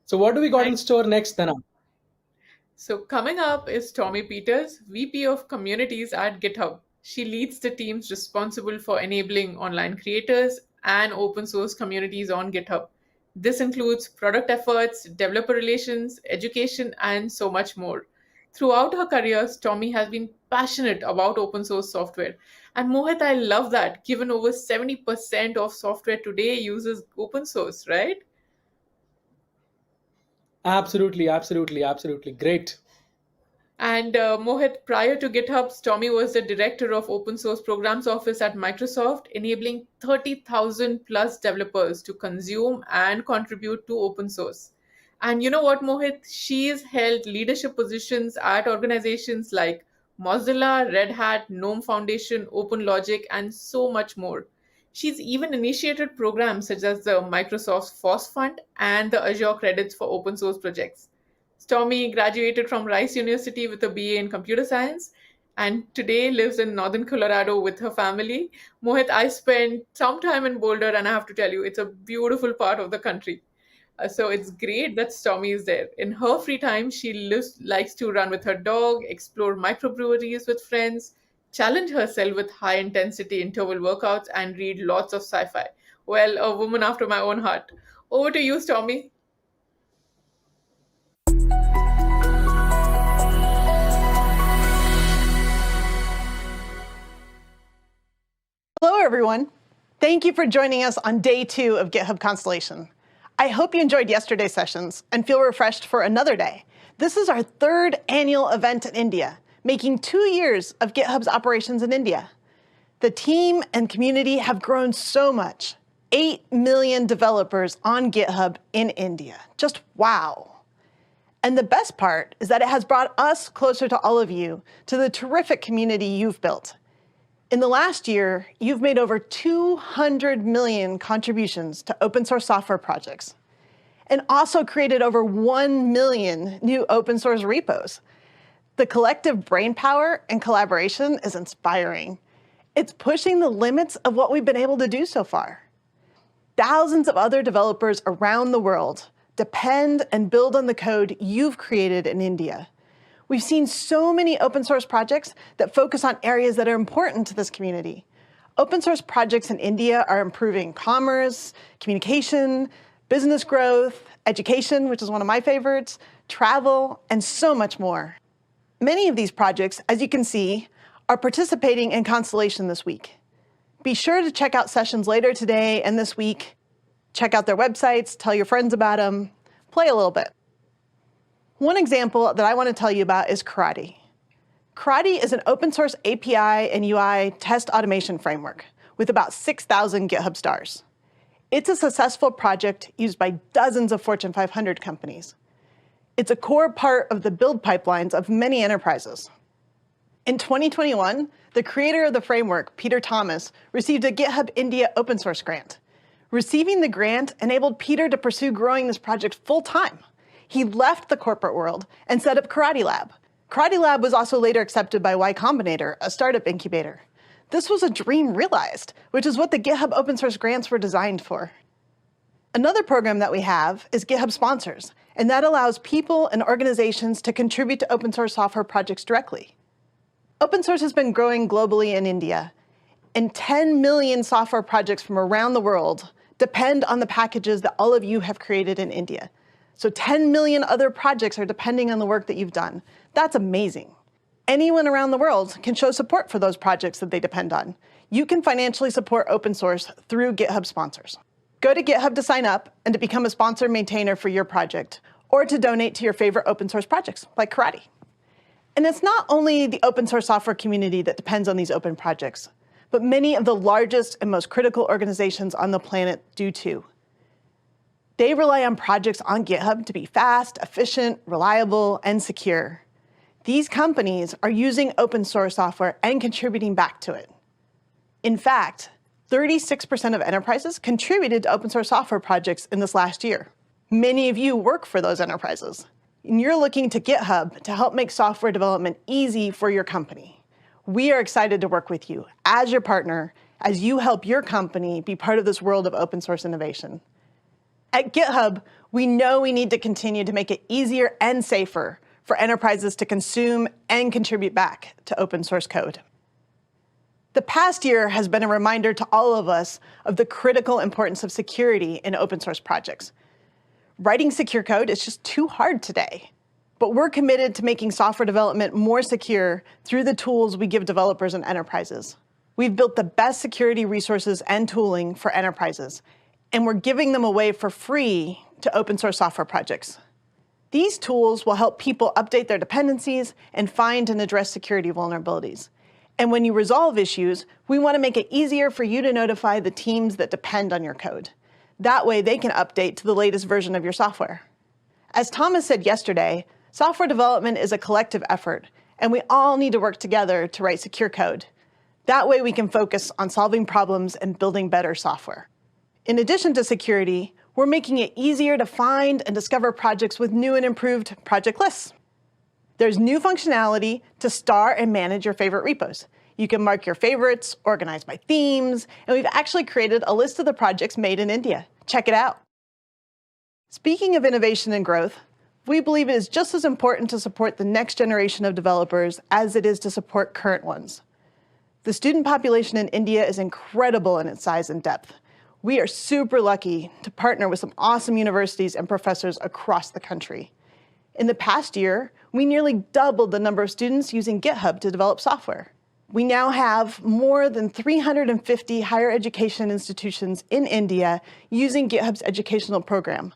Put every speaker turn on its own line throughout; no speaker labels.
So what do we got in
Thank
store next, Dana?
So coming up is Tommy Peters, VP of Communities at GitHub. She leads the teams responsible for enabling online creators and open source communities on GitHub. This includes product efforts, developer relations, education, and so much more. Throughout her career, Tommy has been passionate about open source software. And Mohit, I love that, given over 70% of software today uses open source, right?
Absolutely, absolutely, absolutely. Great.
And Mohit, prior to GitHub, Tommy was the director of open source programs office at Microsoft, enabling 30,000 plus developers to consume and contribute to open source. And you know what, Mohit? She's held leadership positions at organizations like Mozilla, Red Hat, GNOME Foundation, OpenLogic, and so much more. She's even initiated programs such as the Microsoft FOSS Fund and the Azure Credits for open source projects. Stormy graduated from Rice University with a BA in computer science and today lives in northern Colorado with her family. Mohit, I spent some time in Boulder and I have to tell you, it's a beautiful part of the country. So it's great that Stormy is there. In her free time, she likes to run with her dog, explore microbreweries with friends, challenge herself with high intensity interval workouts, and read lots of sci fi. Well, a woman after my own heart. Over to you, Stormy.
Hello, everyone. Thank you for joining us on day 2 of GitHub Constellation. I hope you enjoyed yesterday's sessions and feel refreshed for another day. This is our 3rd annual event in India, making 2 years of GitHub's operations in India. The team and community have grown so much. 8 million developers on GitHub in India. Just wow. And the best part is that it has brought us closer to all of you, to the terrific community you've built. In the last year, you've made over 200 million contributions to open source software projects, and also created over 1 million new open source repos. The collective brainpower and collaboration is inspiring. It's pushing the limits of what we've been able to do so far. Thousands of other developers around the world depend and build on the code you've created in India. We've seen so many open source projects that focus on areas that are important to this community. Open source projects in India are improving commerce, communication, business growth, education, which is one of my favorites, travel, and so much more. Many of these projects, as you can see, are participating in Constellation this week. Be sure to check out sessions later today and this week. Check out their websites, tell your friends about them, play a little bit. One example that I want to tell you about is Karate. Karate is an open source API and UI test automation framework with about 6,000 GitHub stars. It's a successful project used by dozens of Fortune 500 companies. It's a core part of the build pipelines of many enterprises. In 2021, the creator of the framework, Peter Thomas, received a GitHub India open source grant. Receiving the grant enabled Peter to pursue growing this project full-time. He left the corporate world and set up Karate Lab. Karate Lab was also later accepted by Y Combinator, a startup incubator. This was a dream realized, which is what the GitHub open source grants were designed for. Another program that we have is GitHub Sponsors, and that allows people and organizations to contribute to open source software projects directly. Open source has been growing globally in India, and 10 million software projects from around the world depend on the packages that all of you have created in India. So 10 million other projects are depending on the work that you've done. That's amazing. Anyone around the world can show support for those projects that they depend on. You can financially support open source through GitHub Sponsors. Go to GitHub to sign up and to become a sponsor maintainer for your project, or to donate to your favorite open source projects, like Karate. And it's not only the open source software community that depends on these open projects, but many of the largest and most critical organizations on the planet do too. They rely on projects on GitHub to be fast, efficient, reliable, and secure. These companies are using open source software and contributing back to it. In fact, 36% of enterprises contributed to open source software projects in this last year. Many of you work for those enterprises, and you're looking to GitHub to help make software development easy for your company. We are excited to work with you as your partner as you help your company be part of this world of open source innovation. At GitHub, we know we need to continue to make it easier and safer for enterprises to consume and contribute back to open source code. The past year has been a reminder to all of us of the critical importance of security in open source projects. Writing secure code is just too hard today, but we're committed to making software development more secure through the tools we give developers and enterprises. We've built the best security resources and tooling for enterprises, and we're giving them away for free to open source software projects. These tools will help people update their dependencies and find and address security vulnerabilities. And when you resolve issues, we want to make it easier for you to notify the teams that depend on your code. That way they can update to the latest version of your software. As Thomas said yesterday, software development is a collective effort, and we all need to work together to write secure code. That way we can focus on solving problems and building better software. In addition to security, we're making it easier to find and discover projects with new and improved project lists. There's new functionality to star and manage your favorite repos. You can mark your favorites, organize by themes, and we've actually created a list of the projects made in India. Check it out. Speaking of innovation and growth, we believe it is just as important to support the next generation of developers as it is to support current ones. The student population in India is incredible in its size and depth. We are super lucky to partner with some awesome universities and professors across the country. In the past year, we nearly doubled the number of students using GitHub to develop software. We now have more than 350 higher education institutions in India using GitHub's educational program,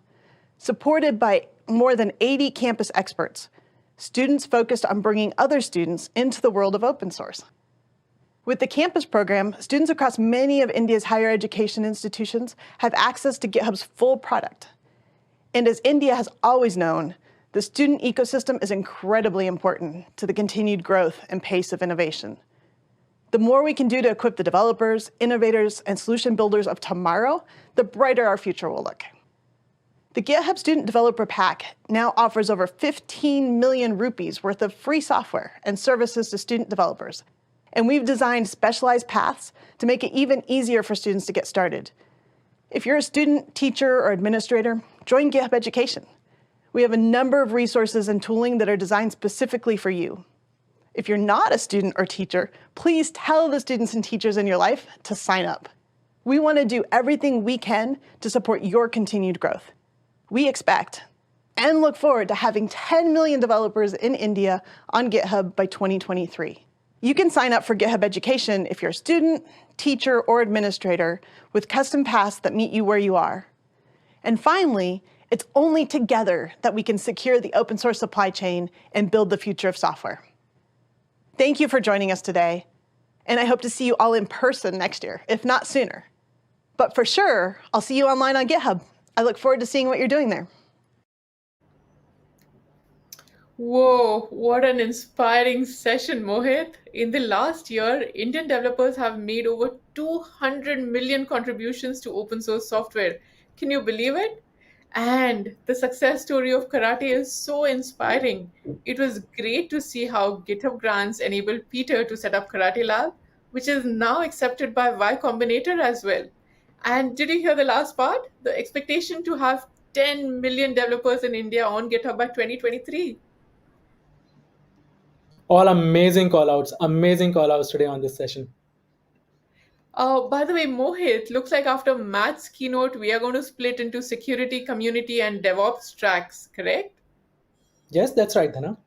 supported by more than 80 campus experts, students focused on bringing other students into the world of open source. With the campus program, students across many of India's higher education institutions have access to GitHub's full product. And as India has always known, the student ecosystem is incredibly important to the continued growth and pace of innovation. The more we can do to equip the developers, innovators, and solution builders of tomorrow, the brighter our future will look. The GitHub Student Developer Pack now offers over 15 million rupees worth of free software and services to student developers. And we've designed specialized paths to make it even easier for students to get started. If you're a student, teacher, or administrator, join GitHub Education. We have a number of resources and tooling that are designed specifically for you. If you're not a student or teacher, please tell the students and teachers in your life to sign up. We want to do everything we can to support your continued growth. We expect and look forward to having 10 million developers in India on GitHub by 2023. You can sign up for GitHub Education if you're a student, teacher, or administrator with custom paths that meet you where you are. And finally, it's only together that we can secure the open source supply chain and build the future of software. Thank you for joining us today, and I hope to see you all in person next year, if not sooner. But for sure, I'll see you online on GitHub. I look forward to seeing what you're doing there.
Whoa, what an inspiring session, Mohit. In the last year, Indian developers have made over 200 million contributions to open source software. Can you believe it? And the success story of karate is so inspiring. It was great to see how GitHub grants enabled Peter to set up Karate Lab, which is now accepted by Y Combinator as well. And did you hear the last part? The expectation to have 10 million developers in India on GitHub by 2023.
All amazing callouts today on this session.
By the way, Mohit, looks like after Matt's keynote, we are going to split into security, community, and DevOps tracks, correct?
Yes, that's right, Dhana.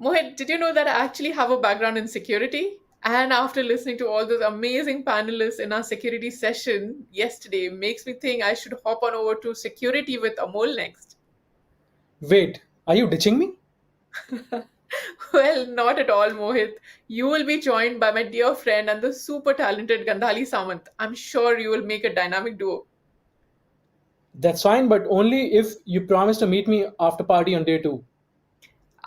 Mohit, did you know that I actually have a background in security? And after listening to all those amazing panelists in our security session yesterday, makes me think I should hop on over to security with Amol next.
Wait, are you ditching me?
Well, not at all, Mohit. You will be joined by my dear friend and the super talented Gandhali Samant. I'm sure you will make a dynamic duo.
That's fine, but only if you promise to meet me after party on day 2.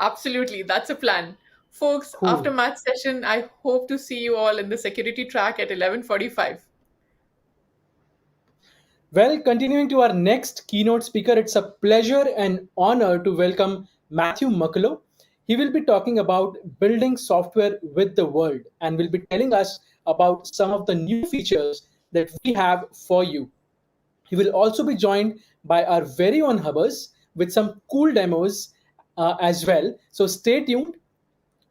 Absolutely, that's a plan. Folks,
Cool.
after Matt's session, I hope to see you all in the security track at 11:45.
Well, continuing to our next keynote speaker, it's a pleasure and honor to welcome Matthew Mccolow. He will be talking about building software with the world and will be telling us about some of the new features that we have for you. He will also be joined by our very own Hubbers with some cool demos as well. So stay tuned.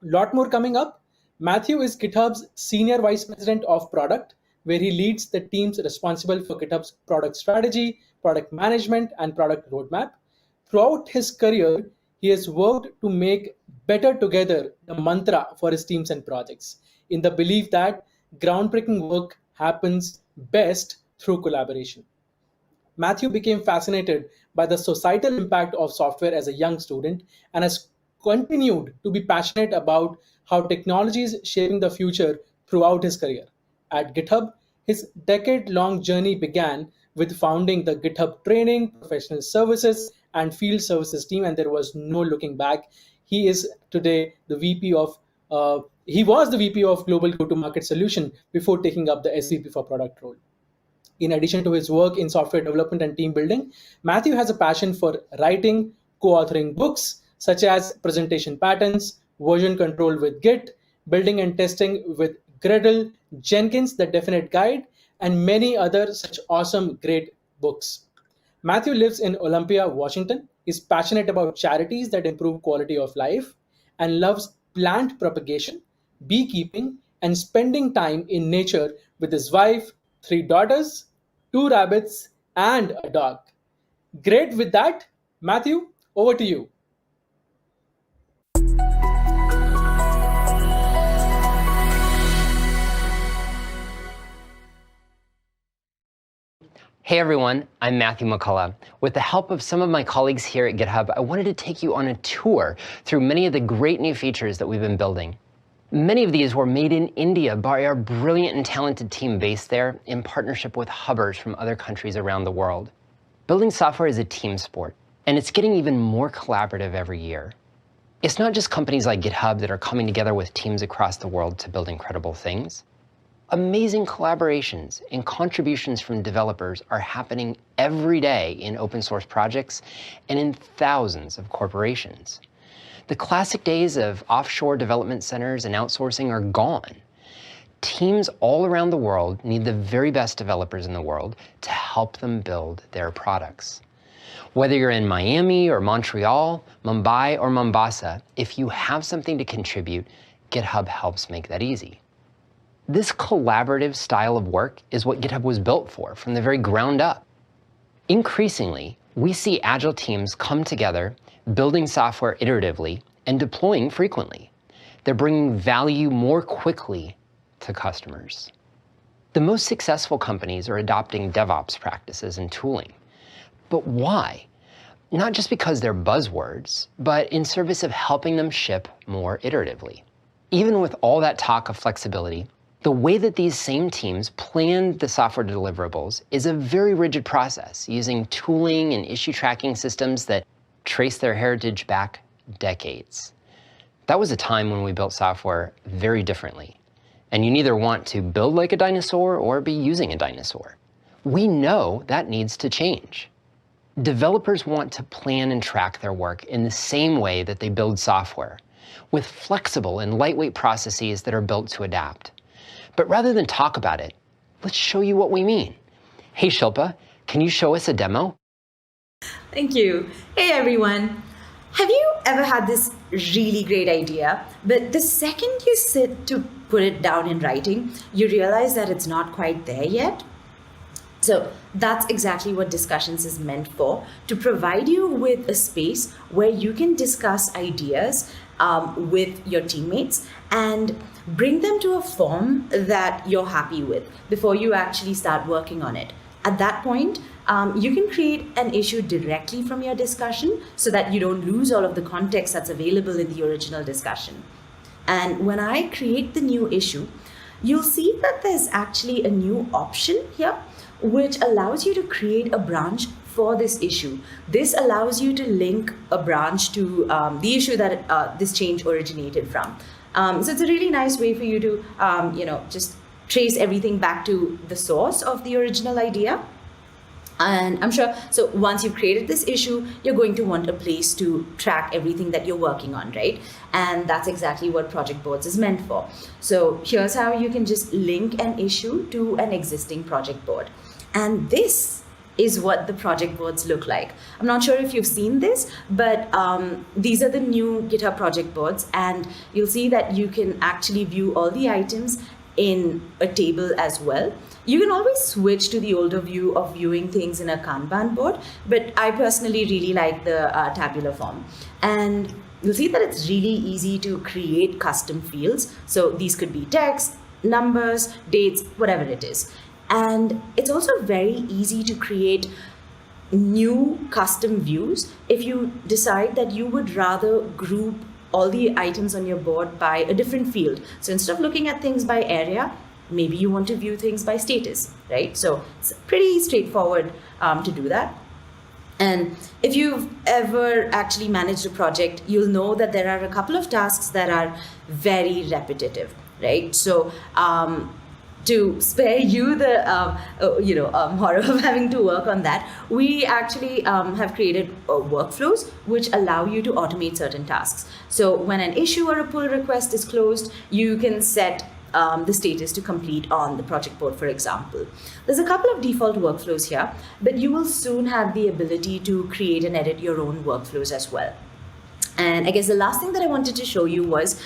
Lot more coming up. Matthew is GitHub's Senior Vice President of Product, where he leads the teams responsible for GitHub's product strategy, product management, and product roadmap. Throughout his career, he has worked to make better together the mantra for his teams and projects, in the belief that groundbreaking work happens best through collaboration. Matthew became fascinated by the societal impact of software as a young student and has continued to be passionate about how technology is shaping the future throughout his career. At GitHub, his decade long journey began with founding the GitHub training, professional services, and field services team, and there was no looking back. He is today the VP of he was the VP of Global Go-to-Market Solution before taking up the SVP for product role. In addition to his work in software development and team building, Matthew has a passion for writing, co-authoring books such as Presentation Patterns, Version Control with Git, Building and Testing with Gradle, Jenkins, The Definite Guide, and many other such awesome, great books. Matthew lives in Olympia, Washington, is passionate about charities that improve quality of life, and loves plant propagation, beekeeping, and spending time in nature with his wife, 3 daughters, 2 rabbits, and a dog. Great with that. Matthew, over to you.
Hey everyone, I'm Matthew Mccolow. With the help of some of my colleagues here at GitHub, I wanted to take you on a tour through many of the great new features that we've been building. Many of these were made in India by our brilliant and talented team based there in partnership with Hubbers from other countries around the world. Building software is a team sport, and it's getting even more collaborative every year. It's not just companies like GitHub that are coming together with teams across the world to build incredible things. Amazing collaborations and contributions from developers are happening every day in open source projects and in thousands of corporations. The classic days of offshore development centers and outsourcing are gone. Teams all around the world need the very best developers in the world to help them build their products. Whether you're in Miami or Montreal, Mumbai or Mombasa, if you have something to contribute, GitHub helps make that easy. This collaborative style of work is what GitHub was built for from the very ground up. Increasingly, we see agile teams come together, building software iteratively and deploying frequently. They're bringing value more quickly to customers. The most successful companies are adopting DevOps practices and tooling. But why? Not just because they're buzzwords, but in service of helping them ship more iteratively. Even with all that talk of flexibility, the way that these same teams planned the software deliverables is a very rigid process, using tooling and issue tracking systems that trace their heritage back decades. That was a time when we built software very differently. And you neither want to build like a dinosaur or be using a dinosaur. We know that needs to change. Developers want to plan and track their work in the same way that they build software, with flexible and lightweight processes that are built to adapt. But rather than talk about it, let's show you what we mean. Hey Shilpa, can you show us a demo?
Thank you. Hey everyone. Have you ever had this really great idea, but the second you sit to put it down in writing, you realize that it's not quite there yet? So that's exactly what Discussions is meant for, to provide you with a space where you can discuss ideas with your teammates and bring them to a form that you're happy with before you actually start working on it. At that point, you can create an issue directly from your discussion so that you don't lose all of the context that's available in the original discussion. And when I create the new issue, you'll see that there's actually a new option here, which allows you to create a branch for this issue. This allows you to link a branch to the issue that this change originated from. So it's a really nice way for you to, just trace everything back to the source of the original idea. And I'm sure, so once you've created this issue, you're going to want a place to track everything that you're working on, right? And that's exactly what project boards is meant for. So here's how you can just link an issue to an existing project board. And this is what the project boards look like. I'm not sure if you've seen this, but these are the new GitHub project boards, and you'll see that you can actually view all the items in a table as well. You can always switch to the older view of viewing things in a Kanban board, but I personally really like the tabular form. And you'll see that it's really easy to create custom fields. So these could be text, numbers, dates, whatever it is. And it's also very easy to create new custom views if you decide that you would rather group all the items on your board by a different field. So instead of looking at things by area, maybe you want to view things by status, right? So it's pretty straightforward to do that. And if you've ever actually managed a project, you'll know that there are a couple of tasks that are very repetitive, right? So to spare you the horror of having to work on that, we actually have created workflows which allow you to automate certain tasks. So when an issue or a pull request is closed, you can set the status to complete on the project board, for example. There's a couple of default workflows here, but you will soon have the ability to create and edit your own workflows as well. And I guess the last thing that I wanted to show you was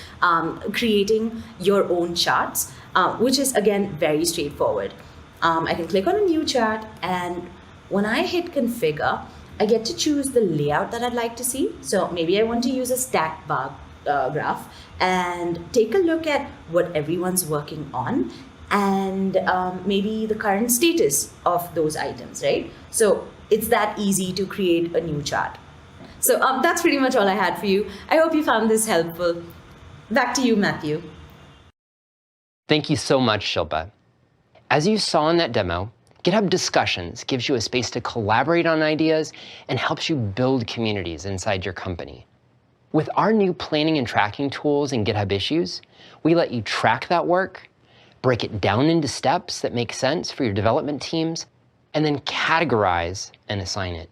creating your own charts, which is, again, very straightforward. I can click on a new chart, and when I hit configure, I get to choose the layout that I'd like to see. So maybe I want to use a stacked bar graph and take a look at what everyone's working on and maybe the current status of those items, right? So it's that easy to create a new chart. So that's pretty much all I had for you. I hope you found this helpful. Back to you, Matthew.
Thank you so much, Shilpa. As you saw in that demo, GitHub Discussions gives you a space to collaborate on ideas and helps you build communities inside your company. With our new planning and tracking tools in GitHub Issues, we let you track that work, break it down into steps that make sense for your development teams, and then categorize and assign it.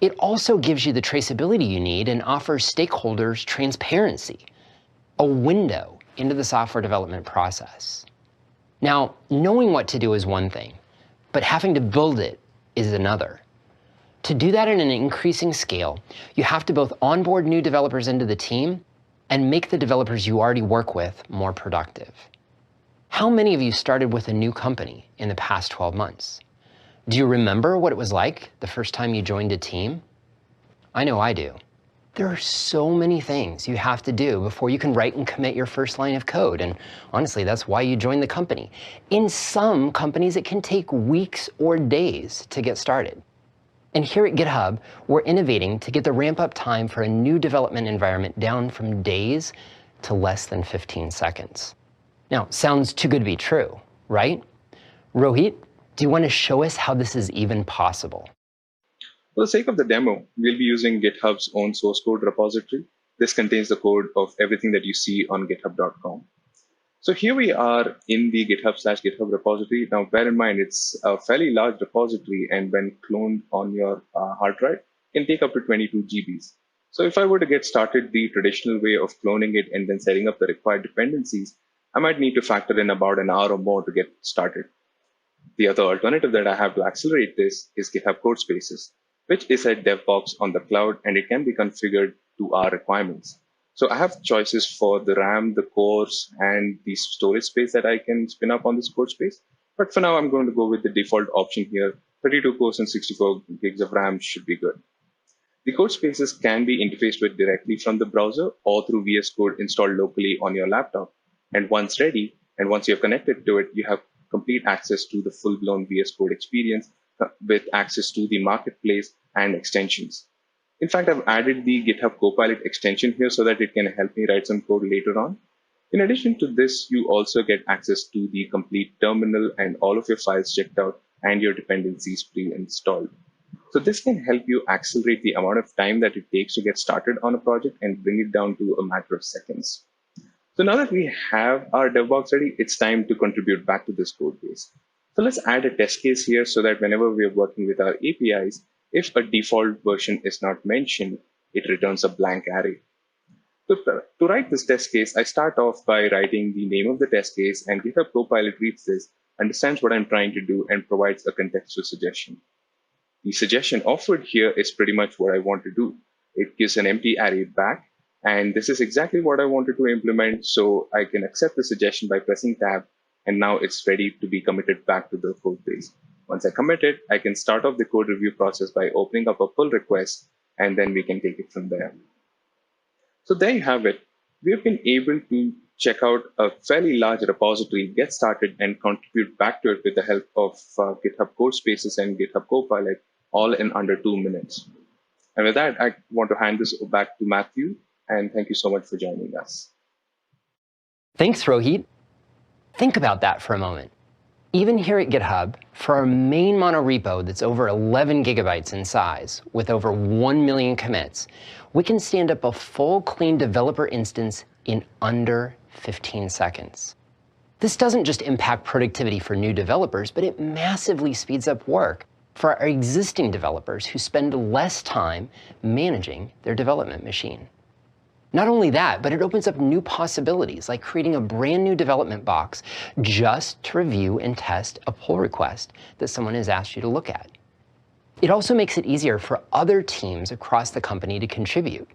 It also gives you the traceability you need and offers stakeholders transparency, a window into the software development process. Now, knowing what to do is one thing, but having to build it is another. To do that at an increasing scale, you have to both onboard new developers into the team and make the developers you already work with more productive. How many of you started with a new company in the past 12 months? Do you remember what it was like the first time you joined a team? I know I do. There are so many things you have to do before you can write and commit your first line of code, and honestly, that's why you joined the company. In some companies, it can take weeks or days to get started. And here at GitHub, we're innovating to get the ramp-up time for a new development environment down from days to less than 15 seconds. Now, sounds too good to be true, right? Rohit, do you want to show us how this is even possible?
For the sake of the demo, we'll be using GitHub's own source code repository. This contains the code of everything that you see on github.com. So here we are in the GitHub/GitHub repository. Now, bear in mind, it's a fairly large repository, and when cloned on your hard drive, it can take up to 22 GBs. So if I were to get started the traditional way of cloning it and then setting up the required dependencies, I might need to factor in about an hour or more to get started. The other alternative that I have to accelerate this is GitHub Codespaces, which is a dev box on the cloud, and it can be configured to our requirements. So I have choices for the RAM, the cores, and the storage space that I can spin up on this code space. But for now, I'm going to go with the default option here. 32 cores and 64 gigs of RAM should be good. The code spaces can be interfaced with directly from the browser or through VS Code installed locally on your laptop. And once ready, and once you're connected to it, you have complete access to the full-blown VS Code experience with access to the marketplace and extensions. In fact, I've added the GitHub Copilot extension here so that it can help me write some code later on. In addition to this, you also get access to the complete terminal and all of your files checked out and your dependencies pre-installed. So this can help you accelerate the amount of time that it takes to get started on a project and bring it down to a matter of seconds. So now that we have our dev box ready, it's time to contribute back to this code base. So let's add a test case here so that whenever we're working with our APIs, if a default version is not mentioned, it returns a blank array. So to write this test case, I start off by writing the name of the test case, and GitHub Copilot reads this, understands what I'm trying to do, and provides a contextual suggestion. the suggestion offered here is pretty much what I want to do. It gives an empty array back. And this is exactly what I wanted to implement. So I can accept the suggestion by pressing tab. And now it's ready to be committed back to the code base. Once I commit it, I can start off the code review process by opening up a pull request, and then we can take it from there. So there you have it. We've been able to check out a fairly large repository, get started, and contribute back to it with the help of GitHub Codespaces and GitHub Copilot, all in under 2 minutes. And with that, I want to hand this back to Matthew, and thank you so much for joining us.
Thanks, Rohit. Think about that for a moment. Even here at GitHub, for our main monorepo that's over 11 gigabytes in size, with over 1 million commits, we can stand up a full clean developer instance in under 15 seconds. This doesn't just impact productivity for new developers, but it massively speeds up work for our existing developers who spend less time managing their development machine. Not only that, but it opens up new possibilities, like creating a brand new development box just to review and test a pull request that someone has asked you to look at. It also makes it easier for other teams across the company to contribute.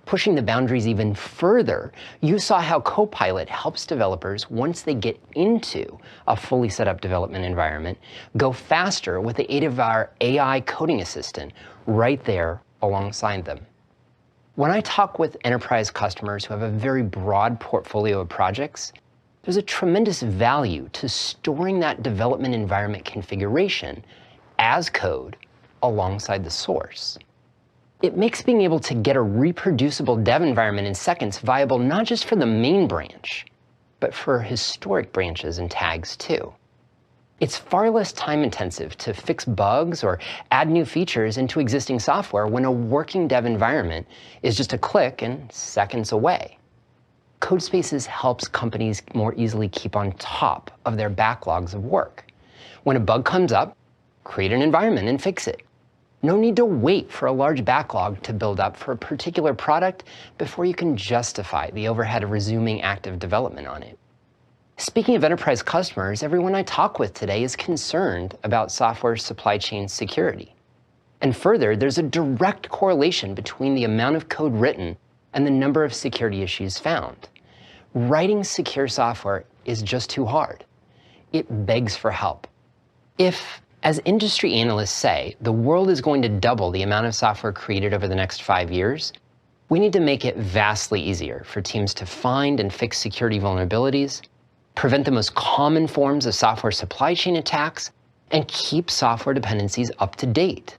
Pushing the boundaries even further, you saw how Copilot helps developers, once they get into a fully set up development environment, go faster with the aid of our AI coding assistant right there alongside them. When I talk with enterprise customers who have a very broad portfolio of projects, there's a tremendous value to storing that development environment configuration as code alongside the source. It makes being able to get a reproducible dev environment in seconds viable not just for the main branch, but for historic branches and tags too. It's far less time intensive to fix bugs or add new features into existing software when a working dev environment is just a click and seconds away. Codespaces helps companies more easily keep on top of their backlogs of work. When a bug comes up, create an environment and fix it. No need to wait for a large backlog to build up for a particular product before you can justify the overhead of resuming active development on it. Speaking of enterprise customers, everyone I talk with today is concerned about software supply chain security. And further, there's a direct correlation between the amount of code written and the number of security issues found. Writing secure software is just too hard. It begs for help. If, as industry analysts say, the world is going to double the amount of software created over the next 5 years, we need to make it vastly easier for teams to find and fix security vulnerabilities, prevent the most common forms of software supply chain attacks, and keep software dependencies up to date.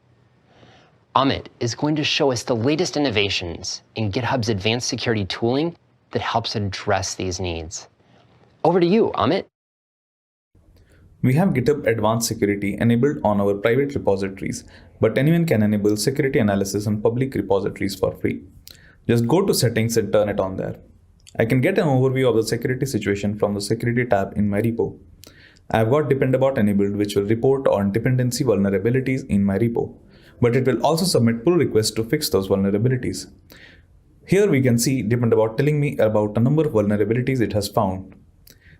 Amit is going to show us the latest innovations in GitHub's advanced security tooling that helps address these needs. Over to you, Amit.
We have GitHub Advanced Security enabled on our private repositories, but anyone can enable security analysis on public repositories for free. Just go to Settings and turn it on there. I can get an overview of the security situation from the Security tab in my repo. I have got Dependabot enabled, which will report on dependency vulnerabilities in my repo, but it will also submit pull requests to fix those vulnerabilities. Here we can see Dependabot telling me about a number of vulnerabilities it has found.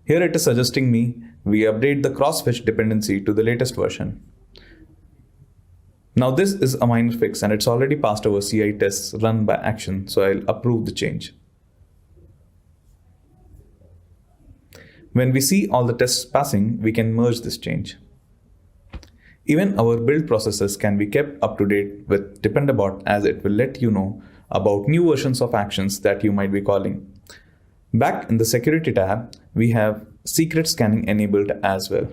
Here it is suggesting me we update the cross-fetch dependency to the latest version. Now this is a minor fix and it's already passed our CI tests run by Action, so I'll approve the change. When we see all the tests passing, we can merge this change. Even our build processes can be kept up to date with Dependabot, as it will let you know about new versions of actions that you might be calling. Back in the Security tab, we have secret scanning enabled as well.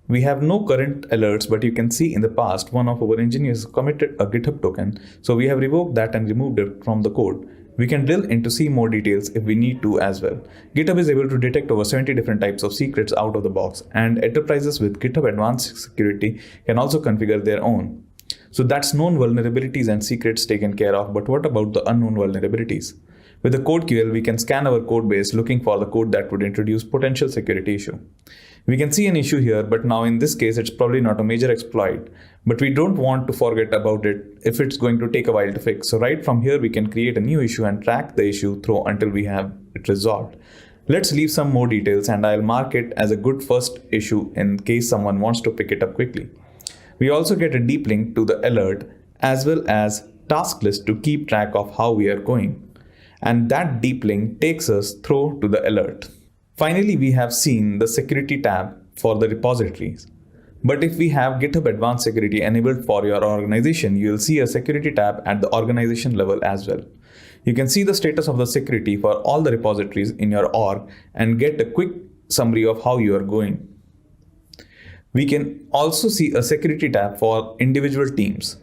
We have no current alerts, but you can see in the past one of our engineers committed a GitHub token, so we have revoked that and removed it from the code. We can drill in to see more details if we need to as well. GitHub is able to detect over 70 different types of secrets out of the box, and enterprises with GitHub Advanced Security can also configure their own. So that's known vulnerabilities and secrets taken care of, but what about the unknown vulnerabilities? With the code QL, we can scan our code base looking for the code that would introduce potential security issue. We can see an issue here, but now in this case, it's probably not a major exploit, but we don't want to forget about it if it's going to take a while to fix. So right from here, we can create a new issue and track the issue through until we have it resolved. Let's leave some more details and I'll mark it as a good first issue in case someone wants to pick it up quickly. We also get a deep link to the alert as well as task list to keep track of how we are going. And that deep link takes us through to the alert. Finally, we have seen the security tab for the repositories. But if we have GitHub Advanced Security enabled for your organization, you'll see a security tab at the organization level as well. You can see the status of the security for all the repositories in your org and get a quick summary of how you are going. We can also see a security tab for individual teams.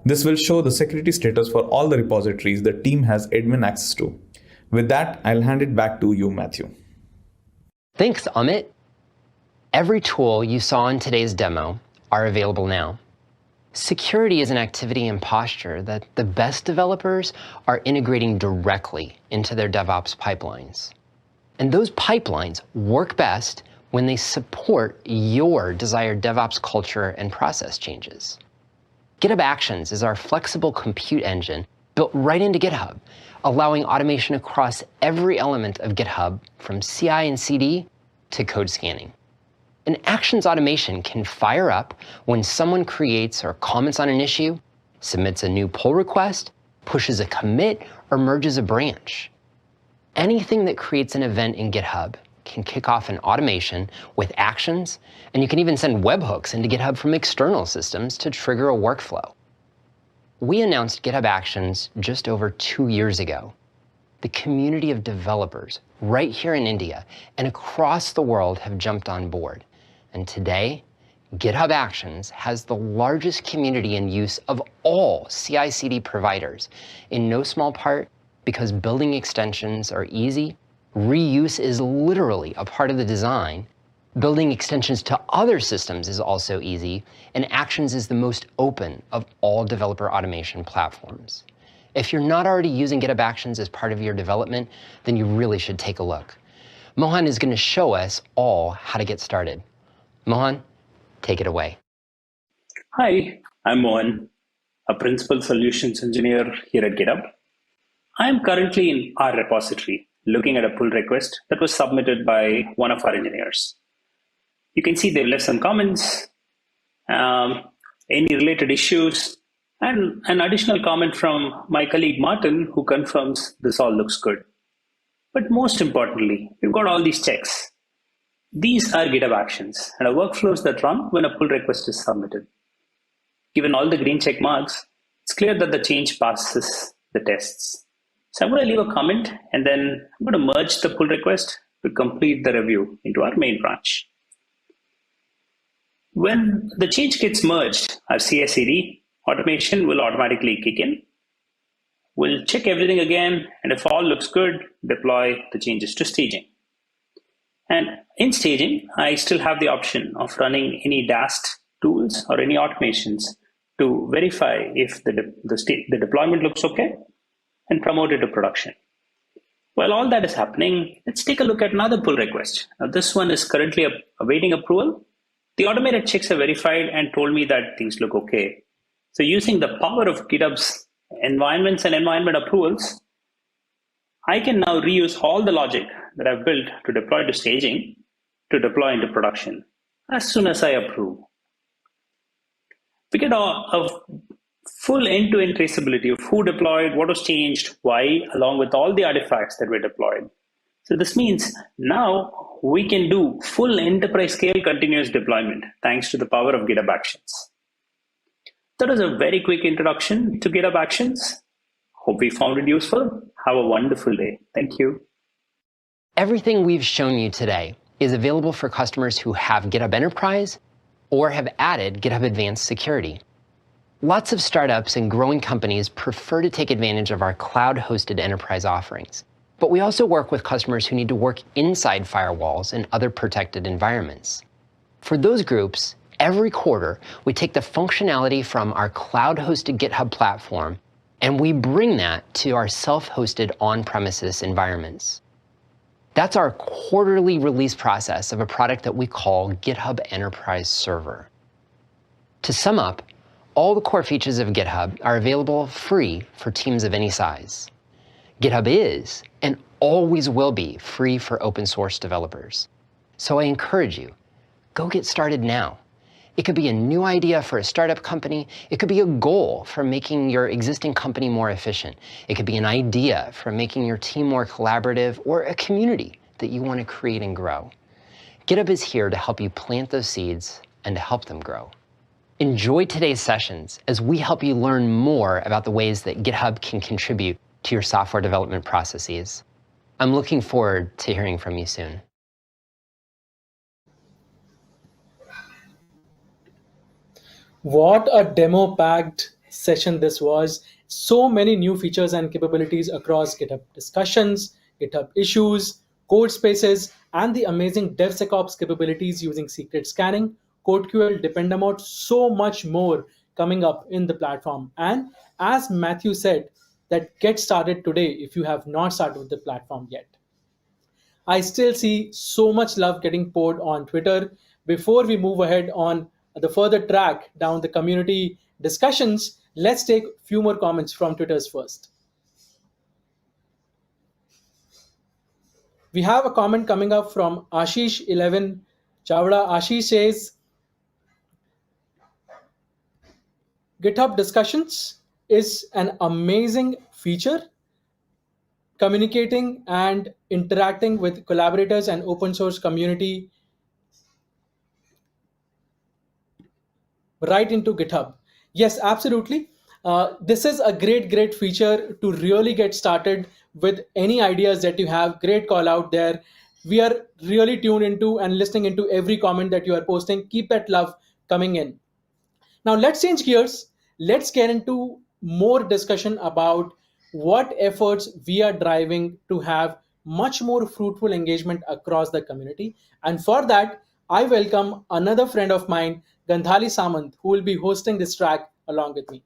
This will show the security status for all the repositories the team has admin access to. With that, I'll hand it back to you, Matthew.
Thanks, Amit. Every tool you saw in today's demo are available now. Security is an activity and posture that the best developers are integrating directly into their DevOps pipelines. And those pipelines work best when they support your desired DevOps culture and process changes. GitHub Actions is our flexible compute engine built right into GitHub, allowing automation across every element of GitHub, from CI and CD to code scanning. An Actions automation can fire up when someone creates or comments on an issue, submits a new pull request, pushes a commit, or merges a branch. Anything that creates an event in GitHub can kick off an automation with Actions, and you can even send webhooks into GitHub from external systems to trigger a workflow. We announced GitHub Actions just over 2 years ago. The community of developers right here in India and across the world have jumped on board. And today, GitHub Actions has the largest community and use of all CI/CD providers, in no small part because building extensions are easy, reuse is literally a part of the design, building extensions to other systems is also easy, and Actions is the most open of all developer automation platforms. If you're not already using GitHub Actions as part of your development, then you really should take a look. Mohan is going to show us all how to get started. Mohan, take it away.
Hi, I'm Mohan, a Principal Solutions Engineer here at GitHub. I'm currently in our repository looking at a pull request that was submitted by one of our engineers. You can see they've left some comments, any related issues, and an additional comment from my colleague Martin, who confirms this all looks good. But most importantly, we've got all these checks. These are GitHub Actions and are workflows that run when a pull request is submitted. Given all the green check marks, it's clear that the change passes the tests. So I'm going to leave a comment, and then I'm going to merge the pull request to complete the review into our main branch. When the change gets merged, our CI/CD automation will automatically kick in. We'll check everything again, and if all looks good, deploy the changes to staging. And in staging, I still have the option of running any Dast tools or any automations to verify if the deployment looks okay and promote it to production. While all that is happening, let's take a look at another pull request. Now, this one is currently awaiting approval. The automated checks are verified and told me that things look okay. So using the power of GitHub's environments and environment approvals, I can now reuse all the logic that I've built to deploy to staging to deploy into production as soon as I approve. We get a full end-to-end traceability of who deployed, what was changed, why, along with all the artifacts that were deployed. So this means now we can do full enterprise scale continuous deployment thanks to the power of GitHub Actions. That was a very quick introduction to GitHub Actions. Hope we found it useful. Have a wonderful day. Thank you.
Everything we've shown you today is available for customers who have GitHub Enterprise or have added GitHub Advanced Security. Lots of startups and growing companies prefer to take advantage of our cloud-hosted enterprise offerings. But we also work with customers who need to work inside firewalls and other protected environments. For those groups, every quarter, we take the functionality from our cloud-hosted GitHub platform and we bring that to our self-hosted on-premises environments. That's our quarterly release process of a product that we call GitHub Enterprise Server. To sum up, all the core features of GitHub are available free for teams of any size. GitHub is, and always will be, free for open source developers. So I encourage you, go get started now It could be a new idea for a startup company. It could be a goal for making your existing company more efficient. It could be an idea for making your team more collaborative, or a community that you want to create and grow. GitHub is here to help you plant those seeds and to help them grow. Enjoy today's sessions as we help you learn more about the ways that GitHub can contribute to your software development processes. I'm looking forward to hearing from you soon.
What a demo-packed session this was. So many new features and capabilities across GitHub Discussions, GitHub Issues, code spaces, and the amazing DevSecOps capabilities using secret scanning, CodeQL, Dependamod, so much more coming up in the platform. And as Matthew said, that get started today if you have not started with the platform yet. I still see so much love getting poured on Twitter. Before we move ahead on the further track down the community discussions, let's take a few more comments from Twitter's first. We have a comment coming up from Ashish11 Chavda. Ashish says, GitHub Discussions is an amazing feature. Communicating and interacting with collaborators and open source community right into GitHub. Yes, absolutely. This is a great feature to really get started with any ideas that you have. Great call out there. We are really tuned into and listening into every comment that you are posting. Keep that love coming in. Now let's change gears. Let's get into more discussion about what efforts we are driving to have much more fruitful engagement across the community. And for that, I welcome another friend of mine, Gandhali Samant, who will be hosting this track along with me.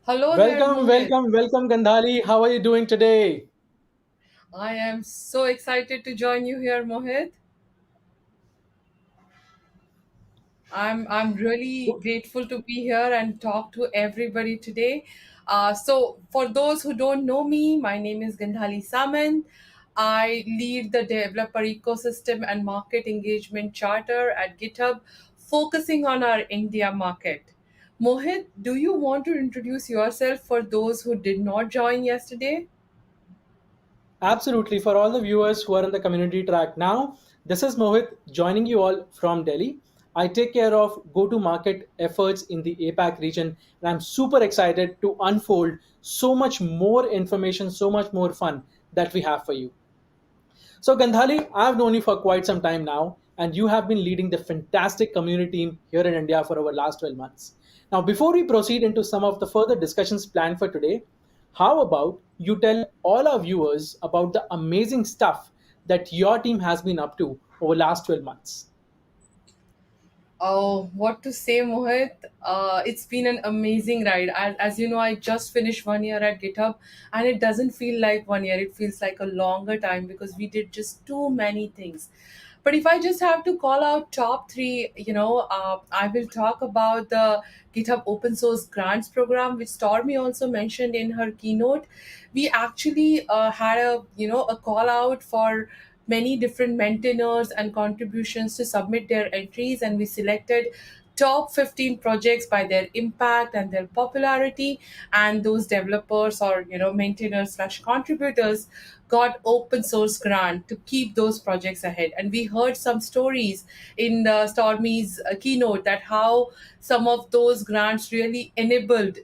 Hello there, Mohit.
Welcome, Gandhali. How are you doing today?
I am so excited to join you here, Mohit. I'm really grateful to be here and talk to everybody today. So for those who don't know me, my name is Gandhali Samant. I lead the developer ecosystem and market engagement charter at GitHub, focusing on our India market. Mohit, do you want to introduce yourself for those who did not join yesterday?
Absolutely. For all the viewers who are in the community track now, this is Mohit joining you all from Delhi. I take care of go-to-market efforts in the APAC region, and I'm super excited to unfold so much more information, so much more fun that we have for you. So, Gandhali, I've known you for quite some time now, and you have been leading the fantastic community team here in India for over the last 12 months. Now, before we proceed into some of the further discussions planned for today, how about you tell all our viewers about the amazing stuff that your team has been up to over the last 12 months?
Oh, what to say, Mohit? It's been an amazing ride. As you know, I just finished 1 year at GitHub, and it doesn't feel like 1 year. It feels like a longer time because we did just too many things. But if I just have to call out top three, I will talk about the GitHub Open Source Grants Program, which Stormy also mentioned in her keynote. We actually had a call out for many different maintainers and contributions to submit their entries, and we selected top 15 projects by their impact and their popularity, and those developers or maintainers slash contributors got open source grant to keep those projects ahead. And we heard some stories in the Stormy's keynote that how some of those grants really enabled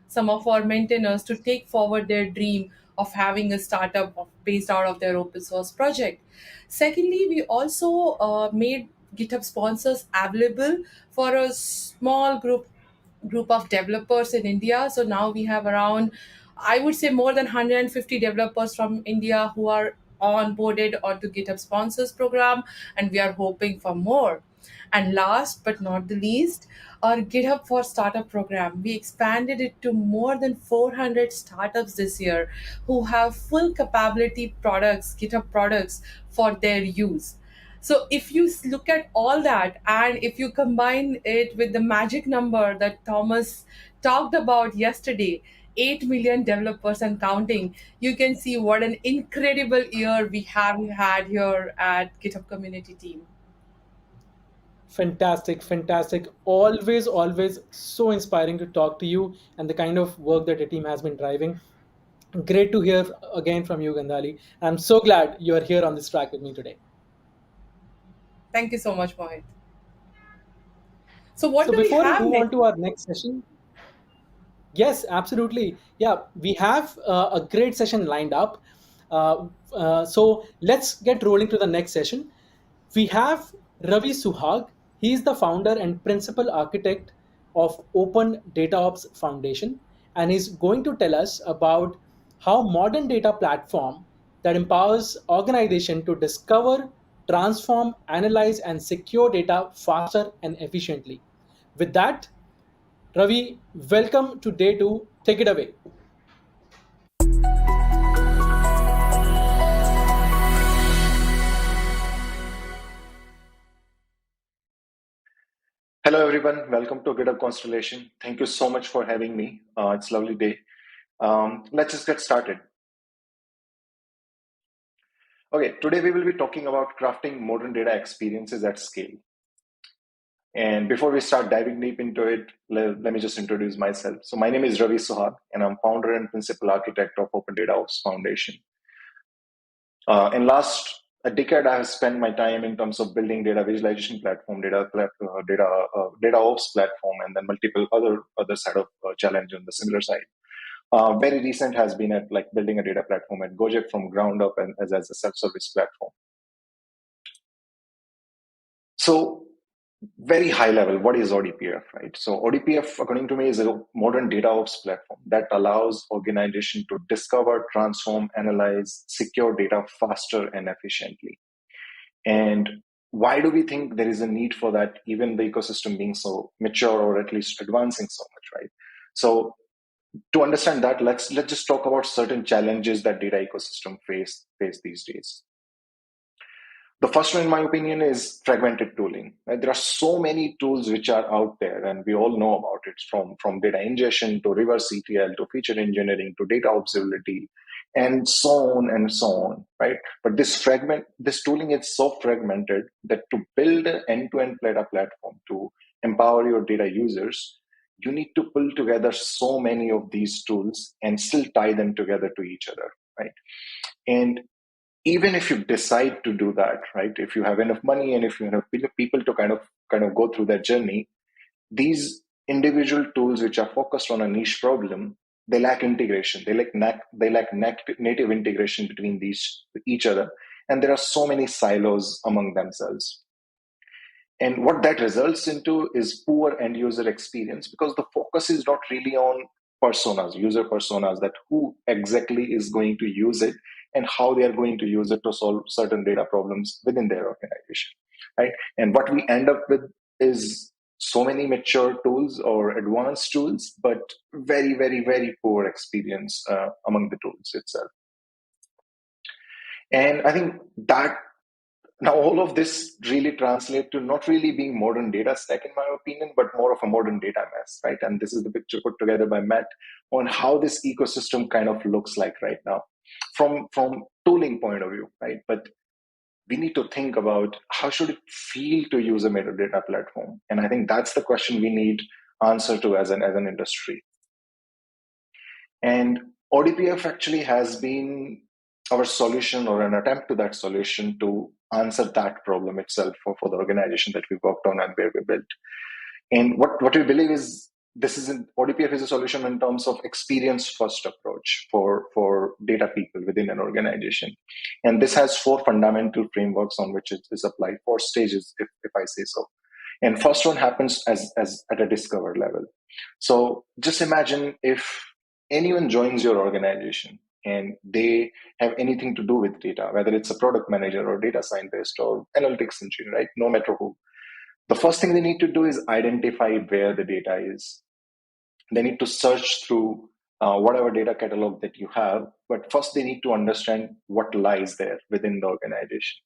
some of our maintainers to take forward their dream of having a startup based out of their open source project. Secondly, we also made GitHub sponsors available for a small group of developers in India. So now we have around, I would say, more than 150 developers from India who are onboarded onto GitHub sponsors program, and we are hoping for more. And last but not the least, our GitHub for Startup program. We expanded it to more than 400 startups this year who have full capability products, GitHub products for their use. So if you look at all that, and if you combine it with the magic number that Thomas talked about yesterday, 8 million developers and counting, you can see what an incredible year we have had here at GitHub community team.
Fantastic, fantastic. Always, always so inspiring to talk to you and the kind of work that your team has been driving. Great to hear again from you, Gandhali. I'm so glad you're here on this track with me today.
Thank you so much, Mohit. So what
So
do we
before we
have
move on
next?
to our next session, yes, absolutely. Yeah, we have a great session lined up. So let's get rolling to the next session. We have Ravi Suhag. He is the founder and principal architect of Open DataOps Foundation, and he's going to tell us about how modern data platform that empowers organization to discover, transform, analyze, and secure data faster and efficiently. With that, Ravi, welcome to day two. Take it away.
Hello, everyone. Welcome to GitHub Constellation. Thank you so much for having me. It's a lovely day. Let's just get started. Okay, today we will be talking about crafting modern data experiences at scale. And before we start diving deep into it, let me just introduce myself. So my name is Ravi Suhag, and I'm founder and principal architect of Open DataOps Foundation. In last a decade, I have spent my time in terms of building data visualization platform, data ops platform, and then multiple other set of challenge on the similar side. Very recent has been at like building a data platform at Gojek from ground up and as a self-service platform. So very high level, what is ODPF, right? So ODPF, according to me, is a modern data ops platform that allows organization to discover, transform, analyze, secure data faster and efficiently. And why do we think there is a need for that, even the ecosystem being so mature or at least advancing so much, right? So to understand that, let's just talk about certain challenges that data ecosystem face these days. The first one, in my opinion, is fragmented tooling. Right? There are so many tools which are out there, and we all know about it, from data ingestion to reverse ETL to feature engineering to data observability, and so on and so on. Right? But this tooling is so fragmented that to build an end-to-end data platform to empower your data users, you need to pull together so many of these tools and still tie them together to each other. Right? And even if you decide to do that, right, if you have enough money and if you have people to kind of go through that journey, these individual tools which are focused on a niche problem, they lack integration. They lack native integration between each other, and there are so many silos among themselves. And what that results into is poor end user experience, because the focus is not really on user personas, that who exactly is going to use it and how they are going to use it to solve certain data problems within their organization, right? And what we end up with is so many mature tools or advanced tools, but very, very, very poor experience among the tools itself. And I think that now, all of this really translates to not really being modern data stack, in my opinion, but more of a modern data mess, right? And this is the picture put together by Matt on how this ecosystem kind of looks like right now from tooling point of view, right? But we need to think about how should it feel to use a modern data platform. And I think that's the question we need answer to as an industry. And ODPF actually has been our solution or an attempt to that solution to answer that problem itself for the organization that we worked on and where we built. And what we believe is ODPF is a solution in terms of experience first approach for data people within an organization. And this has 4 fundamental frameworks on which it is applied, 4 stages, if I say so. And first one happens as at a discover level. So just imagine if anyone joins your organization and they have anything to do with data, whether it's a product manager or data scientist or analytics engineer, right? No matter who. The first thing they need to do is identify where the data is. They need to search through whatever data catalog that you have, but first they need to understand what lies there within the organization.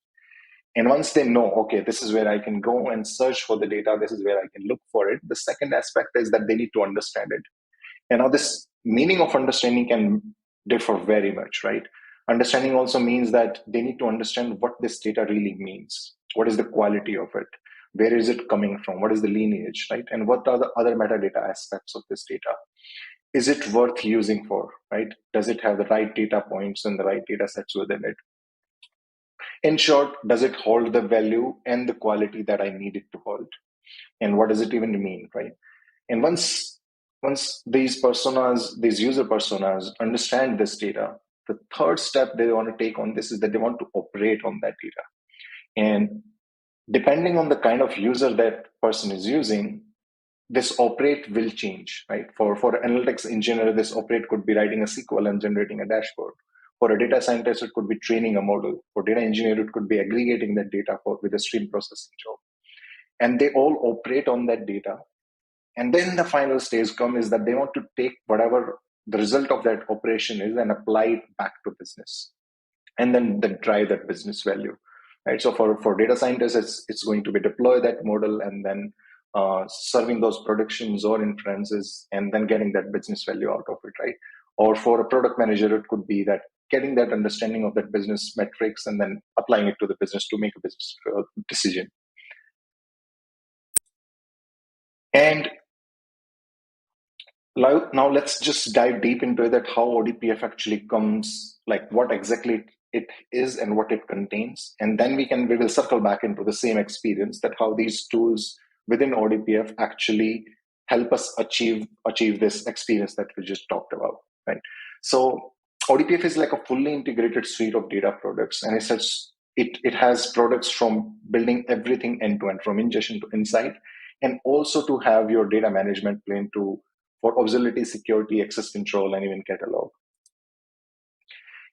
And once they know, okay, this is where I can go and search for the data, this is where I can look for it, the second aspect is that they need to understand it. And now this meaning of understanding can differ very much, right? Understanding also means that they need to understand what this data really means. What is the quality of it? Where is it coming from? What is the lineage, right? And what are the other metadata aspects of this data? Is it worth using for, right? Does it have the right data points and the right data sets within it? In short, does it hold the value and the quality that I need it to hold? And what does it even mean, right? And once these personas, these user personas understand this data, the third step they want to take on this is that they want to operate on that data. And depending on the kind of user that person is using, this operate will change, right? For analytics engineer, this operate could be writing a SQL and generating a dashboard. For a data scientist, it could be training a model. For data engineer, it could be aggregating that data with a stream processing job. And they all operate on that data. And then the final stage comes is that they want to take whatever the result of that operation is and apply it back to business, and then drive that business value, right? So for data scientists, it's going to be deploy that model and then serving those predictions or inferences and then getting that business value out of it, right? Or for a product manager, it could be that getting that understanding of that business metrics and then applying it to the business to make a business decision. And now let's just dive deep into that, how ODPF actually comes, like what exactly it is and what it contains. And then we will circle back into the same experience, that how these tools within ODPF actually help us achieve this experience that we just talked about, right? So ODPF is like a fully integrated suite of data products, and it has products from building everything end to end, from ingestion to insight, and also to have your data management plane for observability, security, access control, and even catalog.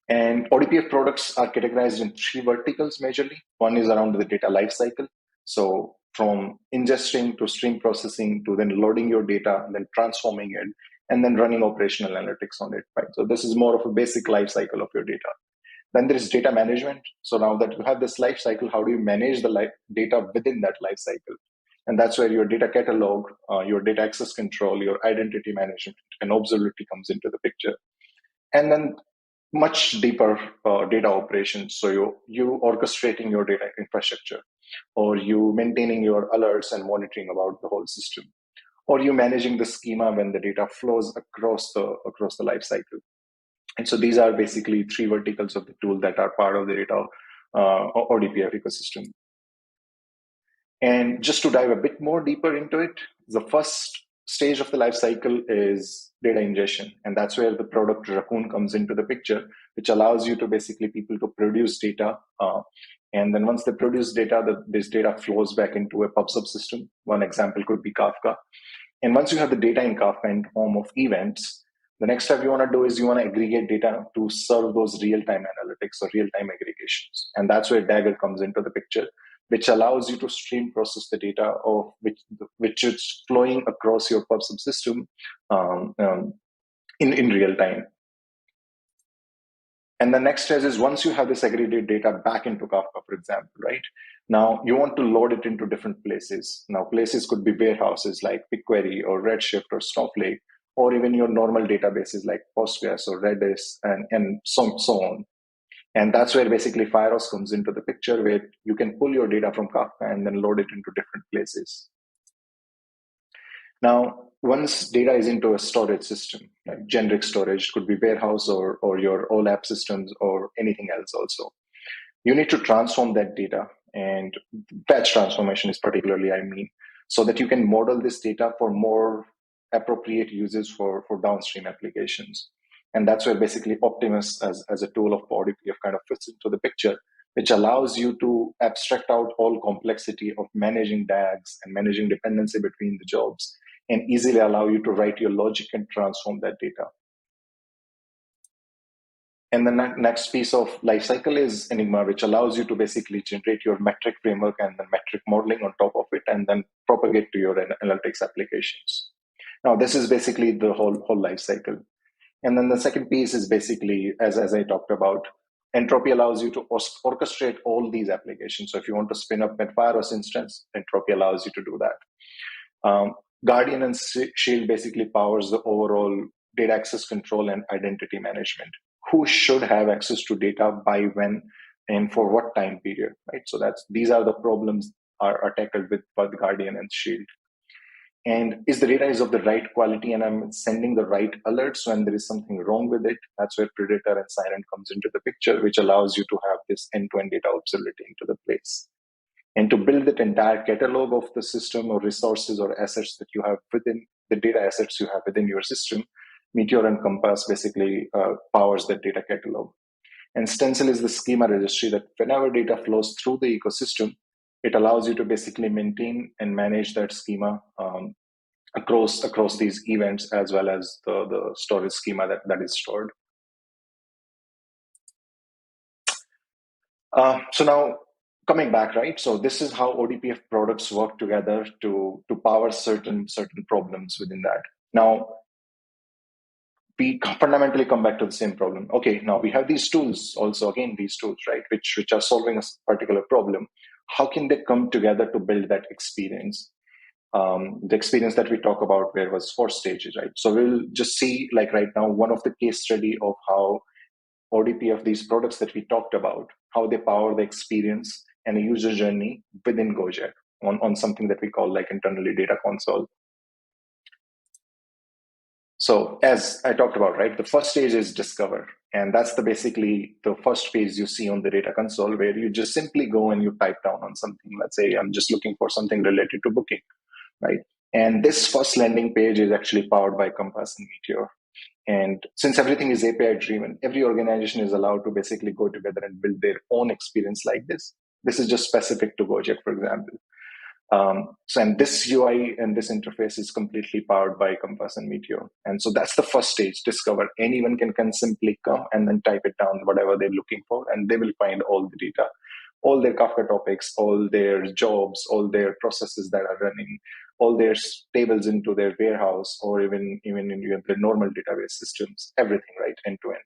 And ODPF products are categorized in 3 verticals majorly. One is around the data lifecycle. So from ingesting to stream processing to then loading your data and then transforming it and then running operational analytics on it, right? So this is more of a basic lifecycle of your data. Then there is data management. So now that you have this lifecycle, how do you manage the data within that lifecycle? And that's where your data catalog, your data access control, your identity management, and observability comes into the picture. And then much deeper data operations. So you orchestrating your data infrastructure, or you maintaining your alerts and monitoring about the whole system, or you managing the schema when the data flows across the life cycle. And so these are basically 3 verticals of the tool that are part of the data ODPF ecosystem. And just to dive a bit more deeper into it, the first stage of the life cycle is data ingestion. And that's where the product Raccoon comes into the picture, which allows you to basically people to produce data. And then once they produce data, this data flows back into a pub subsystem. One example could be Kafka. And once you have the data in Kafka in form of events, the next step you want to do is you want to aggregate data to serve those real-time analytics or real-time aggregations. And that's where Dagger comes into the picture, which allows you to stream process the data of which is flowing across your pub subsystem in real time. And the next stage is once you have this aggregated data back into Kafka, for example, right? Now you want to load it into different places. Now places could be warehouses like BigQuery or Redshift or Snowflake, or even your normal databases like Postgres or Redis and so on. And that's where basically Firehouse comes into the picture, where you can pull your data from Kafka and then load it into different places. Now, once data is into a storage system, like generic storage, could be warehouse or your OLAP systems or anything else also, you need to transform that data, and batch transformation is particularly, so that you can model this data for more appropriate uses for downstream applications. And that's where basically Optimus as a tool of ODPF kind of fits into the picture, which allows you to abstract out all complexity of managing DAGs and managing dependency between the jobs, and easily allow you to write your logic and transform that data. And the next piece of lifecycle is Enigma, which allows you to basically generate your metric framework and the metric modeling on top of it, and then propagate to your analytics applications. Now, this is basically the whole lifecycle. And then the second piece is basically, as I talked about, Entropy allows you to orchestrate all these applications. So if you want to spin up a Firehouse instance, Entropy allows you to do that. Guardian and Shield basically powers the overall data access control and identity management. Who should have access to data by when and for what time period, right? So these are the problems are tackled with both Guardian and Shield. And is the data is of the right quality and I'm sending the right alerts when there is something wrong with it? That's where Predator and Siren comes into the picture, which allows you to have this end-to-end data observability into the place. And to build that entire catalog of the system or resources or assets that you have within the data assets you have within your system, Meteor and Compass basically powers that data catalog. And Stencil is the schema registry that whenever data flows through the ecosystem, it allows you to basically maintain and manage that schema across these events as well as the storage schema that is stored. So now coming back, right? So this is how ODPF products work together to power certain problems within that. Now, we fundamentally come back to the same problem. Okay, now we have these tools also, again, these tools, right, which are solving a particular problem. How can they come together to build that experience? The experience that we talk about where was 4 stages, right? So we'll just see, like right now, one of the case study of how ODPF, these products that we talked about, how they power the experience and a user journey within Gojek on something that we call like internally data console. So as I talked about, right, the first stage is discover. And that's basically the first page you see on the data console where you just simply go and you type down on something. Let's say I'm just looking for something related to booking, right? And this first landing page is actually powered by Compass and Meteor. And since everything is API driven, every organization is allowed to basically go together and build their own experience like this. This is just specific to Gojek, for example. And this UI and this interface is completely powered by Compass and Meteor. And so that's the first stage, discover. Anyone can simply come and then type it down, whatever they're looking for, and they will find all the data, all their Kafka topics, all their jobs, all their processes that are running, all their tables into their warehouse, or even in the normal database systems, everything, right, end to end.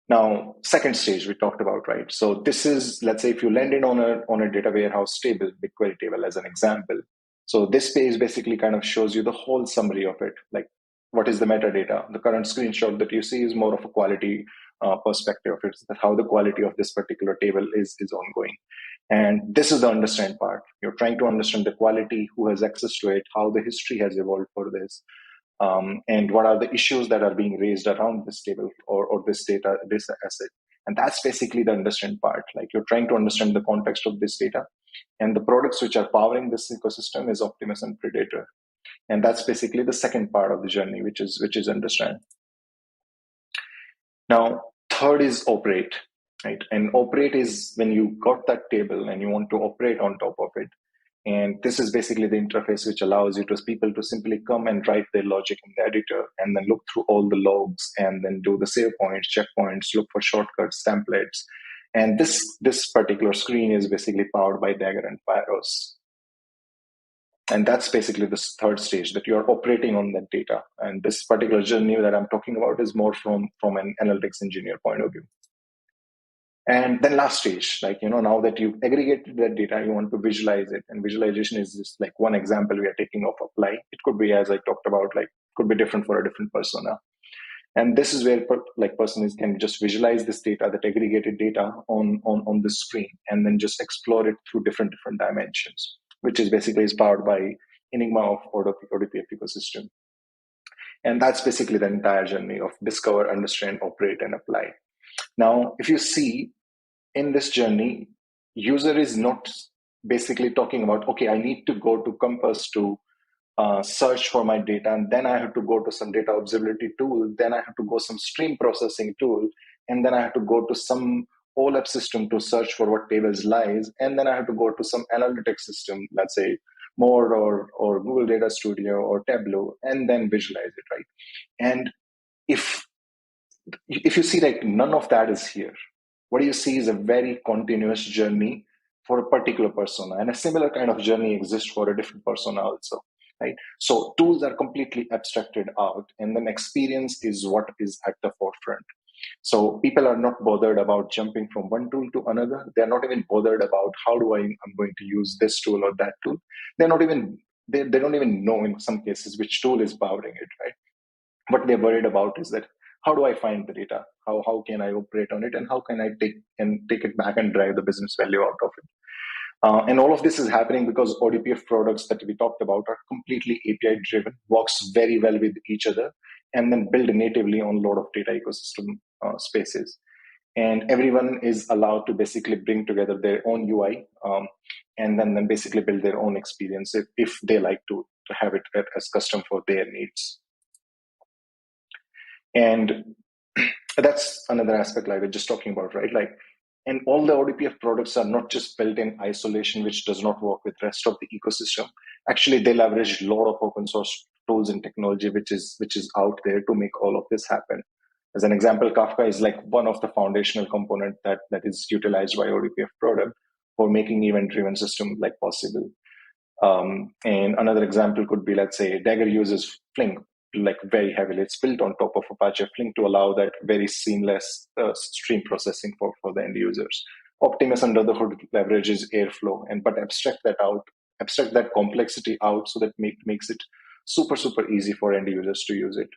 Now, second stage we talked about, right? So this is, let's say if you landed on a data warehouse table, BigQuery table as an example. So this page basically kind of shows you the whole summary of it. Like what is the metadata? The current screenshot that you see is more of a quality perspective of it, how the quality of this particular table is ongoing. And this is the understand part. You're trying to understand the quality, who has access to it, how the history has evolved for this. And what are the issues that are being raised around this table or this data, this asset. And that's basically the understand part. Like you're trying to understand the context of this data. And the products which are powering this ecosystem is Optimus and Predator. And that's basically the second part of the journey, which is understand. Now, third is operate, right? And operate is when you got that table and you want to operate on top of it. And this is basically the interface which allows people to simply come and write their logic in the editor and then look through all the logs and then do the save points, checkpoints, look for shortcuts, templates. And this particular screen is basically powered by Dagger and Pyros. And that's basically the third stage, that you're operating on that data. And this particular journey that I'm talking about is more from an analytics engineer point of view. And then last stage, like, now that you've aggregated that data, you want to visualize it. And visualization is just like one example we are taking of Apply. It could be, as I talked about, like could be different for a different persona. And this is where person can just visualize this data, that aggregated data on the screen, and then just explore it through different dimensions, which is basically powered by Enigma of ODPF ecosystem. And that's basically the entire journey of discover, understand, operate, and apply. Now, if you see in this journey, user is not basically talking about, okay, I need to go to Compass to search for my data, and then I have to go to some data observability tool, then I have to go some stream processing tool, and then I have to go to some OLAP system to search for what tables lies, and then I have to go to some analytics system, let's say More or Google Data Studio or Tableau, and then visualize it, right? And if you see like none of that is here, what you see is a very continuous journey for a particular persona, and a similar kind of journey exists for a different persona also, right? So tools are completely abstracted out, and then experience is what is at the forefront. So people are not bothered about jumping from one tool to another. They're not even bothered about I'm going to use this tool or that tool. They're not even they don't even know in some cases which tool is powering it, right? What they're worried about is that how do I find the data? How can I operate on it, and how can I take it back and drive the business value out of it? And all of this is happening because ODPF products that we talked about are completely API driven, works very well with each other, and then build natively on a lot of data ecosystem spaces. And everyone is allowed to basically bring together their own UI and then basically build their own experience if they like to have it as custom for their needs. And that's another aspect like we're just talking about, right? Like, and all the ODPF products are not just built in isolation, which does not work with rest of the ecosystem. Actually, they leverage a lot of open source tools and technology, which is out there to make all of this happen. As an example, Kafka is like one of the foundational component that is utilized by ODPF product for making event-driven system like possible. And another example could be, let's say, Dagger uses Flink like very heavily. It's built on top of Apache Flink to allow that very seamless stream processing for the end users. Optimus under the hood leverages Airflow, but abstract that complexity out so that makes it super easy for end users to use it.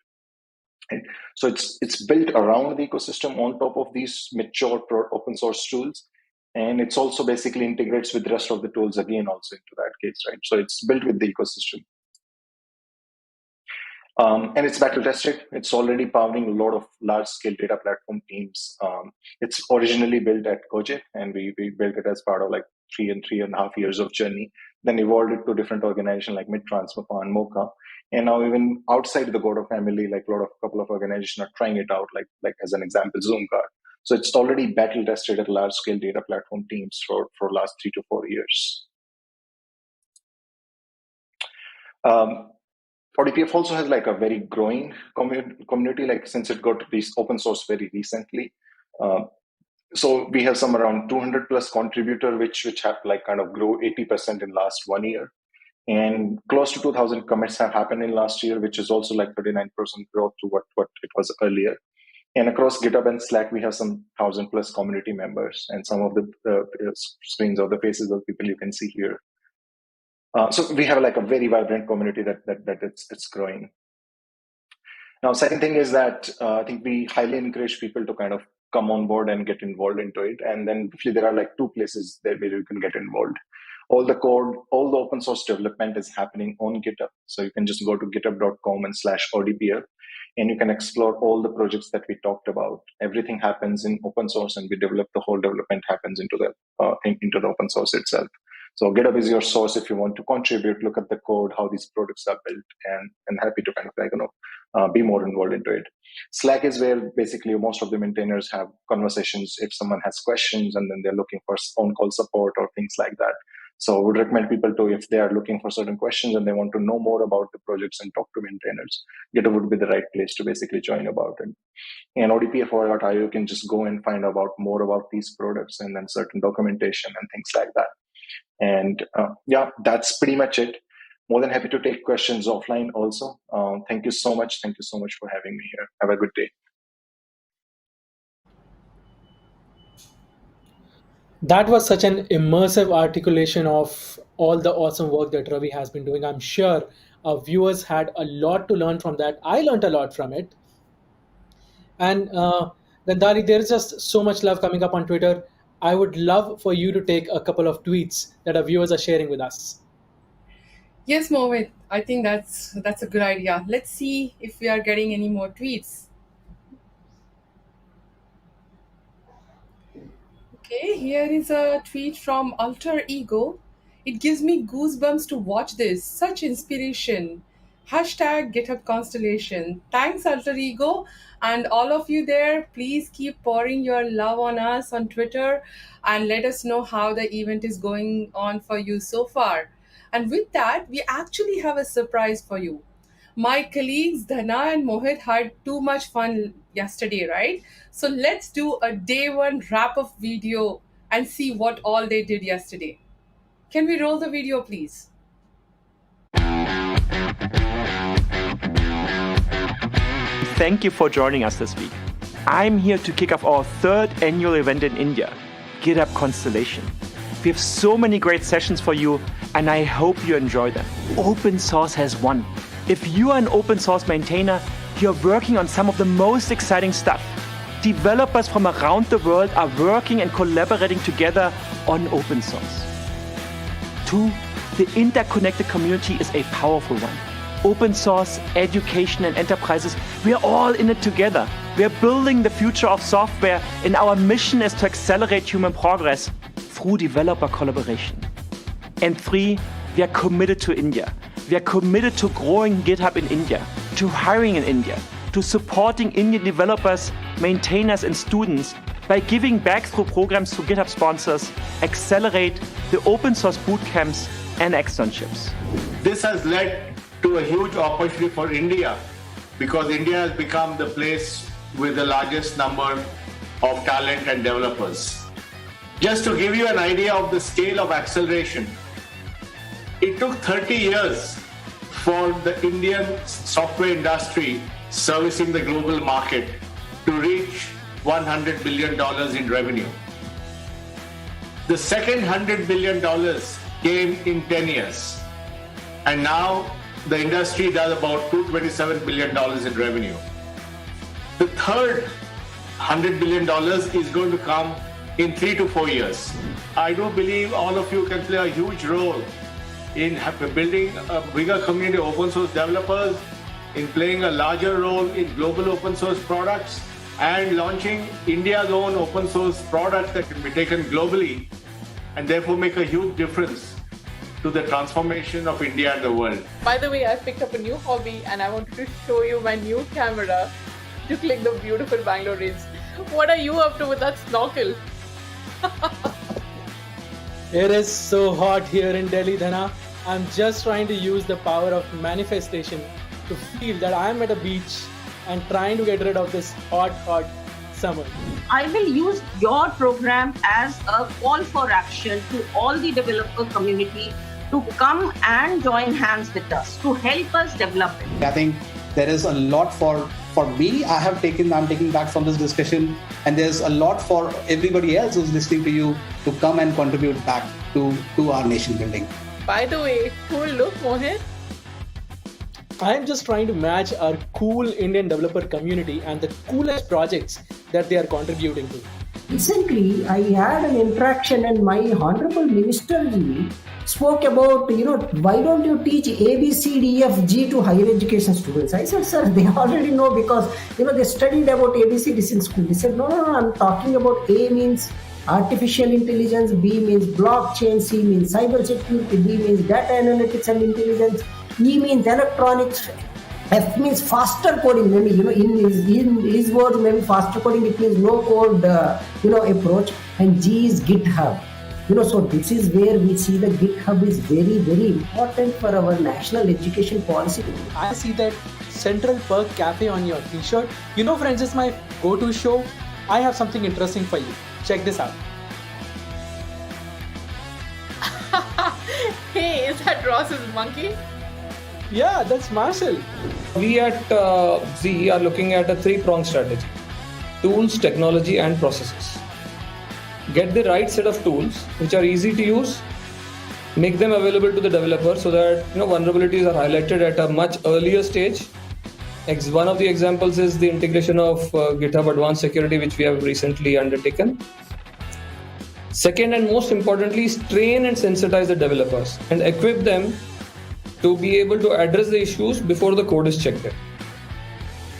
And so it's built around the ecosystem on top of these mature open source tools. And it's also basically integrates with the rest of the tools again also into that case, right? So it's built with the ecosystem. And it's battle tested. It's already powering a lot of large scale data platform teams. It's originally built at Koje, and we built it as part of like 3.5 years of journey. Then evolved it to different organizations like Midtrans, and Mocha. And now even outside the Godot family, like couple of organizations are trying it out, like as an example, ZoomCard. So it's already battle tested at large scale data platform teams for last 3 to 4 years. ODPF also has like a very growing community, like since it got open source very recently. So we have some around 200 plus contributor, which have like kind of grow 80% in last 1 year. And close to 2,000 commits have happened in last year, which is also like 39% growth to what it was earlier. And across GitHub and Slack, we have some 1,000 plus community members, and some of the screens of the faces of people you can see here. So we have like a very vibrant community that it's growing. Now, second thing is that I think we highly encourage people to kind of come on board and get involved into it. And then there are like 2 places where you can get involved. All the code, all the open source development is happening on GitHub. So you can just go to github.com/ODPF, and you can explore all the projects that we talked about. Everything happens in open source, and we develop the whole development happens into the open source itself. So GitHub is your source if you want to contribute, look at the code, how these products are built, and happy to kind of be more involved into it. Slack is where basically most of the maintainers have conversations if someone has questions and then they're looking for on-call support or things like that. So I would recommend people to, if they are looking for certain questions and they want to know more about the projects and talk to maintainers, GitHub would be the right place to basically join about it. And ODPF.io, you can just go and find out more about these products and then certain documentation and things like that. And yeah, that's pretty much it. More than happy to take questions offline also. Thank you so much. Thank you so much for having me here. Have a good day.
That was such an immersive articulation of all the awesome work that Ravi has been doing. I'm sure our viewers had a lot to learn from that. I learned a lot from it. And Gandhari, there's just so much love coming up on Twitter. I would love for you to take a couple of tweets that our viewers are sharing with us.
Yes, Mohit, I think that's a good idea. Let's see if we are getting any more tweets. Okay, here is a tweet from Alter Ego. It gives me goosebumps to watch this. Such inspiration. Hashtag GitHub Constellation. Thanks, Alter Ego. And all of you there, please keep pouring your love on us on Twitter and let us know how the event is going on for you so far. And with that, we actually have a surprise for you. My colleagues Dhana and Mohit had too much fun yesterday, right? So let's do a day 1 wrap-up video and see what all they did yesterday. Can we roll the video, please?
Thank you for joining us this week. I'm here to kick off our third annual event in India, GitHub Constellation. We have so many great sessions for you, and I hope you enjoy them. Open source has won. If you are an open source maintainer, you're working on some of the most exciting stuff. Developers from around the world are working and collaborating together on open source. 2, the interconnected community is a powerful one. Open source, education, and enterprises, we are all in it together. We are building the future of software, and our mission is to accelerate human progress through developer collaboration. And 3, we are committed to India. We are committed to growing GitHub in India, to hiring in India, to supporting Indian developers, maintainers, and students by giving back through programs to GitHub sponsors, accelerate the open source bootcamps and externships.
This has led to a huge opportunity for India because India has become the place with the largest number of talent and developers. Just to give you an idea of the scale of acceleration, it took 30 years for the Indian software industry servicing the global market to reach $100 billion in revenue. The second $100 billion came in 10 years. And now the industry does about $227 billion in revenue. The third $100 billion is going to come in 3 to 4 years. I do believe all of you can play a huge role in building a bigger community of open source developers, in playing a larger role in global open source products, and launching India's own open source products that can be taken globally and therefore make a huge difference to the transformation of India and the world.
By the way, I picked up a new hobby and I wanted to show you my new camera to click the beautiful Bangalore rains. What are you up to with that snorkel?
It is so hot here in Delhi, Dhana. I'm just trying to use the power of manifestation to feel that I'm at a beach and trying to get rid of this hot summer.
I will use your program as a call for action to all the developer community to come and join hands with us to help us develop it.
I think there is a lot for me. I'm taking back from this discussion, and there's a lot for everybody else who's listening to you to come and contribute back to our nation building.
By the way, cool look, Mohit.
I'm just trying to match our cool Indian developer community and the coolest projects that they are contributing to.
Recently, I had an interaction and my Honorable Minister Ji spoke about, why don't you teach A, B, C, D, F, G to higher education students? I said, sir, they already know because, they studied about A, B, C, D in school. He said, no, I'm talking about A means artificial intelligence, B means blockchain, C means cyber security, D means data analytics and intelligence, E means electronics, F means faster coding. Maybe in his words, maybe faster coding. It means no code, approach. And G is GitHub. So this is where we see the GitHub is very, very important for our national education policy.
I see that Central Perk Cafe on your t-shirt. Friends, it's my go-to show. I have something interesting for you. Check this out.
Hey, is that Ross's monkey?
Yeah, that's Marshall.
We at Z are looking at a 3-pronged strategy: tools, technology, and processes. Get the right set of tools which are easy to use, make them available to the developer so that vulnerabilities are highlighted at a much earlier stage. One of the examples is the integration of GitHub Advanced Security, which we have recently undertaken. Second, and most importantly, is train and sensitize the developers and equip them to be able to address the issues before the code is checked in.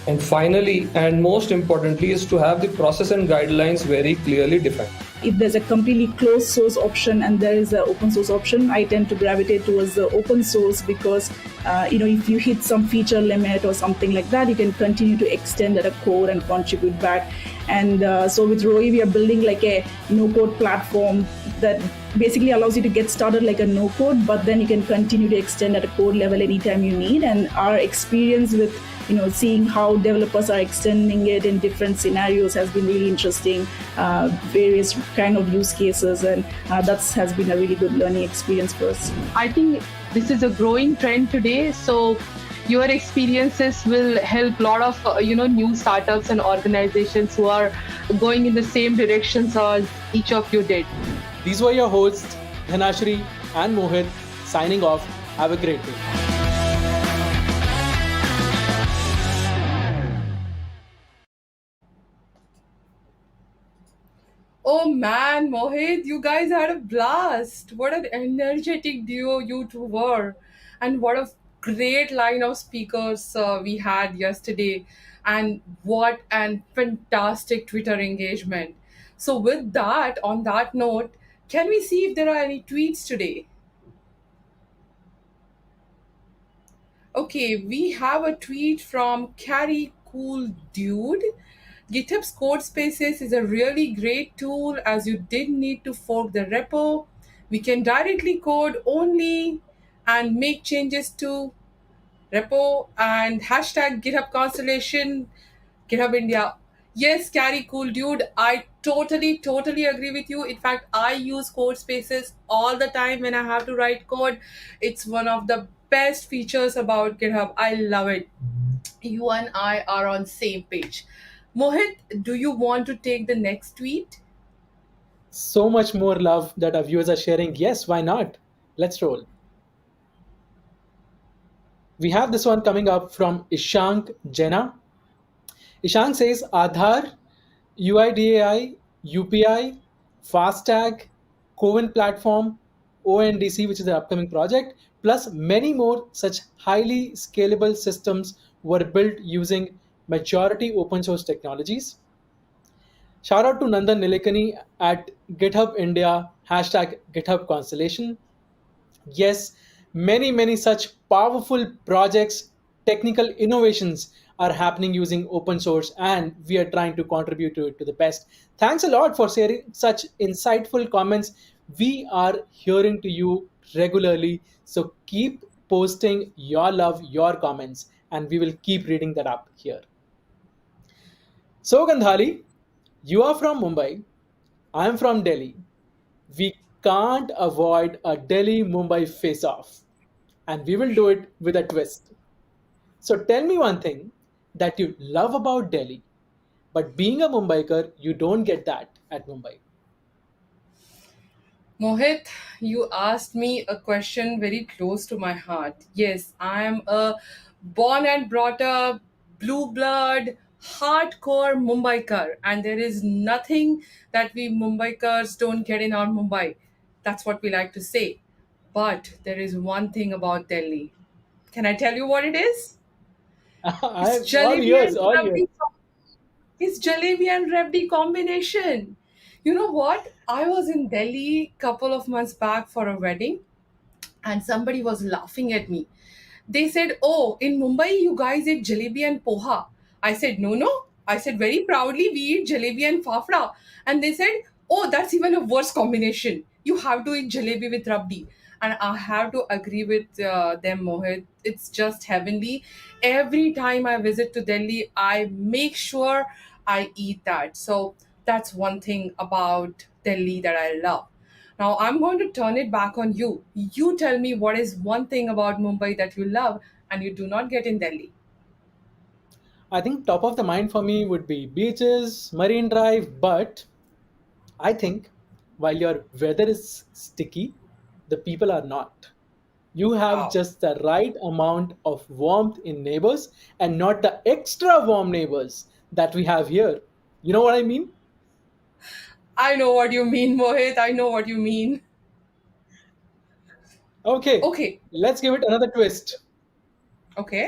And finally, and most importantly, is to have the process and guidelines very clearly defined.
If there's a completely closed source option and there is an open source option, I tend to gravitate towards the open source because, if you hit some feature limit or something like that, you can continue to extend at a code and contribute back. And so with Roy, we are building like a no-code platform that basically allows you to get started like a no-code, but then you can continue to extend at a code level anytime you need. And our experience with seeing how developers are extending it in different scenarios has been really interesting, various kind of use cases, and that has been a really good learning experience for us.
I think this is a growing trend today. So,
your experiences will help a lot of new startups and organizations who are going in the same directions as each of you did.
These were your hosts, Dhanashri and Mohit, signing off. Have a great day.
Oh man, Mohit, you guys had a blast. What an energetic duo you two were. And what a great line of speakers we had yesterday. And what an fantastic Twitter engagement. So, with that, on that note, can we see if there are any tweets today? Okay, we have a tweet from Carrie Cool Dude. GitHub's code spaces is a really great tool as you didn't need to fork the repo. We can directly code only and make changes to repo and hashtag GitHub Constellation, GitHub India. Yes, Carrie Cool Dude, I totally agree with you. In fact, I use code spaces all the time when I have to write code. It's one of the best features about GitHub. I love it. You and I are on same page. Mohit, do you want to take the next tweet?
So much more love that our viewers are sharing. Yes, why not? Let's roll. We have this one coming up from Ishank Jena. Ishank says Aadhaar, UIDAI, UPI, FASTag, Coven Platform, ONDC, which is an upcoming project, plus many more such highly scalable systems were built using majority open source technologies. Shout out to Nandan Nilekani at GitHub India, hashtag GitHub Constellation. Yes, many such powerful projects, technical innovations are happening using open source, and we are trying to contribute to it to the best. Thanks a lot for sharing such insightful comments. We are hearing to you regularly, so keep posting your love, your comments, and we will keep reading that up here. So, Gandhali, you are from Mumbai, I am from Delhi. We can't avoid a Delhi Mumbai face off, and we will do it with a twist. So tell me one thing that you love about Delhi, but being a Mumbaiker, you don't get that at Mumbai.
Mohit, you asked me a question very close to my heart. Yes, I am a born and brought up, blue blood, hardcore Mumbaikar, and there is nothing that we Mumbaikars don't get in our Mumbai. That's what we like to say. But there is one thing about Delhi. Can I tell you what it is? It's
I'm all
jalebi
yours,
and
all yours.
rabdi. It's jalebi and rabdi combination. You know what? I was in Delhi couple of months back for a wedding, and somebody was laughing at me. They said, "Oh, in Mumbai, you guys eat jalebi and poha." I said, "No, no." I said, very proudly, "We eat jalebi and fafda." And they said, "Oh, that's even a worse combination. You have to eat jalebi with rabdi." And I have to agree with them, Mohit. It's just heavenly. Every time I visit to Delhi, I make sure I eat that. So that's one thing about Delhi that I love. Now I'm going to turn it back on you. You tell me what is one thing about Mumbai that you love and you do not get in Delhi.
I think top of the mind for me would be beaches, Marine Drive, but I think while your weather is sticky, the people are not. You have
Wow.
just the right amount of warmth in neighbors and not the extra warm neighbors that we have here. You know what I mean?
I know what you mean, Mohit. I know what you mean.
Okay,
Okay.
let's give it another twist.
Okay.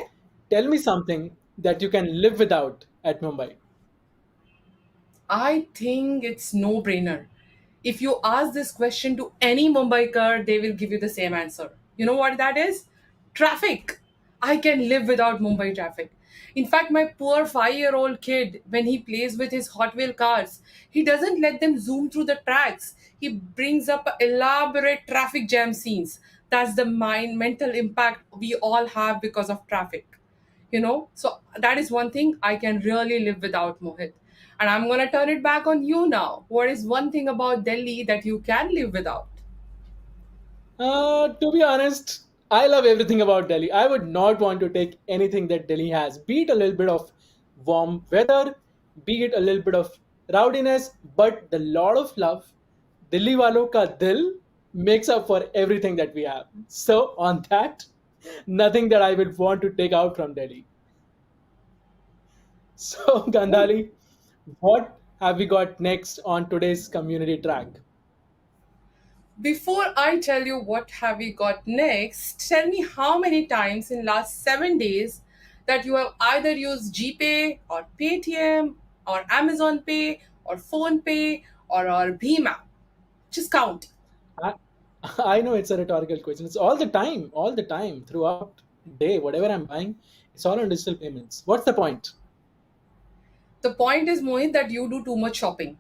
Tell me something that you can live without at Mumbai.
I think it's no brainer. If you ask this question to any Mumbaikar, they will give you the same answer. You know what that is? Traffic. I can live without Mumbai traffic. In fact, my poor 5-year-old kid, when he plays with his Hot Wheel cars, he doesn't let them zoom through the tracks. He brings up elaborate traffic jam scenes. That's the mental impact we all have because of traffic. So that is one thing I can really live without, Mohit. And I'm going to turn it back on you now. What is one thing about Delhi that you can live without?
To be honest, I love everything about Delhi. I would not want to take anything that Delhi has, be it a little bit of warm weather, be it a little bit of rowdiness, but the lot of love, Delhi walo ka dil, makes up for everything that we have. So on that, nothing that I would want to take out from Delhi. So Gandhali, what have we got next on today's community track?
Before I tell you what have we got next, tell me how many times in last 7 days that you have either used GPay or Paytm or Amazon Pay or Phone Pay or Bhim app. Just count.
I know it's a rhetorical question. It's all the time, throughout day, whatever I'm buying, it's all on digital payments. What's the point?
The point is, Mohit, that you do too much shopping.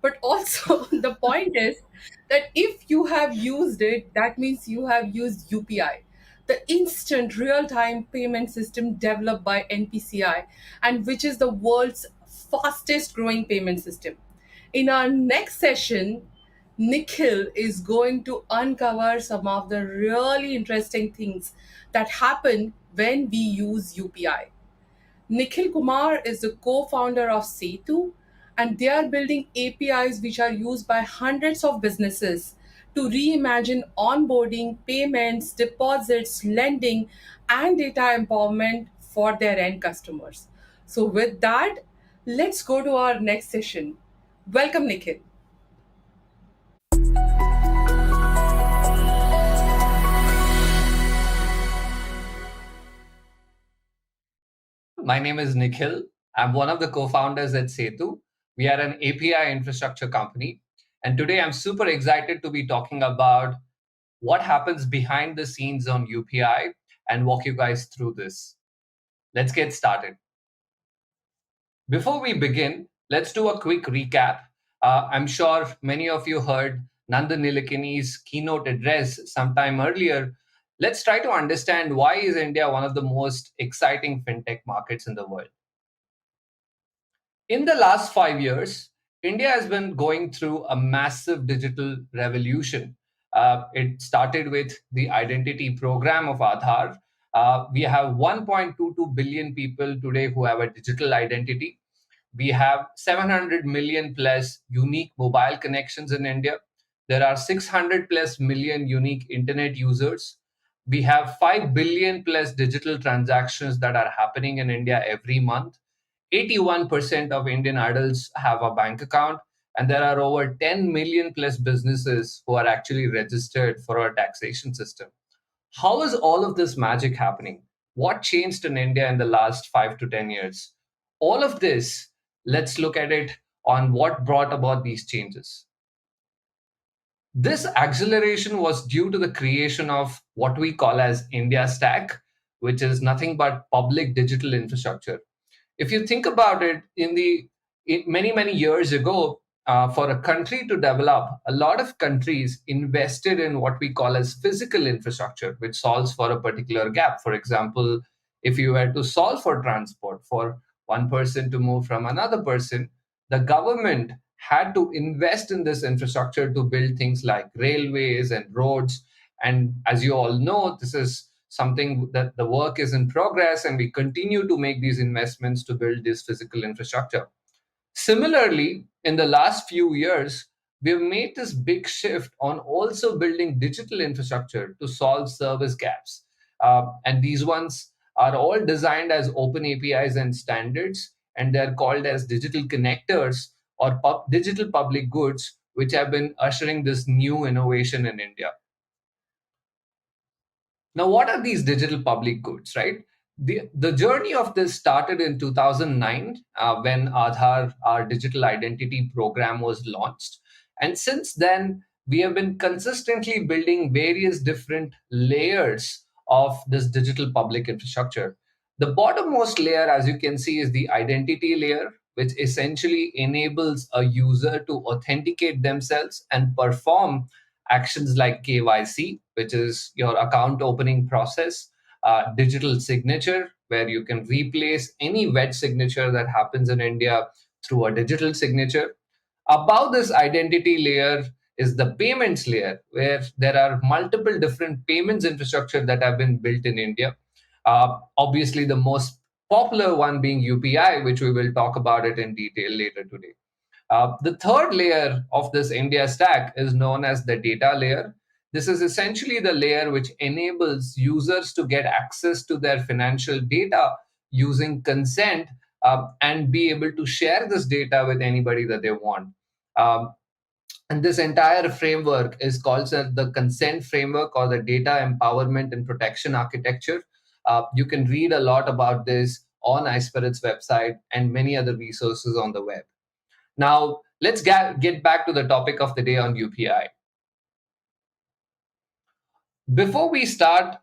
But also, the point is that if you have used it, that means you have used UPI, the instant real-time payment system developed by NPCI, and which is the world's fastest growing payment system. In our next session, Nikhil is going to uncover some of the really interesting things that happen when we use UPI. Nikhil Kumar is the co-founder of Setu, and they are building APIs which are used by hundreds of businesses to reimagine onboarding, payments, deposits, lending, and data empowerment for their end customers. So with that, let's go to our next session. Welcome, Nikhil.
My name is Nikhil. I'm one of the co-founders at Setu. We are an API infrastructure company. And today I'm super excited to be talking about what happens behind the scenes on UPI and walk you guys through this. Let's get started. Before we begin, let's do a quick recap. I'm sure many of you heard Nandan Nilekani's keynote address sometime earlier. Let's try to understand why is India one of the most exciting fintech markets in the world. In the last 5 years, India has been going through a massive digital revolution. It started with the identity program of Aadhaar. We have 1.22 billion people today who have a digital identity. We have 700 million plus unique mobile connections in India. There are 600 plus million unique internet users. We have 5 billion plus digital transactions that are happening in India every month. 81% of Indian adults have a bank account, and there are over 10 million plus businesses who are actually registered for our taxation system. How is all of this magic happening? What changed in India in the last 5 to 10 years? All of this, let's look at it on what brought about these changes. This acceleration was due to the creation of what we call as India Stack, which is nothing but public digital infrastructure. If you think about it, many years ago, for a country to develop, a lot of countries invested in what we call as physical infrastructure, which solves for a particular gap. For example, if you were to solve for transport, for one person to move from another person, the government had to invest in this infrastructure to build things like railways and roads. And as you all know, this is something that the work is in progress, and we continue to make these investments to build this physical infrastructure. Similarly, in the last few years, we've made this big shift on also building digital infrastructure to solve service gaps. And these ones are all designed as open APIs and standards, and they're called as digital connectors or digital public goods, which have been ushering this new innovation in India. Now, what are these digital public goods, right? The journey of this started in 2009 when Aadhaar, our digital identity program, was launched. And since then, we have been consistently building various different layers of this digital public infrastructure. The bottommost layer, as you can see, is the identity layer, which essentially enables a user to authenticate themselves and perform actions like KYC, which is your account opening process, digital signature, where you can replace any wet signature that happens in India through a digital signature. Above this identity layer is the payments layer, where there are multiple different payments infrastructure that have been built in India. Obviously, the most popular one being UPI, which we will talk about it in detail later today. The third layer of this India stack is known as the data layer. This is essentially the layer which enables users to get access to their financial data using consent, and be able to share this data with anybody that they want. And this entire framework is called the consent framework, or the data empowerment and protection architecture. You can read a lot about this on iSpirit's website and many other resources on the web. Now, let's get back to the topic of the day on UPI. Before we start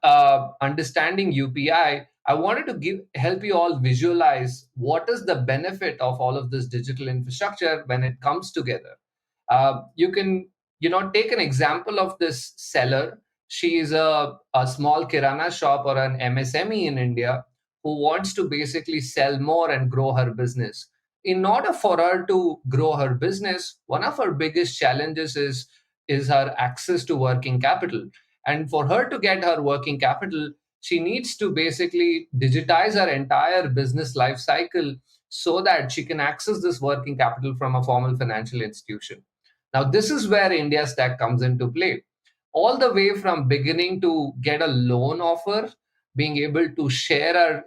understanding UPI, I wanted to help you all visualize what is the benefit of all of this digital infrastructure when it comes together. You can, take an example of this seller. She is a small kirana shop or an MSME in India who wants to basically sell more and grow her business. In order for her to grow her business, one of her biggest challenges is her access to working capital. And for her to get her working capital, she needs to basically digitize her entire business life cycle so that she can access this working capital from a formal financial institution. Now, this is where India Stack comes into play. All the way from beginning to get a loan offer, being able to share our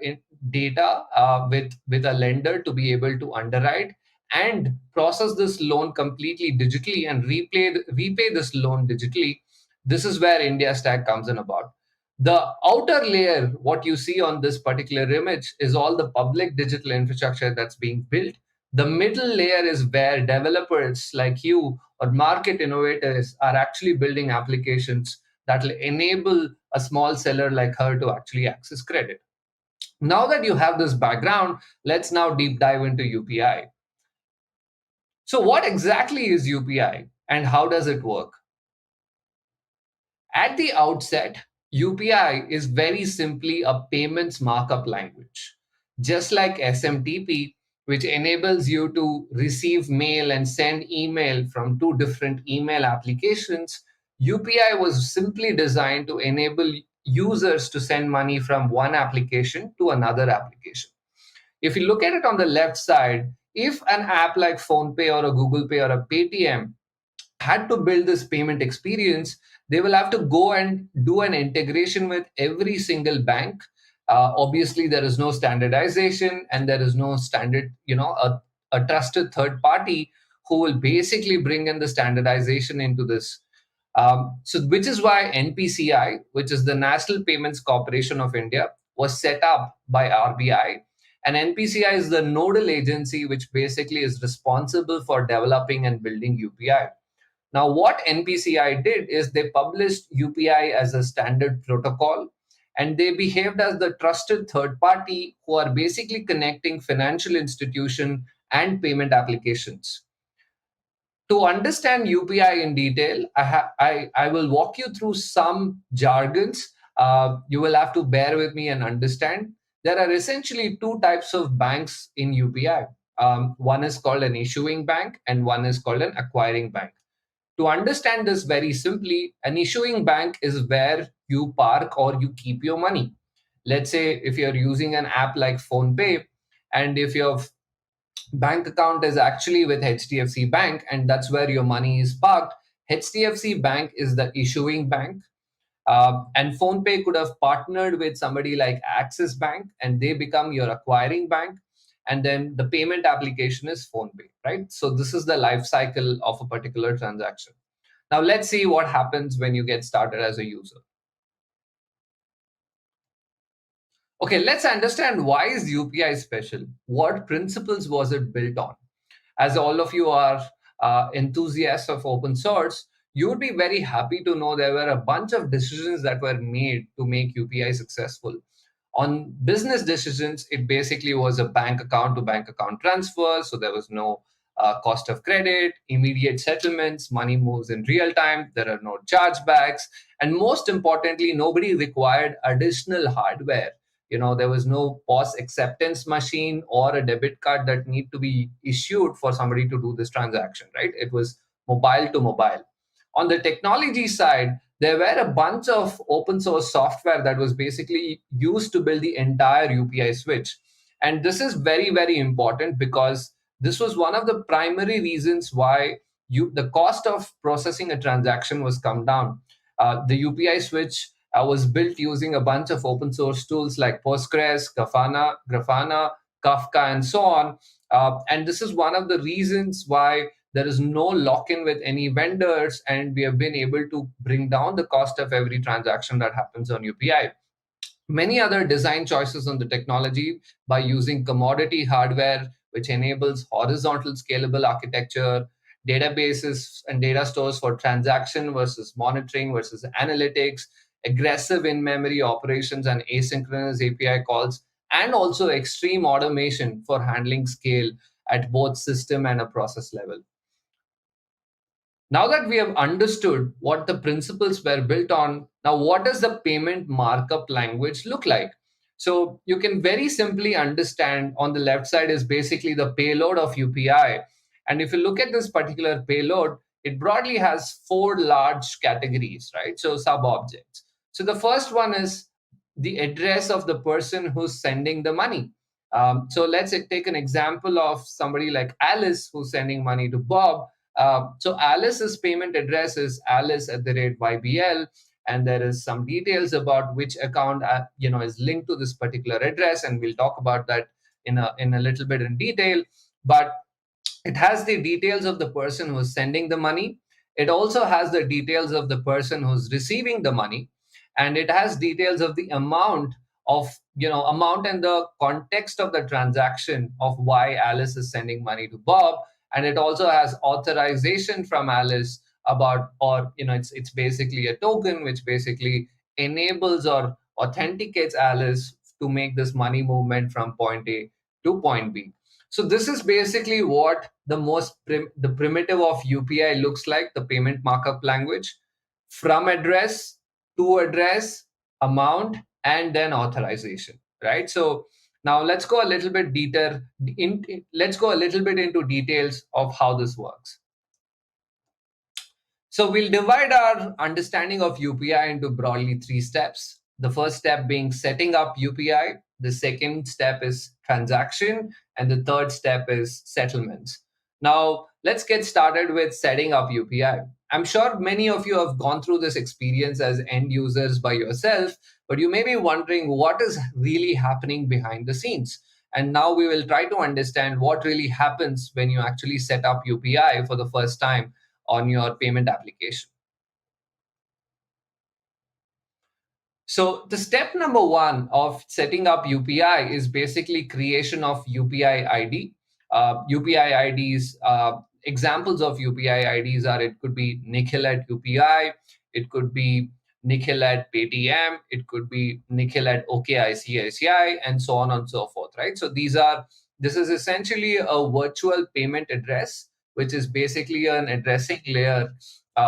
data with a lender to be able to underwrite and process this loan completely digitally and repay this loan digitally. This is where India Stack comes in about. The outer layer, what you see on this particular image, is all the public digital infrastructure that's being built. The middle layer is where developers like you or market innovators are actually building applications that will enable a small seller like her to actually access credit. Now that you have this background, let's now deep dive into UPI. So what exactly is UPI and how does it work? At the outset, UPI is very simply a payments markup language. Just like SMTP, which enables you to receive mail and send email from two different email applications, UPI was simply designed to enable users to send money from one application to another application. If you look at it on the left side, if an app like PhonePe or a Google Pay or a Paytm had to build this payment experience, they will have to go and do an integration with every single bank. Obviously, there is no standardization and there is no standard, a trusted third party who will basically bring in the standardization into this. Which is why NPCI, which is the National Payments Corporation of India, was set up by RBI. And NPCI is the nodal agency which basically is responsible for developing and building UPI. Now, what NPCI did is they published UPI as a standard protocol, and they behaved as the trusted third party who are basically connecting financial institution and payment applications. To understand UPI in detail, I will walk you through some jargons. You will have to bear with me and understand. There are essentially two types of banks in UPI. One is called an issuing bank and one is called an acquiring bank. To understand this very simply, an issuing bank is where you park or you keep your money. Let's say if you're using an app like PhonePe, and if your bank account is actually with HDFC Bank and that's where your money is parked, HDFC Bank is the issuing bank. And PhonePe could have partnered with somebody like Axis Bank and they become your acquiring bank. And then the payment application is PhonePe, right? So this is the life cycle of a particular transaction. Now let's see what happens when you get started as a user. Okay, let's understand why is UPI special? What principles was it built on? As all of you are enthusiasts of open source, you would be very happy to know there were a bunch of decisions that were made to make UPI successful. On business decisions, it basically was a bank account to bank account transfer. So there was no cost of credit, immediate settlements, money moves in real time, there are no chargebacks. And most importantly, nobody required additional hardware. There was no POS acceptance machine or a debit card that need to be issued for somebody to do this transaction, right? It was mobile to mobile. On the technology side, there were a bunch of open source software that was basically used to build the entire UPI switch. And this is very, very important because this was one of the primary reasons why the cost of processing a transaction was come down. The UPI switch was built using a bunch of open source tools like Postgres, Grafana, Kafka, and so on. And this is one of the reasons why there is no lock-in with any vendors, and we have been able to bring down the cost of every transaction that happens on UPI. Many other design choices on the technology by using commodity hardware, which enables horizontal scalable architecture, databases and data stores for transaction versus monitoring versus analytics, aggressive in-memory operations and asynchronous API calls, and also extreme automation for handling scale at both system and a process level. Now that we have understood what the principles were built on, now what does the payment markup language look like? So you can very simply understand on the left side is basically the payload of UPI. And if you look at this particular payload, it broadly has 4 large categories, right? So sub-objects. So the first one is the address of the person who's sending the money. So let's take an example of somebody like Alice who's sending money to Bob. So Alice's payment address is alice@ybl, and there is some details about which account is linked to this particular address, and we'll talk about that in a little bit in detail. But it has the details of the person who's sending the money. It also has the details of the person who's receiving the money, and it has details of the amount and the context of the transaction of why Alice is sending money to Bob. And it also has authorization from Alice it's basically a token which basically enables or authenticates Alice to make this money movement from point A to point B. So this is basically what the primitive of UPI looks like, the payment markup language, from address to address, amount, and then authorization, right? So now let's go a little bit into details of how this works. So we'll divide our understanding of UPI into broadly 3 steps. The first step being setting up UPI. The second step is transaction. And the third step is settlements. Now, let's get started with setting up UPI. I'm sure many of you have gone through this experience as end users by yourself, but you may be wondering what is really happening behind the scenes. And now we will try to understand what really happens when you actually set up UPI for the first time on your payment application. So the step number 1 of setting up UPI is basically creation of UPI ID. UPI IDs, examples of UPI IDs are, it could be Nikhil at UPI, it could be Nikhil at Paytm, it could be Nikhil at OKICICI, and so on and so forth, right? So this is essentially a virtual payment address, which is basically an addressing layer,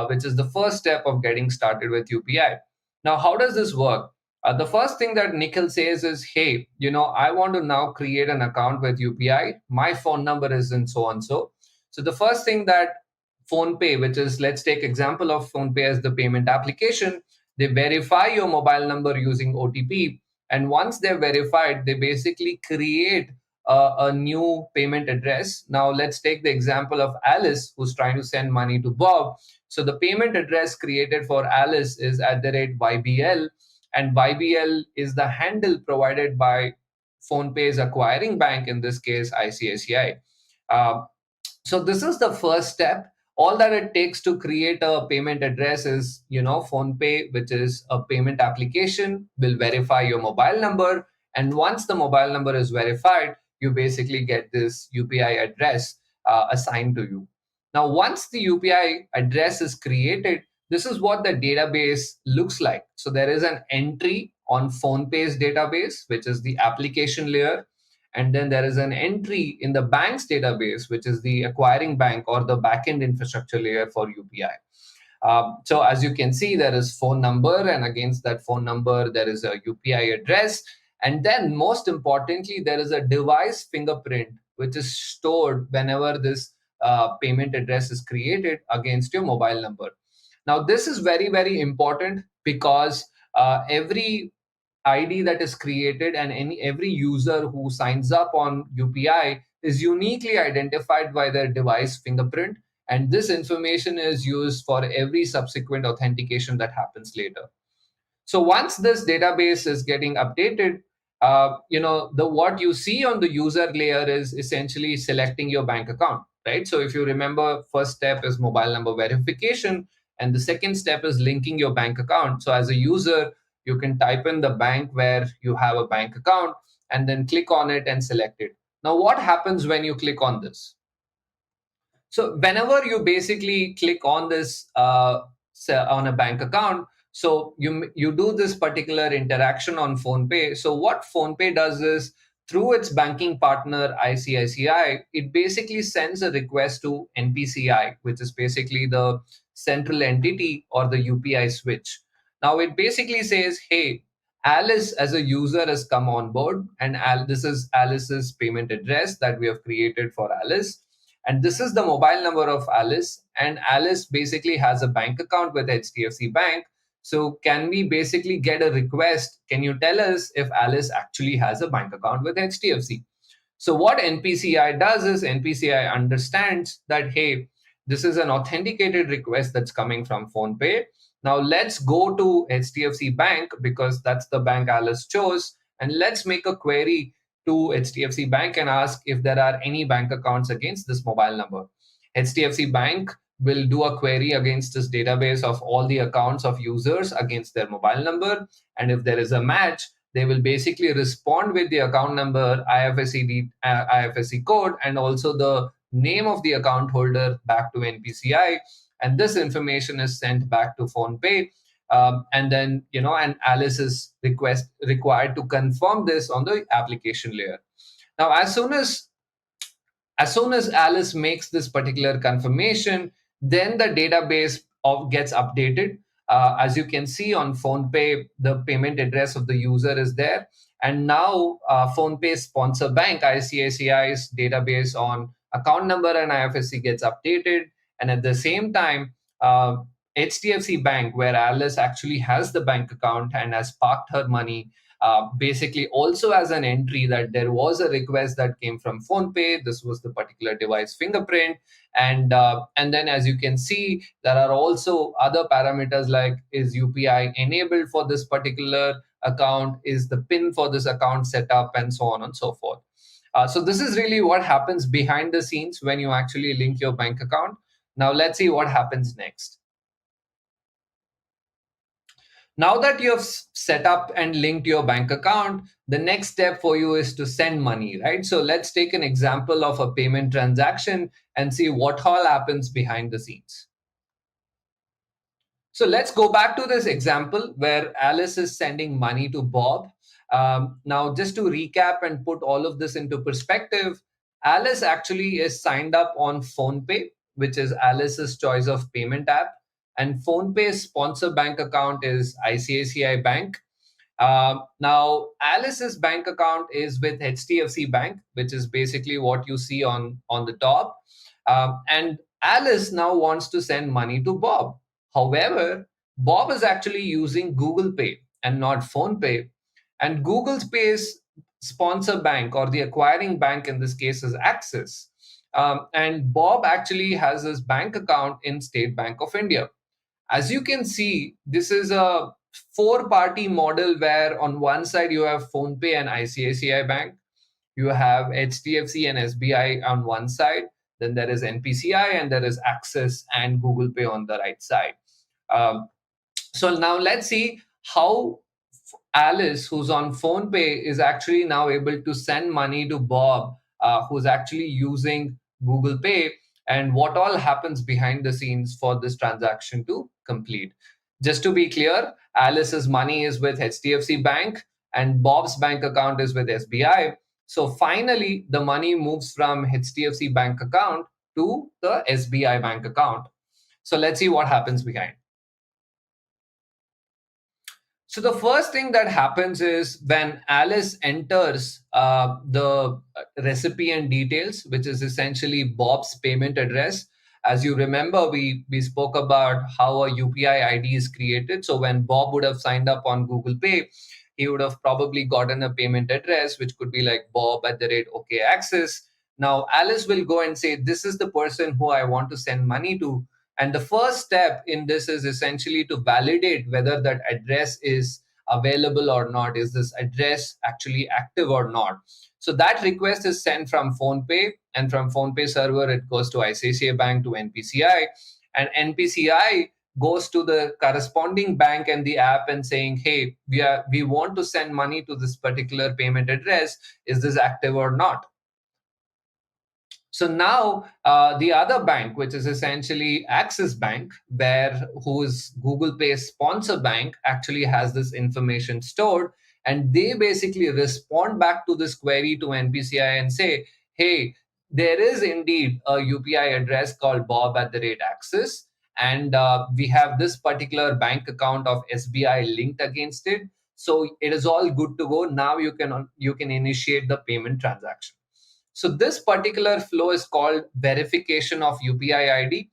which is the first step of getting started with UPI. Now, how does this work? The first thing that Nikhil says is, hey, I want to now create an account with UPI. My phone number is in so and so. So the first thing that PhonePe, which is, let's take example of PhonePe as the payment application, they verify your mobile number using OTP. And once they're verified, they basically create a new payment address. Now, let's take the example of Alice, who's trying to send money to Bob. So the payment address created for Alice is @YBL, and YBL is the handle provided by PhonePe's acquiring bank, in this case, ICICI. So this is the first step. All that it takes to create a payment address is, PhonePe, which is a payment application, will verify your mobile number. And once the mobile number is verified, you basically get this UPI address assigned to you. Now, once the UPI address is created, this is what the database looks like. So there is an entry on PhonePe's database, which is the application layer. And then there is an entry in the bank's database, which is the acquiring bank or the backend infrastructure layer for UPI. So as you can see, there is phone number, and against that phone number, there is a UPI address. And then most importantly, there is a device fingerprint, which is stored whenever this payment address is created against your mobile number. Now, this is very, very important because every ID that is created and every user who signs up on UPI is uniquely identified by their device fingerprint. And this information is used for every subsequent authentication that happens later. So once this database is getting updated, what you see on the user layer is essentially selecting your bank account, right? So if you remember, first step is mobile number verification, and the second step is linking your bank account. So as a user, you can type in the bank where you have a bank account and then click on it and select it. Now, what happens when you click on this? So whenever you basically click on this on a bank account, so you do this particular interaction on PhonePe. So what PhonePe does is, through its banking partner ICICI, it basically sends a request to NPCI, which is basically the central entity or the UPI switch. Now it basically says, hey, Alice as a user has come on board, and this is Alice's payment address that we have created for Alice. And this is the mobile number of Alice, and Alice basically has a bank account with HDFC Bank. So can we basically get a request? Can you tell us if Alice actually has a bank account with HDFC? So what NPCI does is NPCI understands that, hey, this is an authenticated request that's coming from PhonePe. Now let's go to HDFC Bank, because that's the bank Alice chose, and let's make a query to HDFC Bank and ask if there are any bank accounts against this mobile number. HDFC Bank will do a query against this database of all the accounts of users against their mobile number. And if there is a match, they will basically respond with the account number, IFSC code, and also the name of the account holder back to NPCI. And this information is sent back to PhonePe. And then, and Alice is required to confirm this on the application layer. Now, as soon as Alice makes this particular confirmation, then the database gets updated. As you can see on PhonePe, the payment address of the user is there. And now PhonePe's sponsor bank, ICICI's database on account number and IFSC gets updated. And at the same time, HDFC Bank, where Alice actually has the bank account and has parked her money, basically also has an entry that there was a request that came from PhonePe. This was the particular device fingerprint. And then, as you can see, there are also other parameters like, is UPI enabled for this particular account? Is the PIN for this account set up? And so on and so forth. So this is really what happens behind the scenes when you actually link your bank account. Now let's see what happens next. Now that you have set up and linked your bank account, the next step for you is to send money, right? So let's take an example of a payment transaction and see what all happens behind the scenes. So let's go back to this example where Alice is sending money to Bob. Now, just to recap and put all of this into perspective, Alice actually is signed up on PhonePe, which is Alice's choice of payment app. And PhonePe's sponsor bank account is ICICI Bank. Now, Alice's bank account is with HDFC Bank, which is basically what you see on the top. And Alice now wants to send money to Bob. However, Bob is actually using Google Pay and not PhonePe. And Google Pay's sponsor bank, or the acquiring bank in this case, is Axis. And Bob actually has his bank account in State Bank of India. As you can see, this is a four-party model where on one side you have PhonePe and ICICI Bank. You have HDFC and SBI on one side. Then there is NPCI, and there is Axis and Google Pay on the right side. So now let's see how Alice, who's on PhonePe, is actually now able to send money to Bob, who's actually using Google Pay, and what all happens behind the scenes for this transaction to complete. Just to be clear, Alice's money is with HDFC Bank and Bob's bank account is with SBI. So finally, the money moves from HDFC Bank account to the SBI Bank account. So let's see what happens behind. So the first thing that happens is when Alice enters the recipient details, which is essentially Bob's payment address, As you remember, we spoke about how a UPI ID is created. So when Bob would have signed up on Google Pay, he would have probably gotten a payment address, which could be like bob@okaccess. Now Alice will go and say, this is the person who I want to send money to. And the first step in this is essentially to validate whether that address is available or not. Is this address actually active or not? So that request is sent from PhonePe, and from PhonePe server, it goes to ICICI Bank to NPCI, and NPCI goes to the corresponding bank and the app and saying, hey, we want to send money to this particular payment address. Is this active or not? So now the other bank, which is essentially Axis Bank, whose Google Pay sponsor bank actually has this information stored, and they basically respond back to this query to NPCI and say, hey, there is indeed a UPI address called bob@axis, and we have this particular bank account of SBI linked against it. So it is all good to go. Now you can initiate the payment transaction. So this particular flow is called verification of UPI ID.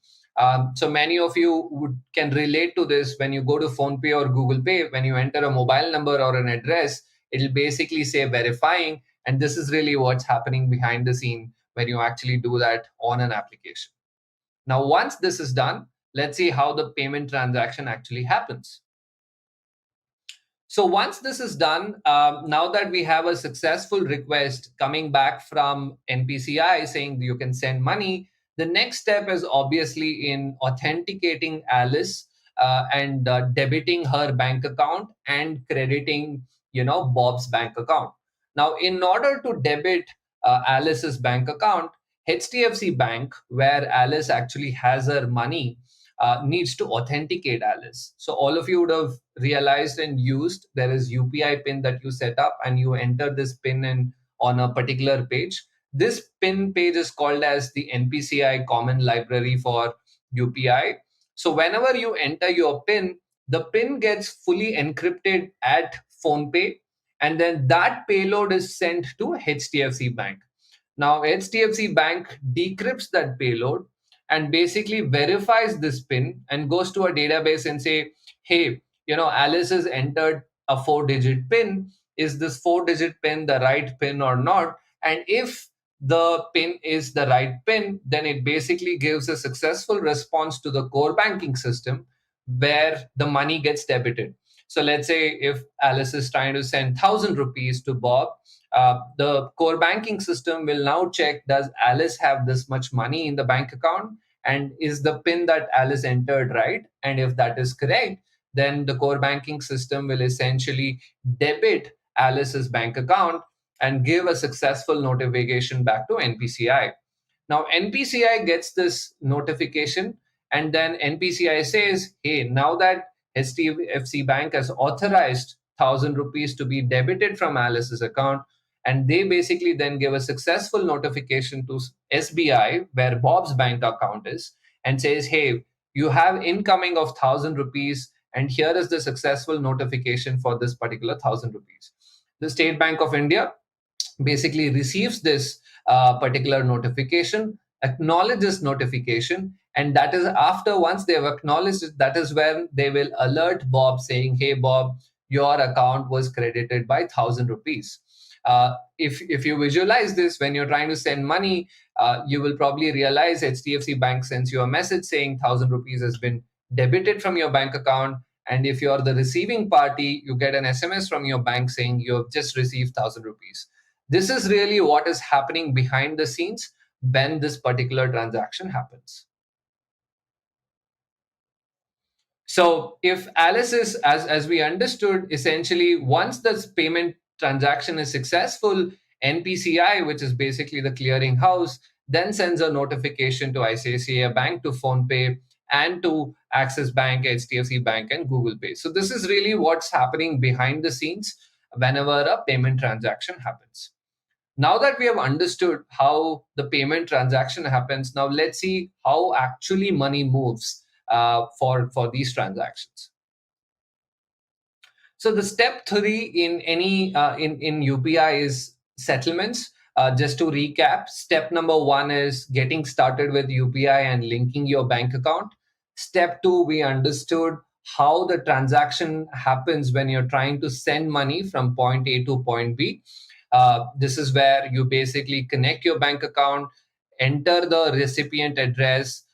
So many of you can relate to this. When you go to PhonePe or Google Pay, when you enter a mobile number or an address, it'll basically say verifying. And this is really what's happening behind the scene when you actually do that on an application. Now, once this is done, let's see how the payment transaction actually happens. So once this is done, now that we have a successful request coming back from NPCI saying you can send money, the next step is obviously in authenticating Alice and debiting her bank account and crediting, Bob's bank account. Now, in order to debit Alice's bank account, HDFC Bank, where Alice actually has her money, needs to authenticate Alice. So all of you would have realized and used, there is UPI pin that you set up and you enter this pin on a particular page. This pin page is called as the NPCI Common Library for UPI. So whenever you enter your pin, the pin gets fully encrypted at PhonePe, and then that payload is sent to HDFC Bank. Now HDFC Bank decrypts that payload and basically verifies this pin and goes to a database and say, hey, Alice has entered a 4-digit pin. Is this 4-digit pin the right pin or not? And if the pin is the right pin, then it basically gives a successful response to the core banking system where the money gets debited. So let's say if Alice is trying to send 1,000 rupees to Bob, the core banking system will now check, does Alice have this much money in the bank account? And is the PIN that Alice entered right? And if that is correct, then the core banking system will essentially debit Alice's bank account and give a successful notification back to NPCI. Now, NPCI gets this notification, and then NPCI says, hey, now that HDFC Bank has authorized 1,000 rupees to be debited from Alice's account, and they basically then give a successful notification to SBI, where Bob's bank account is, and says, hey, you have incoming of 1,000 rupees, and here is the successful notification for this particular 1,000 rupees. The State Bank of India basically receives this particular notification, acknowledges notification, and that is after, once they have acknowledged it, that is when they will alert Bob saying, hey, Bob, your account was credited by 1,000 rupees. If you visualize this, when you're trying to send money, you will probably realize HDFC Bank sends you a message saying 1,000 rupees has been debited from your bank account. And if you're the receiving party, you get an SMS from your bank saying you have just received 1,000 rupees. This is really what is happening behind the scenes when this particular transaction happens. So if Alice is, as we understood, essentially once this payment transaction is successful, NPCI, which is basically the clearing house, then sends a notification to ICICI Bank, to PhonePe, and to Axis Bank, HDFC Bank, and Google Pay. So this is really what's happening behind the scenes whenever a payment transaction happens. Now that we have understood how the payment transaction happens, now let's see how actually money moves for these transactions. So the step 3 in any in UPI is settlements. Just to recap, step number 1 is getting started with UPI and linking your bank account. Step 2, we understood how the transaction happens when you're trying to send money from point A to point B. This is where you basically connect your bank account, enter the recipient address,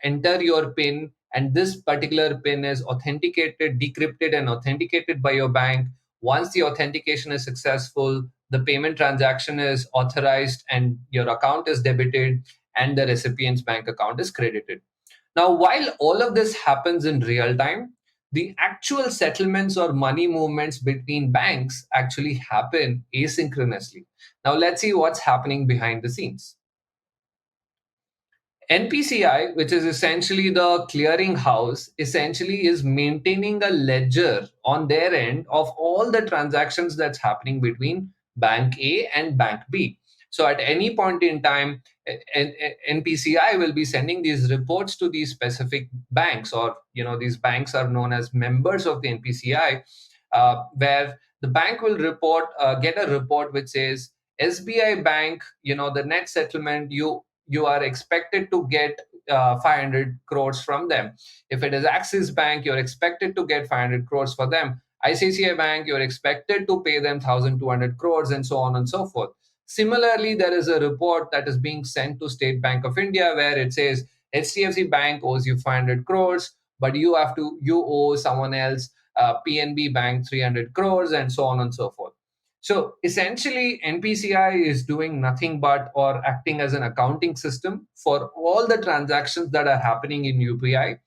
enter your PIN, and this particular PIN is authenticated, decrypted, and authenticated by your bank. Once the authentication is successful, the payment transaction is authorized and your account is debited and the recipient's bank account is credited. Now, while all of this happens in real time, the actual settlements or money movements between banks actually happen asynchronously. Now, let's see what's happening behind the scenes. NPCI, which is essentially the clearing house, essentially is maintaining a ledger on their end of all the transactions that's happening between bank A and bank B. So at any point in time, NPCI will be sending these reports to these specific banks, or these banks are known as members of the NPCI, where the bank will get a report which says SBI Bank, the net settlement you are expected to get 500 crores from them. If it is Axis Bank, you're expected to get 500 crores for them. ICICI Bank, you're expected to pay them 1,200 crores, and so on and so forth. Similarly, there is a report that is being sent to State Bank of India where it says HDFC Bank owes you 500 crores, but you owe someone else, PNB Bank 300 crores, and so on and so forth. So essentially, NPCI is doing nothing but or acting as an accounting system for all the transactions that are happening in UPI.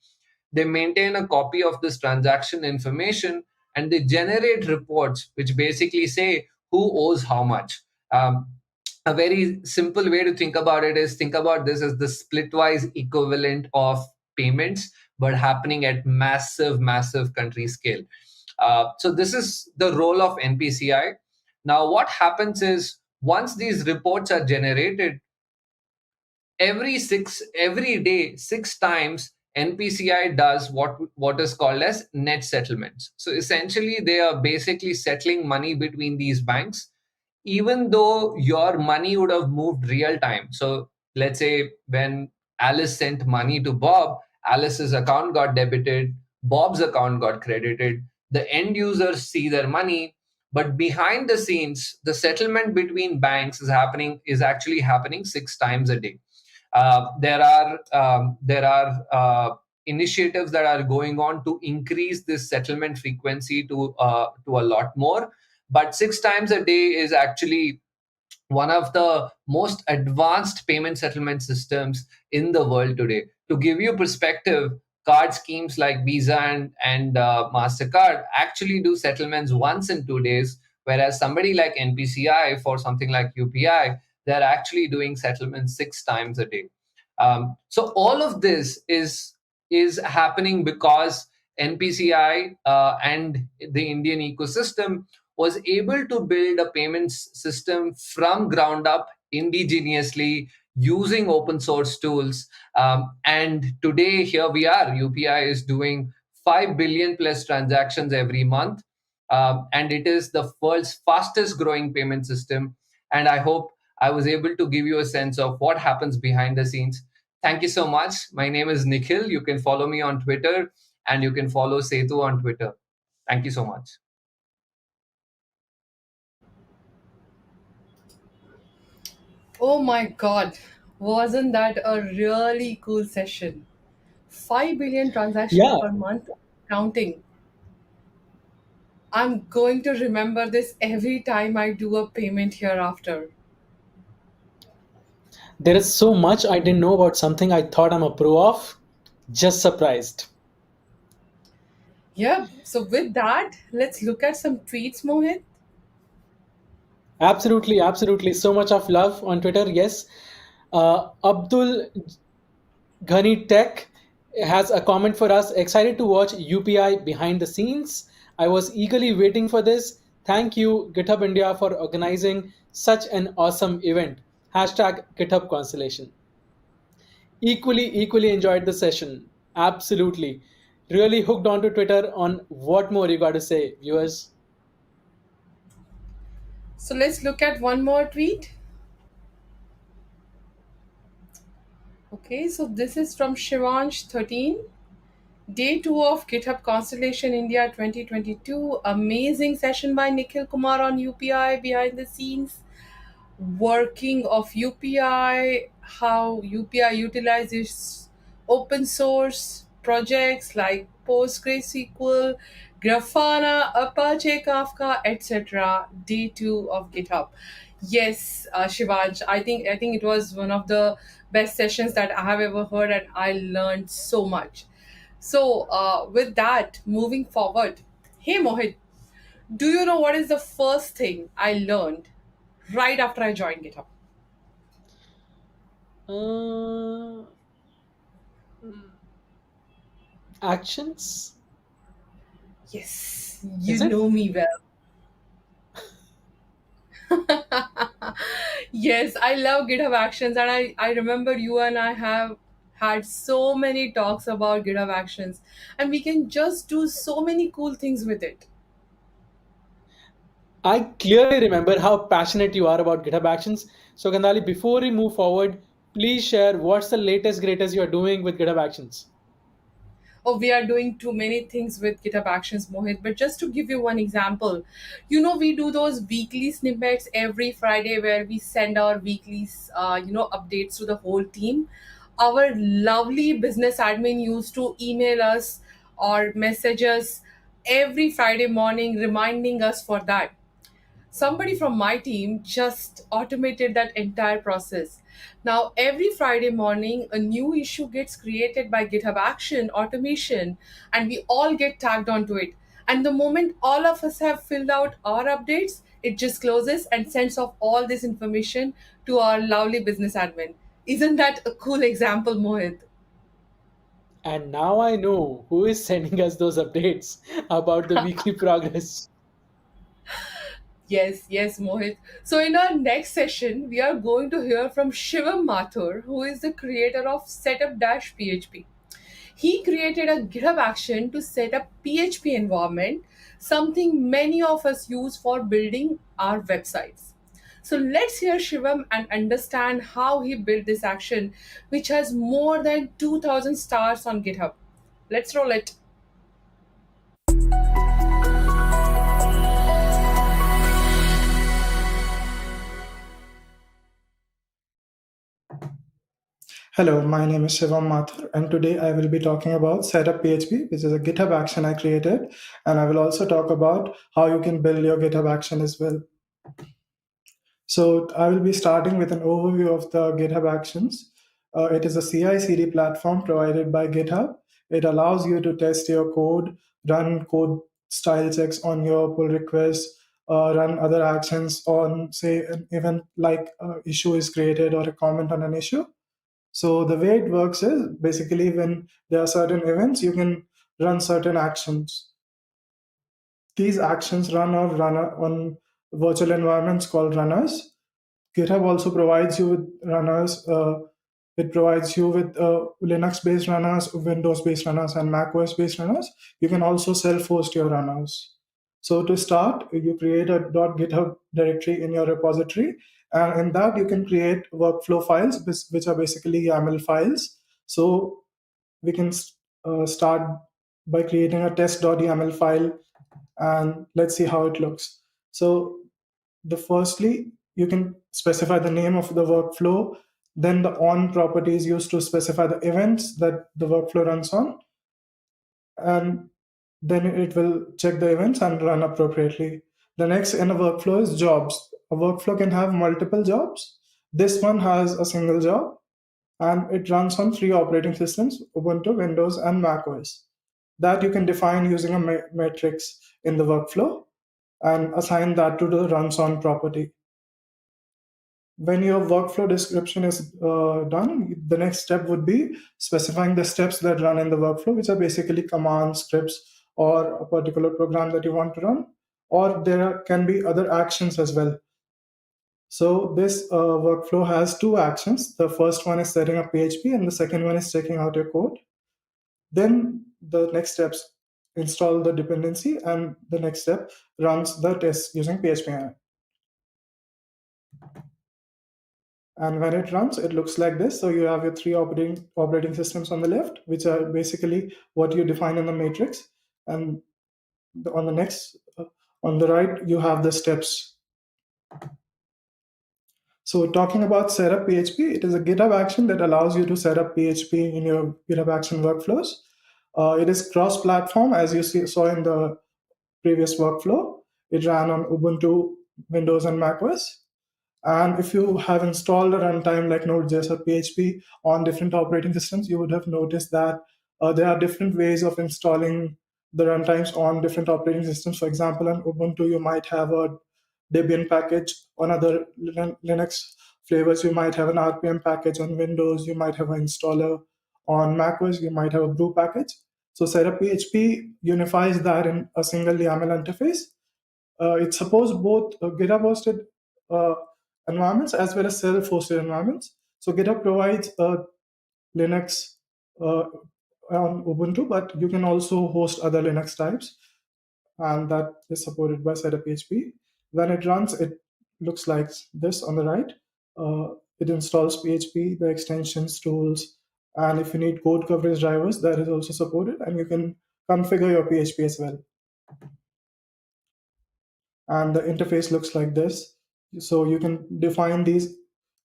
They maintain a copy of this transaction information and they generate reports which basically say who owes how much. A very simple way to think about it is think about this as the splitwise equivalent of payments, but happening at massive, massive country scale. So this is the role of NPCI. Now, what happens is once these reports are generated, every day, 6 times, NPCI does what is called as net settlements. So essentially, they are basically settling money between these banks, even though your money would have moved real time. So let's say when Alice sent money to Bob, Alice's account got debited, Bob's account got credited. The end users see their money. But behind the scenes, the settlement between banks is actually happening 6 times a day. There are initiatives that are going on to increase this settlement frequency to a lot more. But 6 times a day is actually one of the most advanced payment settlement systems in the world today. To give you perspective, card schemes like Visa and MasterCard actually do settlements once in 2 days, whereas somebody like NPCI for something like UPI, they're actually doing settlements 6 times a day. So all of this is happening because NPCI and the Indian ecosystem was able to build a payments system from ground up indigenously using open source tools. And today, here we are. UPI is doing 5 billion plus transactions every month. And it is the world's fastest growing payment system. And I hope I was able to give you a sense of what happens behind the scenes. Thank you so much. My name is Nikhil. You can follow me on Twitter and you can follow Setu on Twitter. Thank you so much.
Oh my God, wasn't that a really cool session? 5 billion transactions per month, counting. I'm going to remember this every time I do a payment hereafter.
There is so much I didn't know about something I thought I'm a pro of. Just surprised.
Yeah, so with that, let's look at some tweets, Mohit.
Absolutely, absolutely. So much of love on Twitter. Yes. Abdul Ghani Tech has a comment for us. Excited to watch UPI behind the scenes. I was eagerly waiting for this. Thank you, GitHub India, for organizing such an awesome event. Hashtag GitHub Constellation. Equally enjoyed the session. Absolutely. Really hooked onto Twitter on what more you got to say, viewers.
So let's look at one more tweet. Okay, so this is from Shivansh 13. Day 2 of GitHub Constellation India 2022. Amazing session by Nikhil Kumar on UPI behind the scenes. Working of UPI, how UPI utilizes open source projects like PostgreSQL, Grafana, Apache Kafka, etc. Day 2 of GitHub. Yes, Shivansh, I think it was one of the best sessions that I have ever heard, and I learned so much. So, with that, moving forward, hey Mohit, do you know what is the first thing I learned right after I joined GitHub?
Actions?
Yes,
Is
you
it?
know me well. Yes, I love GitHub Actions, and I remember you and I have had so many talks about GitHub Actions, and we can just do so many cool things with it.
I clearly remember how passionate you are about GitHub Actions. So, Gandhali, before we move forward, please share what's the latest, greatest you are doing with GitHub Actions.
Oh, we are doing too many things with GitHub Actions, Mohit. But just to give you one example, we do those weekly snippets every Friday where we send our weekly, updates to the whole team. Our lovely business admin used to email us or message us every Friday morning, reminding us for that. Somebody from my team just automated that entire process. Now, every Friday morning, a new issue gets created by GitHub Action automation, and we all get tagged onto it. And the moment all of us have filled out our updates, it just closes and sends off all this information to our lovely business admin. Isn't that a cool example, Mohit?
And now I know who is sending us those updates about the weekly progress.
Yes, yes, Mohit. So, in our next session, we are going to hear from Shivam Mathur, who is the creator of Setup-PHP. He created a GitHub action to set up PHP environment, something many of us use for building our websites. So let's hear Shivam and understand how he built this action, which has more than 2,000 stars on GitHub. Let's roll it.
Hello, my name is Shivam Mathur, and today I will be talking about Setup PHP, which is a GitHub action I created, and I will also talk about how you can build your GitHub action as well. So I will be starting with an overview of the GitHub Actions. It is a CI/CD platform provided by GitHub. It allows you to test your code, run code style checks on your pull requests, run other actions on, say, an event like issue is created or a comment on an issue. So the way it works is basically when there are certain events, you can run certain actions. These actions run on virtual environments called runners. GitHub also provides you with runners. It provides you with Linux-based runners, Windows-based runners, and macOS-based runners. You can also self-host your runners. So to start, you create a .github directory in your repository, and in that you can create workflow files, which are basically YAML files. So we can start by creating a test.yaml file, and let's see how it looks. So firstly, you can specify the name of the workflow, then the on property is used to specify the events that the workflow runs on, and then it will check the events and run appropriately. The next in a workflow is jobs. A workflow can have multiple jobs. This one has a single job, and it runs on 3 operating systems, Ubuntu, Windows, and macOS. That you can define using a matrix in the workflow and assign that to the runs on property. When your workflow description is done, the next step would be specifying the steps that run in the workflow, which are basically commands, scripts, or a particular program that you want to run, or there can be other actions as well. So this workflow has 2 actions. The first one is setting up PHP, and the second one is checking out your code. Then the next steps install the dependency, and the next step runs the test using PHP. And when it runs, it looks like this. So you have your three operating systems on the left, which are basically what you define in the matrix. And on the next, on the right, you have the steps. So talking about setup PHP, it is a GitHub action that allows you to set up PHP in your GitHub action workflows. It is cross-platform, as you saw in the previous workflow. It ran on Ubuntu, Windows, and macOS. And if you have installed a runtime like Node.js or PHP on different operating systems, you would have noticed that there are different ways of installing the runtimes on different operating systems. For example, on Ubuntu, you might have a Debian package. On other Linux flavors, you might have an RPM package. On Windows, you might have an installer. On macOS, you might have a brew package. So setup PHP unifies that in a single YAML interface. It supports both GitHub hosted environments as well as self-hosted environments. So GitHub provides Linux on Ubuntu, but you can also host other Linux types, and that is supported by setup PHP. When it runs, it looks like this on the right. It installs PHP, the extensions, tools, and if you need code coverage drivers, that is also supported, and you can configure your PHP as well. And the interface looks like this. So you can define these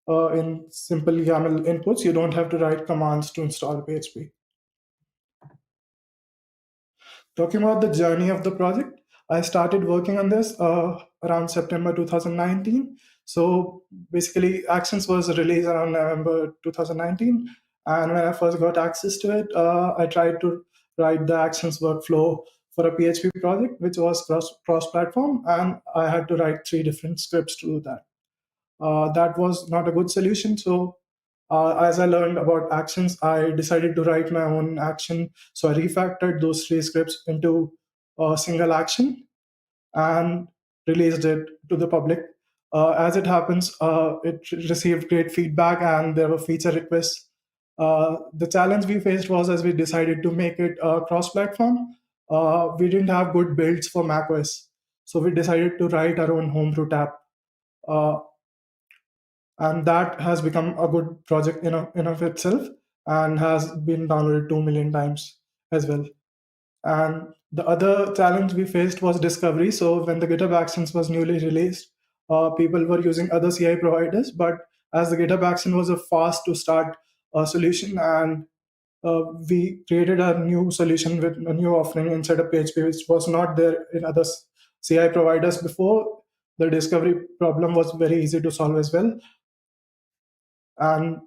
in simple YAML inputs. You don't have to write commands to install PHP. Talking about the journey of the project, I started working on this around September 2019. So basically, Actions was released around November 2019. And when I first got access to it, I tried to write the Actions workflow for a PHP project, which was cross-platform. And I had to write 3 different scripts to do that. That was not a good solution. So as I learned about Actions, I decided to write my own action. So I refactored those 3 scripts into a single action and released it to the public. As it happens, it received great feedback and there were feature requests. The challenge we faced was, as we decided to make it cross-platform, we didn't have good builds for macOS. So we decided to write our own homebrew tab. And that has become a good project in of itself and has been downloaded 2 million times as well. And the other challenge we faced was discovery. So when the GitHub Actions was newly released, people were using other CI providers, but as the GitHub Action was a fast to start solution, and we created a new solution with a new offering in setup PHP, which was not there in other CI providers before. The discovery problem was very easy to solve as well. And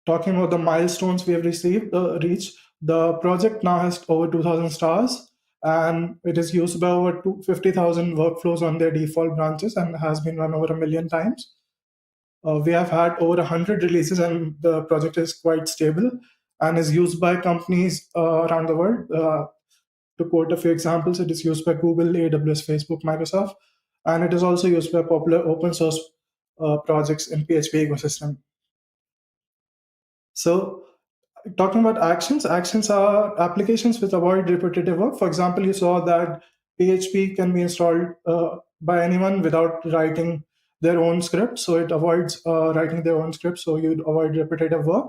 talking about the milestones we have reached, the project now has over 2,000 stars, and it is used by over 50,000 workflows on their default branches and has been run over 1 million times. We have had over 100 releases, and the project is quite stable and is used by companies around the world. To quote a few examples, it is used by Google, AWS, Facebook, Microsoft, and it is also used by popular open source projects in PHP ecosystem. So talking about actions are applications which avoid repetitive work. For example, you saw that PHP can be installed by anyone without writing their own script. So it avoids writing their own script. So you avoid repetitive work.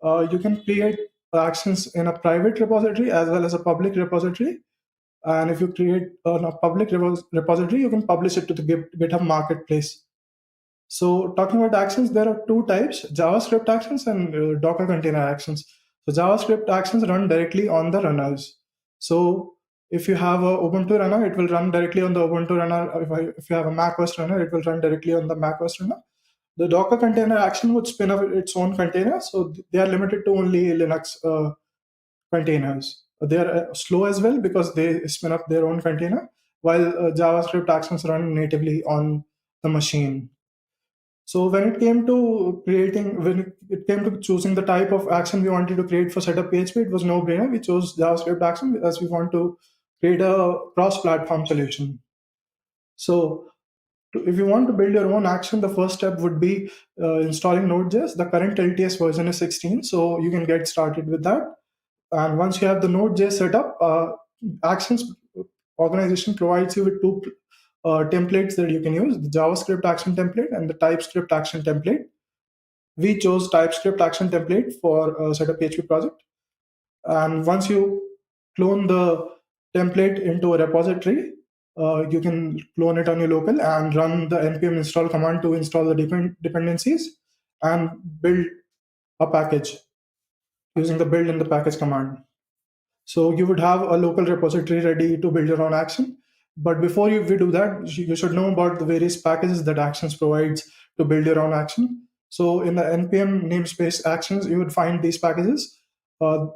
You can create actions in a private repository as well as a public repository. And if you create a public repository, you can publish it to the GitHub marketplace. So talking about actions, there are 2 types, JavaScript actions and Docker container actions. So JavaScript actions run directly on the runners. So if you have a Ubuntu runner, it will run directly on the Ubuntu runner. If you have a macOS runner, it will run directly on the macOS runner. The Docker container action would spin up its own container. So they are limited to only Linux containers. They are slow as well because they spin up their own container, while JavaScript actions run natively on the machine. So when it came to choosing the type of action we wanted to create for setup PHP, it was no-brainer. We chose JavaScript action as we want to create a cross-platform solution. So if you want to build your own action, the first step would be installing Node.js. The current LTS version is 16, so you can get started with that. And once you have the Node.js set up, Actions organization provides you with 2 templates that you can use, the JavaScript action template and the TypeScript action template. we chose TypeScript action template for a setup PHP project. And once you clone the template into a repository, you can clone it on your local and run the npm install command to install the dependencies and build a package using the build in the package command. So you would have a local repository ready to build your own action. But before we do that, you should know about the various packages that Actions provides to build your own action. So in the npm namespace Actions, you would find these packages.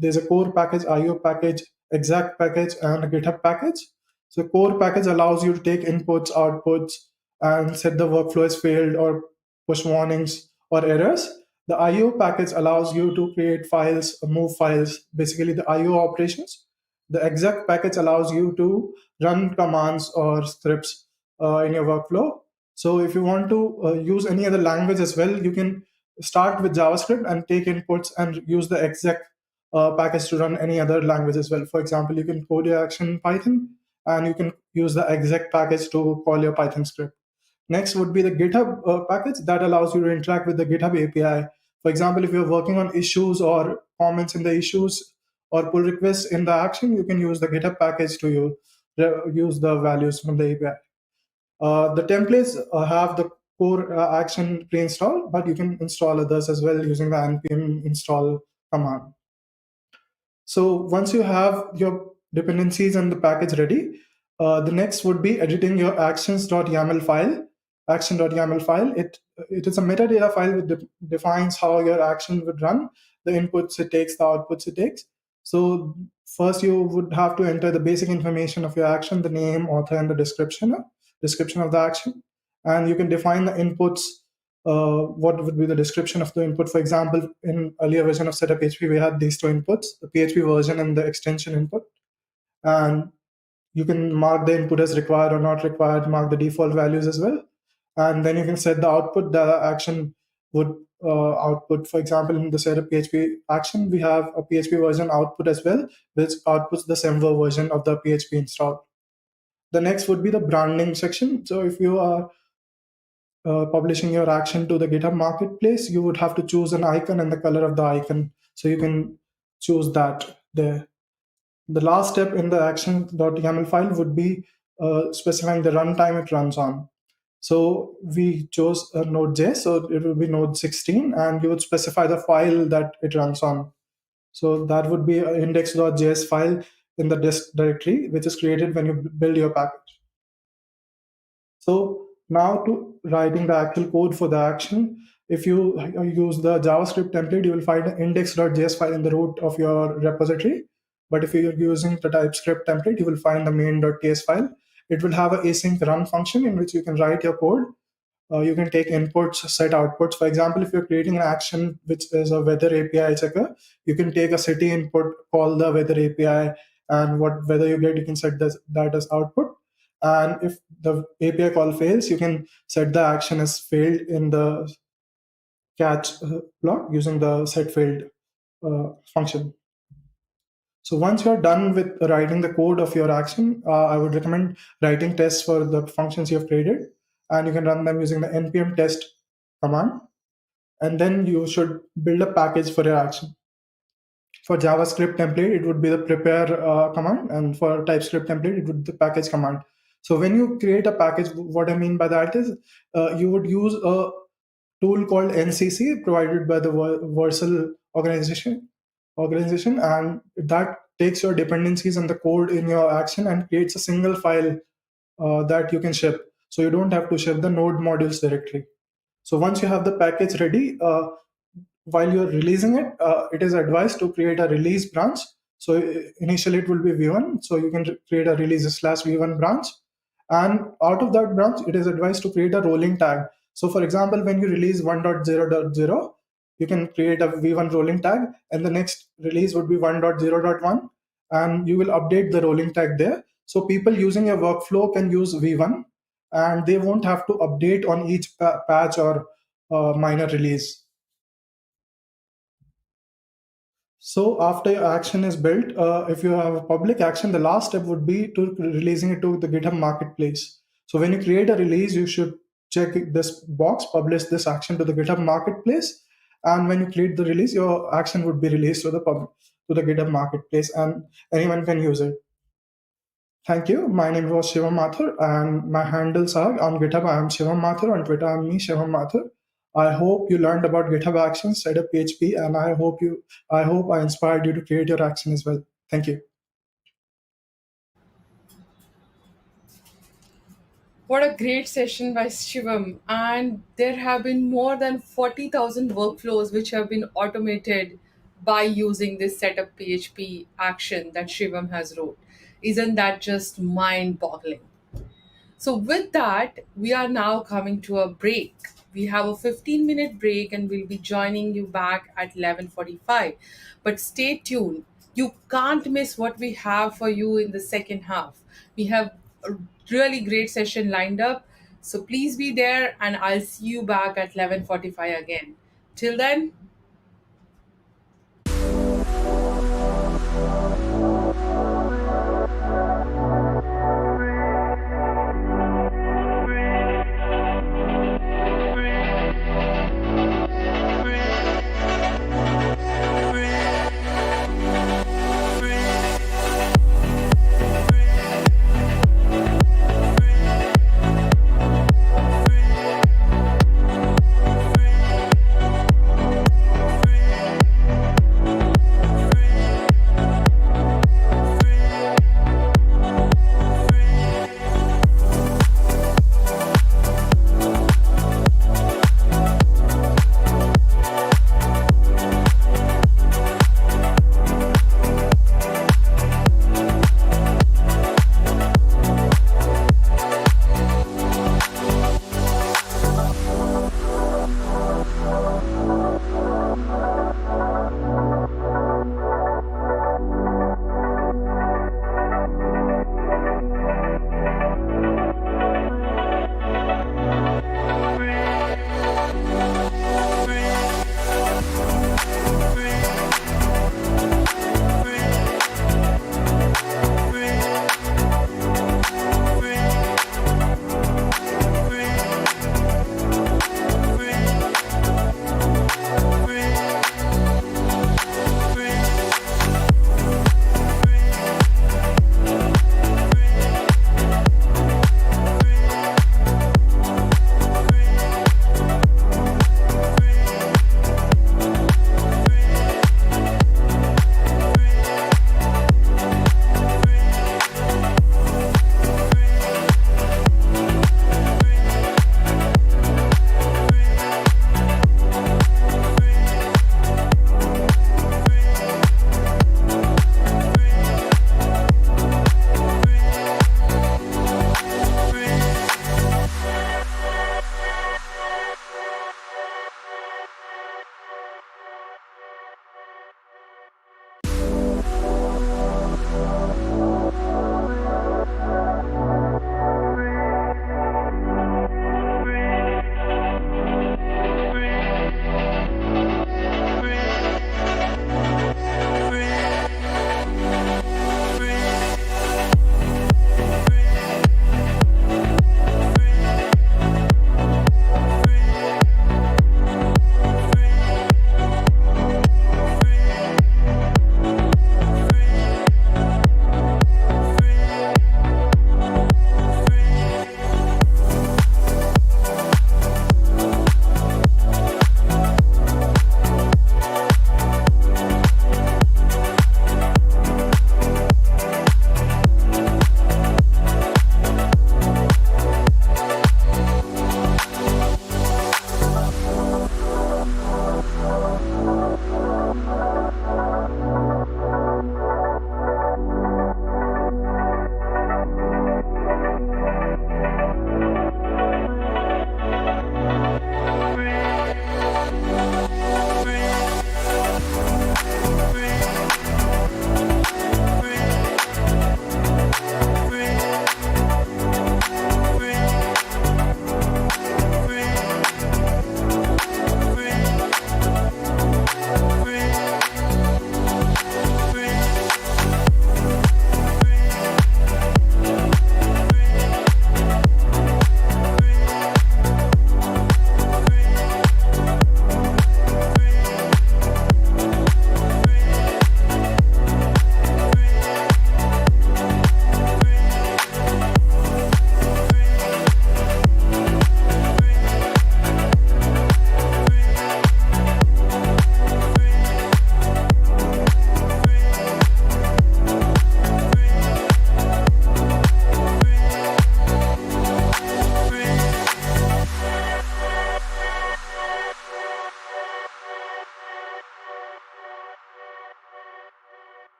There's a core package, IO package, exec package, and a GitHub package. So core package allows you to take inputs, outputs, and set the workflow as failed or push warnings or errors. The IO package allows you to create files, move files, basically the IO operations. The exec package allows you to run commands or scripts in your workflow. So if you want to use any other language as well, you can start with JavaScript and take inputs and use the exec package to run any other language as well. For example, you can code your action in Python, and you can use the exec package to call your Python script. Next would be the GitHub package that allows you to interact with the GitHub API. For example, if you're working on issues or comments in the issues or pull requests in the action, you can use the GitHub package to use the values from the API. The templates have the core action pre-installed, but you can install others as well using the npm install command. So once you have your dependencies and the package ready, the next would be editing your actions.yaml file. Action.yaml file. It is a metadata file which defines how your action would run, the inputs it takes, the outputs it takes. So first you would have to enter the basic information of your action, the name, author, and the description of the action. And you can define the inputs, what would be the description of the input. For example, in earlier version of setup PHP, we had these two inputs, the PHP version and the extension input. And you can mark the input as required or not required, mark the default values as well. And then you can set the output the action would output. For example, in the setup PHP action, we have a PHP version output as well, which outputs the Semver version of the PHP install. The next would be the branding section. So if you are publishing your action to the GitHub marketplace, you would have to choose an icon and the color of the icon. So you can choose that there. The last step in the action.yaml file would be specifying the runtime it runs on. So we chose a Node.js, so it will be Node 16, and you would specify the file that it runs on. So that would be an index.js file in the disk directory, which is created when you build your package. So now to writing the actual code for the action. If you use the JavaScript template, you will find an index.js file in the root of your repository. But if you're using the TypeScript template, you will find the main.ts file. It will have an async run function in which you can write your code. You can take inputs, set outputs. For example, if you're creating an action which is a weather API checker, you can take a city input, call the weather API, and what weather you get, you can set that as output. And if the API call fails, you can set the action as failed in the catch block using the set failed function. So once you're done with writing the code of your action, I would recommend writing tests for the functions you have created, and you can run them using the npm test command. And then you should build a package for your action. For JavaScript template, it would be the prepare command, and for TypeScript template, it would be the package command. So when you create a package, what I mean by that is you would use a tool called NCC provided by the Vercel organization, and that takes your dependencies and the code in your action and creates a single file that you can ship. So you don't have to ship the node modules directly. So once you have the package ready, while you're releasing it, it is advised to create a release branch. So initially it will be v1. So you can create a release/v1 branch. And out of that branch, it is advised to create a rolling tag. So for example, when you release 1.0.0, you can create a v1 rolling tag, and the next release would be 1.0.1, and you will update the rolling tag there. So people using your workflow can use v1, and they won't have to update on each patch or minor release. So after your action is built, if you have a public action, the last step would be to releasing it to the GitHub marketplace. So when you create a release, you should check this box, publish this action to the GitHub marketplace, And when you create the release, your action would be released to the GitHub marketplace, and anyone can use it. Thank you. My name was Shivam Mathur, and my handles are on GitHub. I am Shivam Mathur. On Twitter, I'm me, Shivam Mathur. I hope you learned about GitHub Actions, Setup PHP, and I hope I inspired you to create your action as well. Thank you.
What a great session by Shivam. And there have been more than 40,000 workflows which have been automated by using this setup PHP action that Shivam has wrote. Isn't that just mind-boggling? So with that, we are now coming to a break. We have a 15-minute break and we'll be joining you back at 11:45. But stay tuned. You can't miss what we have for you in the second half. We have a really great session lined up. So please be there and I'll see you back at 11:45 again. Till then,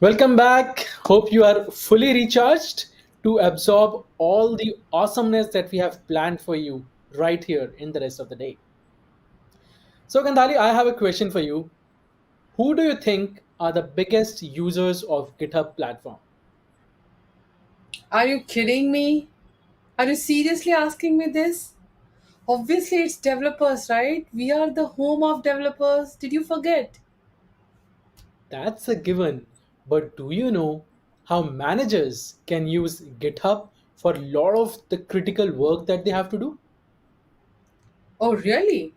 Welcome back. Hope you are fully recharged to absorb all the awesomeness that we have planned for you right here in the rest of the day. So, Gandhali, I have a question for you. Who do you think are the biggest users of GitHub platform?
Are you kidding me? Are you seriously asking me this? Obviously, it's developers, right? We are the home of developers. Did you forget?
That's a given. But do you know how managers can use GitHub for a lot of the critical work that they have to do?
Oh, really?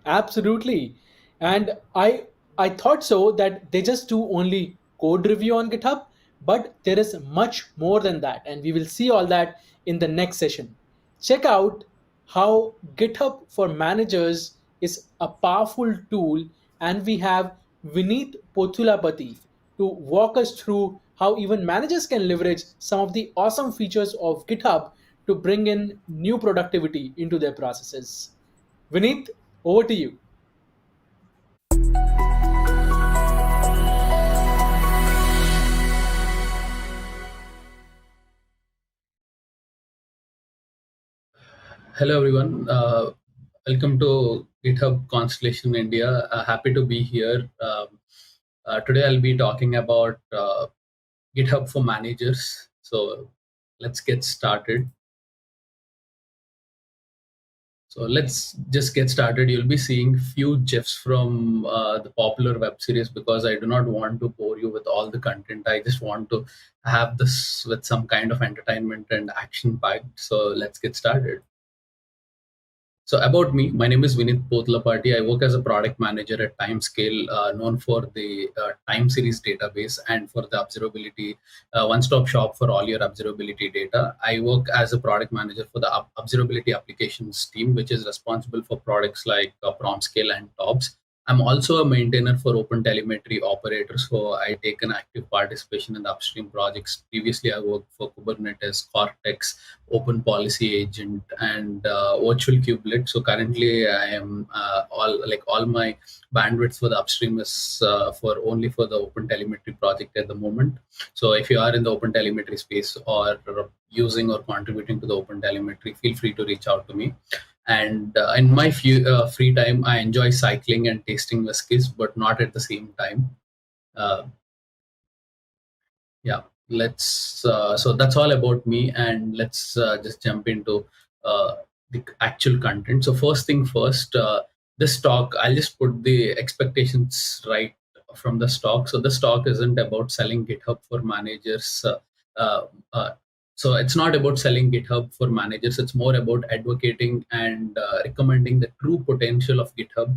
Absolutely. And I thought so that they just do only code review on GitHub, but there is much more than that, and we will see all that in the next session. Check out how GitHub for managers is a powerful tool, and we have Vineet Pothulapati to walk us through how even managers can leverage some of the awesome features of GitHub to bring in new productivity into their processes. Vineet, over to you.
Hello everyone. Welcome to GitHub Constellation India. Happy to be here. Today I'll be talking about GitHub for managers. So let's get started. So let's just get started. You'll be seeing few GIFs from the popular web series because I do not want to bore you with all the content. I just want to have this with some kind of entertainment and action packed. So let's get started. So about me, my name is Vineet Pothlapati. I work as a product manager at Timescale, known for the time series database and for the observability, one-stop shop for all your observability data. I work as a product manager for the observability applications team, which is responsible for products like PromScale and TOBS. I'm also a maintainer for OpenTelemetry operators, so I take an active participation in the upstream projects. Previously, I worked for Kubernetes, Cortex, Open Policy Agent, and Virtual Kubelet. So currently, I am all my bandwidth for the upstream is for only for the OpenTelemetry project at the moment. So if you are in the OpenTelemetry space or using or contributing to the OpenTelemetry, feel free to reach out to me. And in my free time, I enjoy cycling and tasting whiskeys, but not at the same time. Yeah, so that's all about me, and let's just jump into the actual content. So first thing first, this talk, I'll just put the expectations right from the stock. So this talk isn't about selling GitHub for managers. Uh, uh, so it's not about selling GitHub for managers. It's more about advocating and recommending the true potential of GitHub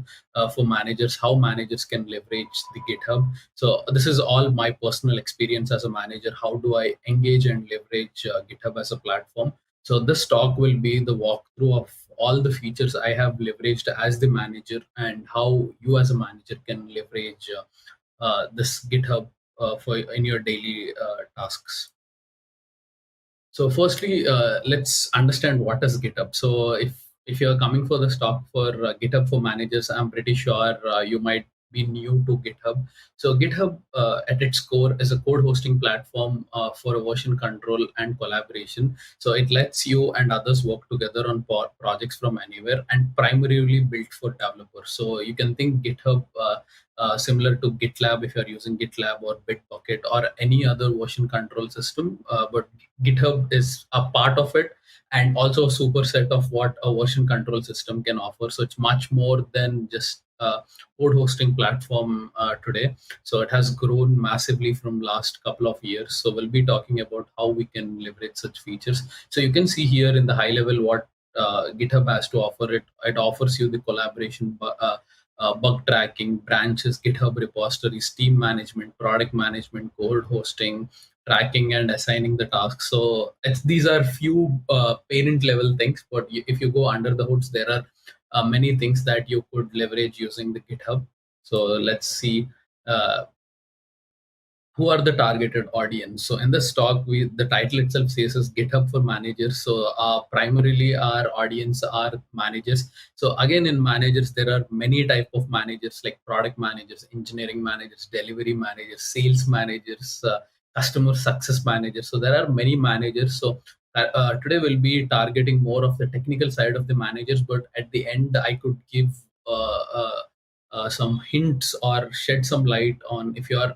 for managers, how managers can leverage the GitHub. So this is all my personal experience as a manager. How do I engage and leverage GitHub as a platform? So this talk will be the walkthrough of all the features I have leveraged as the manager and how you as a manager can leverage this GitHub for in your daily tasks. So firstly, let's understand what is GitHub. So if you're coming for the talk for GitHub for managers, I'm pretty sure you might be new to GitHub. So GitHub at its core is a code hosting platform for version control and collaboration. So it lets you and others work together on projects from anywhere and primarily built for developers. So you can think GitHub similar to GitLab if you're using GitLab or Bitbucket or any other version control system. But GitHub is a part of it and also a superset of what a version control system can offer. So it's much more than just a code hosting platform today. So it has grown massively from last couple of years. So we'll be talking about how we can leverage such features. So you can see here in the high level what GitHub has to offer. It offers you the collaboration, bug tracking, branches, GitHub repositories, team management, product management, code hosting, tracking and assigning the tasks. So these are few parent level things, but if you go under the hoods, there are many things that you could leverage using the GitHub. So let's see who are the targeted audience. So in this talk, the title itself says is GitHub for managers. So primarily our audience are managers. So again, in managers, there are many type of managers like product managers, engineering managers, delivery managers, sales managers, customer success managers. So there are many managers. So today we'll be targeting more of the technical side of the managers, but at the end, I could give some hints or shed some light on if you're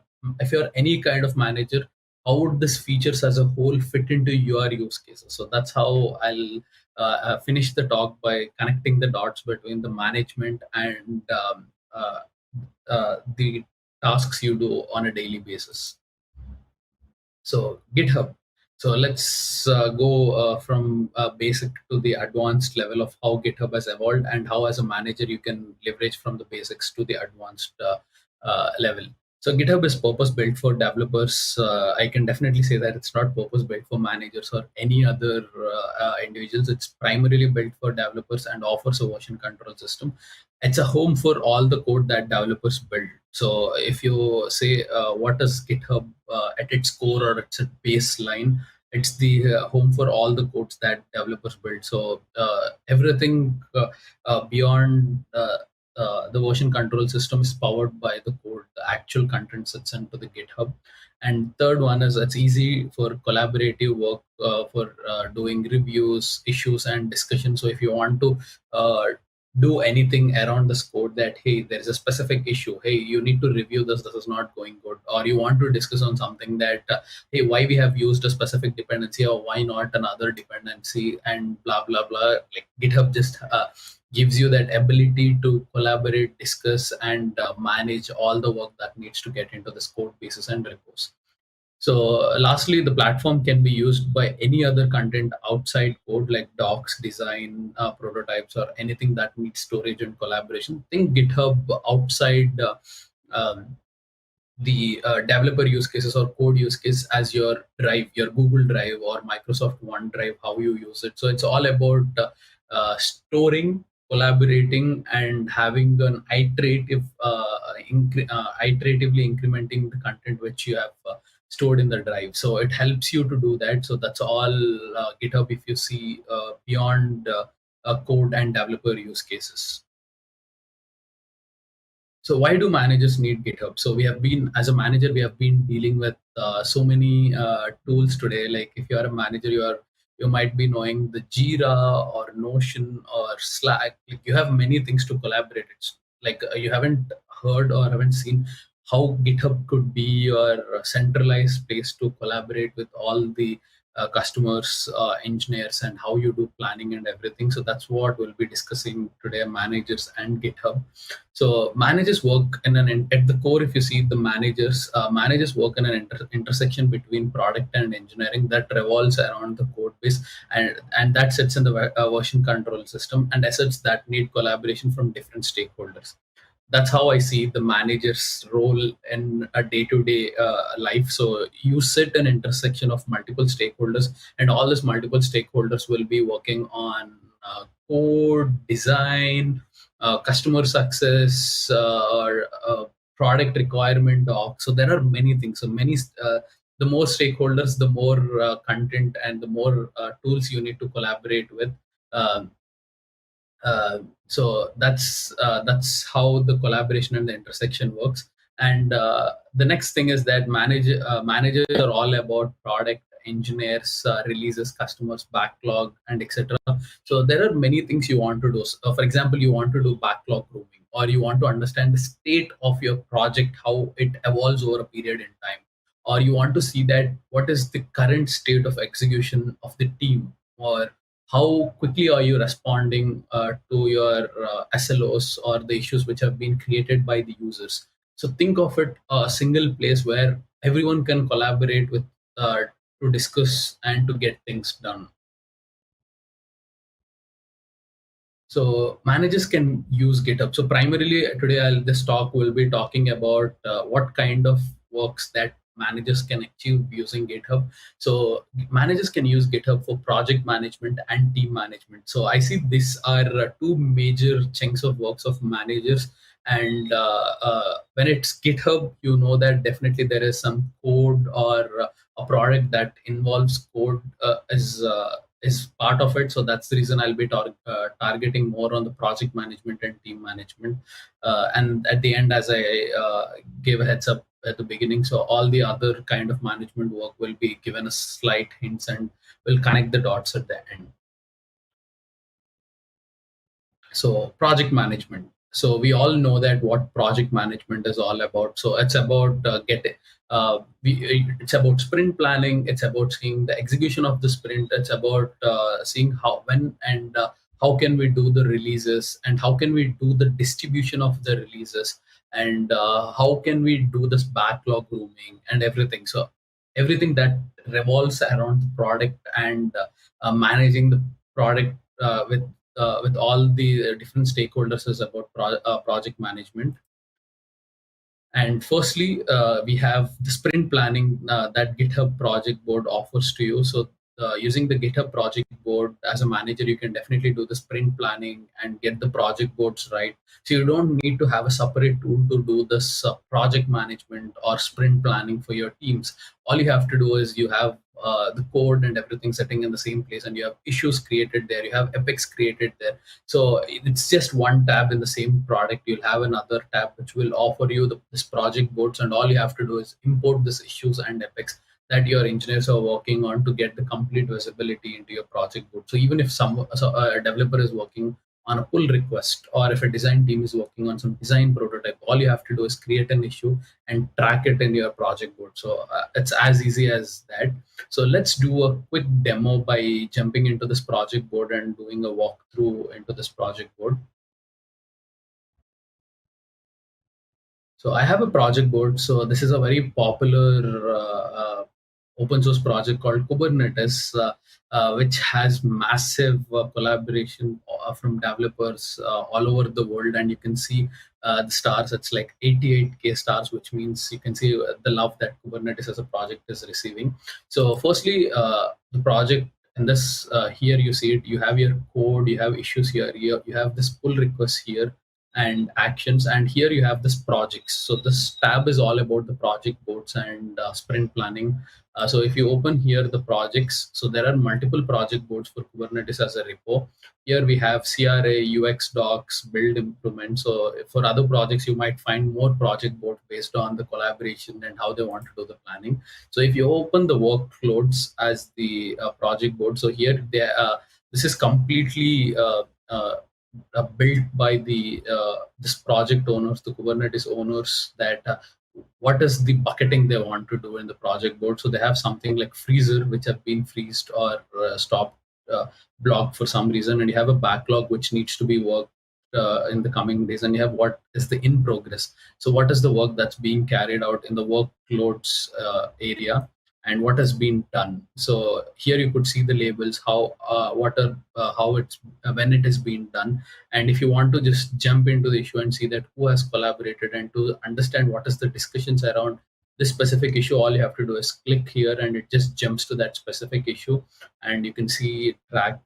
any kind of manager, how would this features as a whole fit into your use cases. So that's how I'll finish the talk by connecting the dots between the management and the tasks you do on a daily basis. So GitHub. So let's go from basic to the advanced level of how GitHub has evolved and how as a manager you can leverage from the basics to the advanced level. So GitHub is purpose built for developers. I can definitely say that it's not purpose built for managers or any other individuals. It's primarily built for developers and offers a version control system. It's a home for all the code that developers build. So if you say what is GitHub at its core or its baseline, it's the home for all the codes that developers build. So everything beyond the version control system is powered by the code. The actual content sits into the GitHub. And third one is it's easy for collaborative work for doing reviews, issues, and discussion. So if you want to do anything around this code that, hey, there is a specific issue, hey, you need to review this is not going good, or you want to discuss on something that, hey, why we have used a specific dependency or why not another dependency and blah, blah, blah. Like GitHub just gives you that ability to collaborate, discuss, and manage all the work that needs to get into this code bases and repos. So lastly, the platform can be used by any other content outside code like docs, design, prototypes, or anything that needs storage and collaboration. Think GitHub outside the developer use cases or code use case as your drive, your Google Drive or Microsoft OneDrive, how you use it. So it's all about storing, collaborating, and having an iteratively incrementing the content which you have stored in the drive. So it helps you to do that. So that's all GitHub if you see beyond code and developer use cases. So why do managers need GitHub? So we have been, as a manager, we have been dealing with so many tools today. Like if you are a manager, you might be knowing the Jira or Notion or Slack. Like you have many things to collaborate. It's like you haven't heard or haven't seen how GitHub could be your centralized place to collaborate with all the customers, engineers, and how you do planning and everything. So that's what we'll be discussing today, managers and GitHub. So managers work in at the core, if you see the managers work in an intersection between product and engineering that revolves around the code base, and that sits in the version control system and assets that need collaboration from different stakeholders. That's how I see the manager's role in a day-to-day life. So you sit an intersection of multiple stakeholders, and all these multiple stakeholders will be working on code, design, customer success, or product requirement doc. So there are many things. So many. The more stakeholders, the more content, and the more tools you need to collaborate with. So that's how the collaboration and the intersection works. And the next thing is that managers are all about product, engineers, releases, customers, backlog, and etc. So there are many things you want to do. So, for example, you want to do backlog grooming, or you want to understand the state of your project, how it evolves over a period in time, or you want to see that what is the current state of execution of the team, or how quickly are you responding to your SLOs or the issues which have been created by the users. So think of it a single place where everyone can collaborate with to discuss and to get things done. So managers can use GitHub. So primarily today, this talk will be talking about what kind of works that managers can achieve using GitHub. So managers can use GitHub for project management and team management. So I see these are two major chunks of works of managers, And when it's GitHub, you know that definitely there is some code or a product that involves code is part of it. So that's the reason I'll be targeting more on the project management and team management. And at the end, as I gave a heads up at the beginning, so all the other kind of management work will be given a slight hints and will connect the dots at the end. So project management. So we all know that what project management is all about. So it's about it's about sprint planning. It's about seeing the execution of the sprint. It's about seeing how, when, and how can we do the releases, and how can we do the distribution of the releases, and how can we do this backlog grooming and everything. So everything that revolves around the product and managing the product with all the different stakeholders is about project management. And firstly, we have the sprint planning that GitHub project board offers to you. So using the GitHub project board as a manager, you can definitely do the sprint planning and get the project boards right. So you don't need to have a separate tool to do this project management or sprint planning for your teams. All you have to do is you have the code and everything sitting in the same place, and you have issues created there, you have epics created there. So it's just one tab in the same product. You'll have another tab which will offer you this project boards, and all you have to do is import these issues and epics that your engineers are working on to get the complete visibility into your project board. So even if a developer is working on a pull request, or if a design team is working on some design prototype, all you have to do is create an issue and track it in your project board. So it's as easy as that. So let's do a quick demo by jumping into this project board and doing a walkthrough into this project board. So I have a project board. So this is a very popular open source project called Kubernetes, which has massive collaboration from developers all over the world. And you can see the stars, it's like 88K stars, which means you can see the love that Kubernetes as a project is receiving. So firstly, the project in this, here you see it, you have your code, you have issues here, you have this pull request here, and actions, and here you have this projects. So this tab is all about the project boards and sprint planning. So if you open here the projects, so there are multiple project boards for Kubernetes as a repo. Here we have CRA, UX docs, build, implement. So for other projects, you might find more project board based on the collaboration and how they want to do the planning. So if you open the workloads as the project board, so here this is completely built by the this project owners, the Kubernetes owners, that what is the bucketing they want to do in the project board. So they have something like freezer, which have been freezed or stopped, blocked for some reason, and you have a backlog which needs to be worked in the coming days, and you have what is the in progress. So what is the work that's being carried out in the workloads area, and what has been done. So here you could see the labels, how it's when it has been done. And if you want to just jump into the issue and see that who has collaborated, and to understand what is the discussions around this specific issue, all you have to do is click here and it just jumps to that specific issue, and you can see track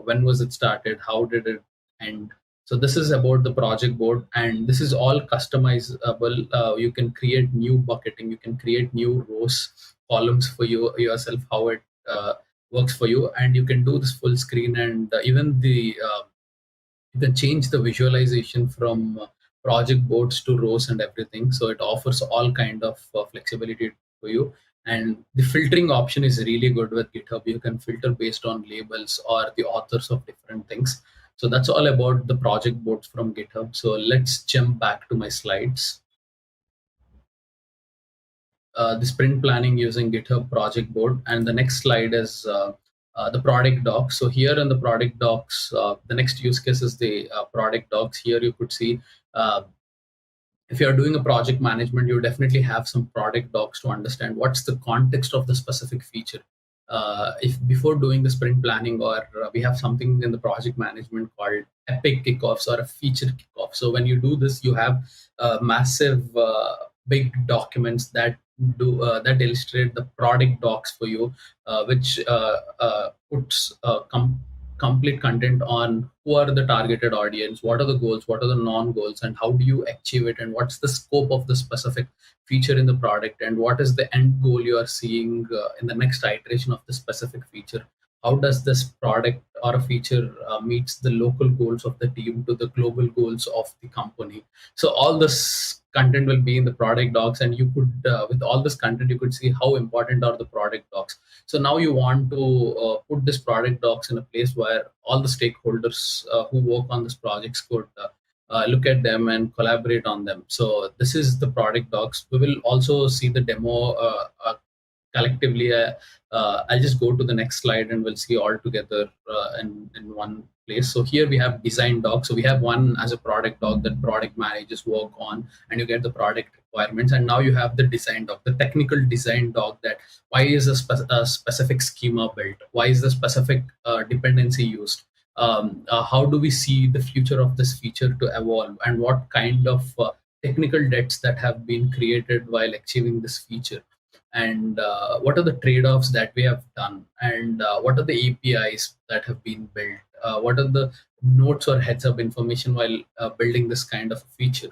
when was it started, how did it end. So this is about the project board, and this is all customizable. You can create new bucketing, you can create new rows, columns for yourself, how it works for you, and you can do this full screen, and even the you can change the visualization from project boards to rows and everything. So it offers all kind of flexibility for you. And the filtering option is really good with GitHub. You can filter based on labels or the authors of different things. So that's all about the project boards from GitHub. So let's jump back to my slides. The sprint planning using GitHub project board, and the next slide is the product docs. So here in the product docs, the next use case is the product docs. Here you could see if you're doing a project management, you definitely have some product docs to understand what's the context of the specific feature. If before doing the sprint planning, or we have something in the project management called epic kickoffs or a feature kickoff. So when you do this, you have massive big documents that illustrate the product docs for you, which puts complete content on who are the targeted audience, what are the goals, what are the non-goals, and how do you achieve it, and what's the scope of the specific feature in the product, and what is the end goal you are seeing in the next iteration of the specific feature. How does this product or a feature meets the local goals of the team to the global goals of the company. So all this content will be in the product docs, and you could with all this content you could see how important are the product docs. So now you want to put this product docs in a place where all the stakeholders who work on this projects could look at them and collaborate on them. So this is the product docs. We will also see the demo collectively. I'll just go to the next slide and we'll see all together in one place. So here we have design doc. So we have one as a product doc that product managers work on, and you get the product requirements. And now you have the design doc, the technical design doc, that why is a specific schema built? Why is the specific dependency used? How do we see the future of this feature to evolve, and what kind of technical debts that have been created while achieving this feature? And what are the trade-offs that we have done, and what are the APIs that have been built, what are the notes or heads up information while building this kind of feature.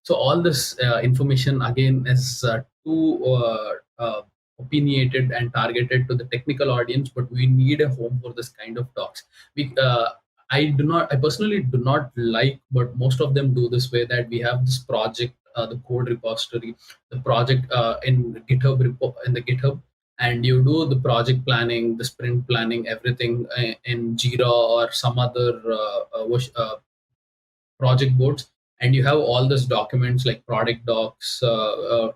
So all this information again is too opinionated and targeted to the technical audience, but we need a home for this kind of docs. I personally do not like, but most of them do this way, that we have this project, the code repository, the project in GitHub in the GitHub, and you do the project planning, the sprint planning, everything in Jira or some other project boards, and you have all these documents like product docs,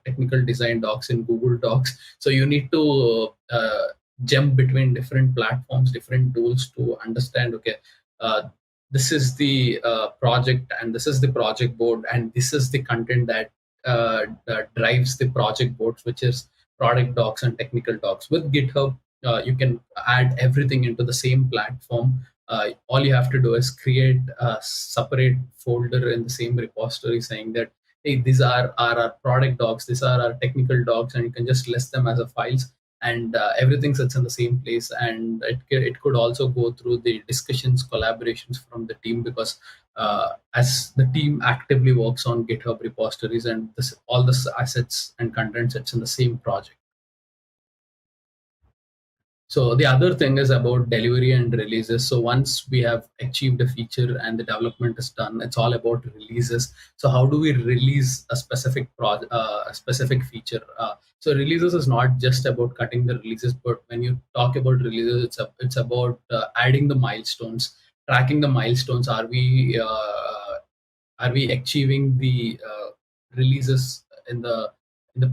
technical design docs in Google Docs. So you need to jump between different platforms, different tools to understand, okay, this is the project, and this is the project board, and this is the content that drives the project boards, which is product docs and technical docs. With GitHub, you can add everything into the same platform. All you have to do is create a separate folder in the same repository saying that, hey, these are our product docs, these are our technical docs, and you can just list them as a files, and everything sits in the same place. And it could also go through the discussions, collaborations from the team, because as the team actively works on GitHub repositories, and all the assets and content sits in the same project. So the other thing is about delivery and releases. So once we have achieved a feature and the development is done, it's all about releases. So how do we release a specific specific feature? So releases is not just about cutting the releases, but when you talk about releases, it's about adding the milestones, tracking the milestones. Are we achieving the releases in the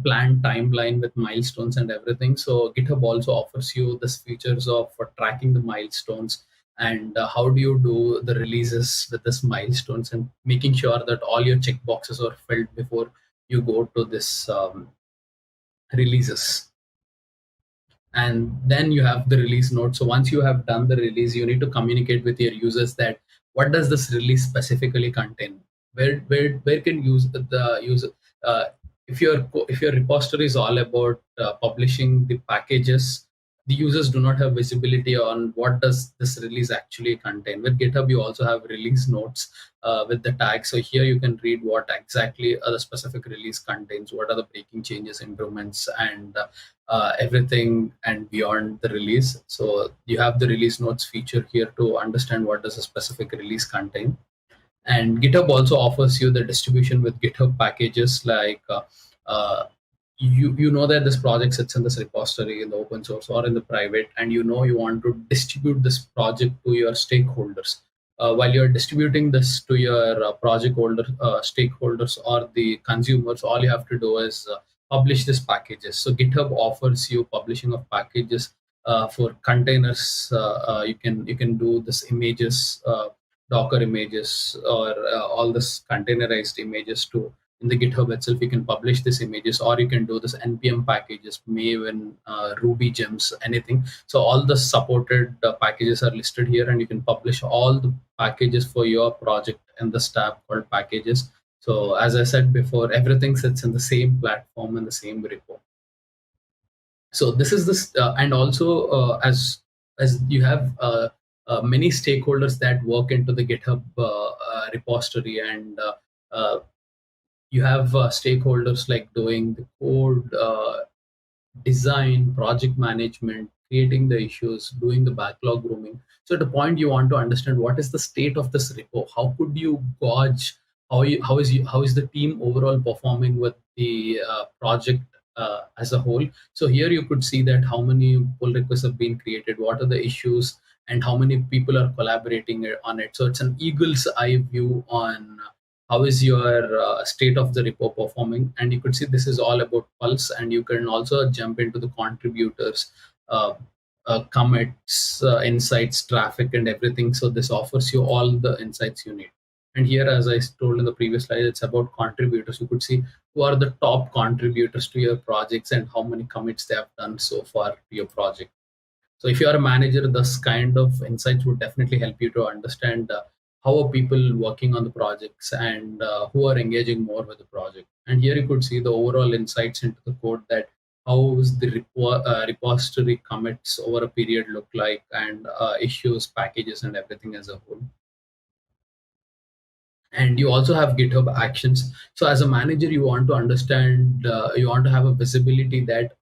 planned timeline with milestones and everything? So GitHub also offers you this features of tracking the milestones, and how do you do the releases with this milestones, and making sure that all your checkboxes are filled before you go to this releases. And then you have the release note. So once you have done the release, you need to communicate with your users that what does this release specifically contain? Where can use the user? If your repository is all about publishing the packages, the users do not have visibility on what does this release actually contain. With GitHub, you also have release notes with the tags. So here you can read what exactly the specific release contains, what are the breaking changes, improvements, and everything and beyond the release. So you have the release notes feature here to understand what does a specific release contain. And GitHub also offers you the distribution with GitHub packages, like you know that this project sits in this repository in the open source or in the private, and you want to distribute this project to your stakeholders. While you're distributing this to your project holder, stakeholders or the consumers, all you have to do is publish these packages. So GitHub offers you publishing of packages for containers. You can do this images, Docker images, or all this containerized images too. In the GitHub itself, you can publish these images, or you can do this NPM packages, Maven, Ruby gems, anything. So all the supported packages are listed here, and you can publish all the packages for your project in this tab called packages. So as I said before, everything sits in the same platform and the same repo. So this is this, and also as you have many stakeholders that work into the GitHub repository, and you have stakeholders like doing the code, design, project management, creating the issues, doing the backlog grooming. So at the point you want to understand what is the state of this repo, how could you gauge how is the team overall performing with the project as a whole. So here you could see that how many pull requests have been created, what are the issues, and how many people are collaborating on it. So it's an eagle's eye view on how is your state of the repo performing. And you could see this is all about pulse, and you can also jump into the contributors, commits, insights, traffic, and everything. So this offers you all the insights you need. And here, as I told in the previous slide, it's about contributors. You could see who are the top contributors to your projects and how many commits they have done so far to your project. So if you are a manager, this kind of insights would definitely help you to understand how are people working on the projects, and who are engaging more with the project. And here you could see the overall insights into the code, that how is the repository commits over a period look like, and issues, packages, and everything as a whole. And you also have GitHub Actions. So as a manager, you want to understand, you want to have a visibility that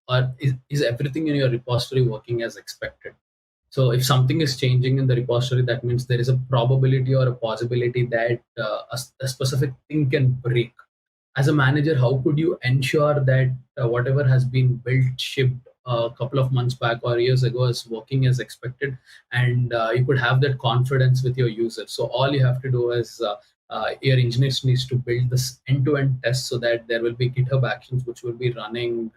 is everything in your repository working as expected. So if something is changing in the repository, that means there is a probability or a possibility that a specific thing can break. As a manager, how could you ensure that whatever has been built, shipped a couple of months back or years ago is working as expected, and you could have that confidence with your users. So all you have to do is your engineers needs to build this end-to-end test, so that there will be GitHub Actions which will be running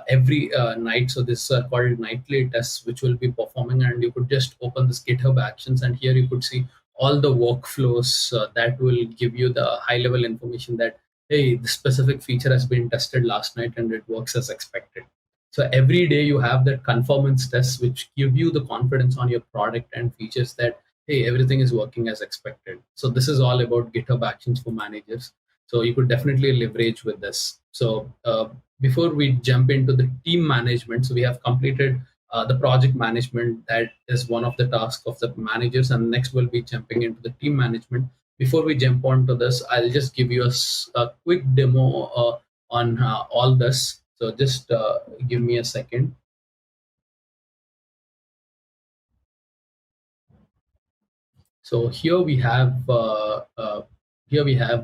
every night. So this are called nightly tests which will be performing, and you could just open this GitHub Actions, and here you could see all the workflows that will give you the high-level information that, hey, the specific feature has been tested last night and it works as expected. So every day you have that conformance tests which give you the confidence on your product and features that, hey, everything is working as expected. So this is all about GitHub Actions for managers. So you could definitely leverage with this. So before we jump into the team management, so we have completed the project management. That is one of the tasks of the managers, and next we'll be jumping into the team management. Before we jump onto this, I'll just give you a quick demo on all this. So just give me a second. So here we have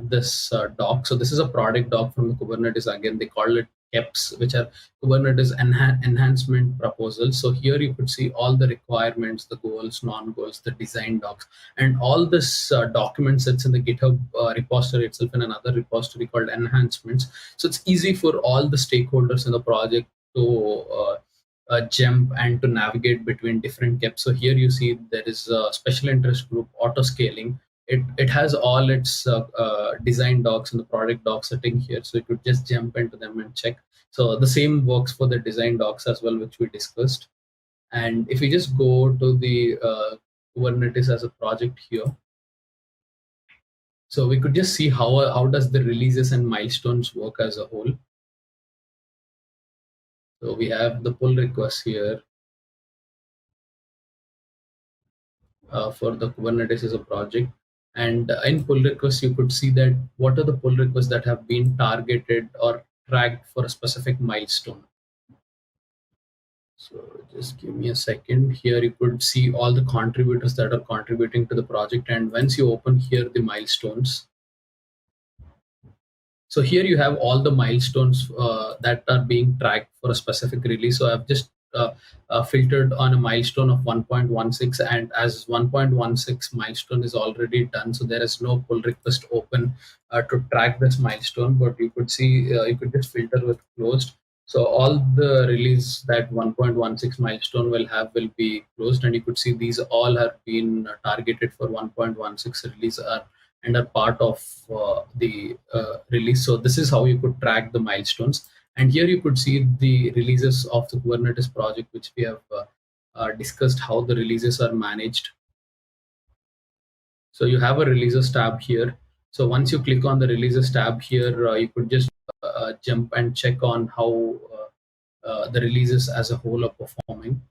this doc. So this is a product doc from the Kubernetes. Again, they call it KEPs, which are Kubernetes enhancement proposals. So here you could see all the requirements, the goals, non-goals, the design docs, and all this document sits in the GitHub repository itself, in another repository called enhancements. So it's easy for all the stakeholders in the project to jump and to navigate between different KEPs. So here you see there is a special interest group, auto scaling. It has all its design docs and the product docs sitting here, so you could just jump into them and check. So the same works for the design docs as well, which we discussed. And if we just go to the Kubernetes as a project here, so we could just see how does the releases and milestones work as a whole. So we have the pull requests here for the Kubernetes as a project. And in pull requests, you could see that what are the pull requests that have been targeted or tracked for a specific milestone. So just give me a second. Here you could see all the contributors that are contributing to the project. And once you open here the milestones, so here you have all the milestones that are being tracked for a specific release. So I've just filtered on a milestone of 1.16, and as 1.16 milestone is already done, so there is no pull request open to track this milestone. But you could see you could just filter with closed. So all the release that 1.16 milestone will be closed, and you could see these all have been targeted for 1.16 release and are part of the release. So this is how you could track the milestones. And here you could see the releases of the Kubernetes project, which we have discussed how the releases are managed. So you have a releases tab here. So once you click on the releases tab here, you could just jump and check on how the releases as a whole are performing.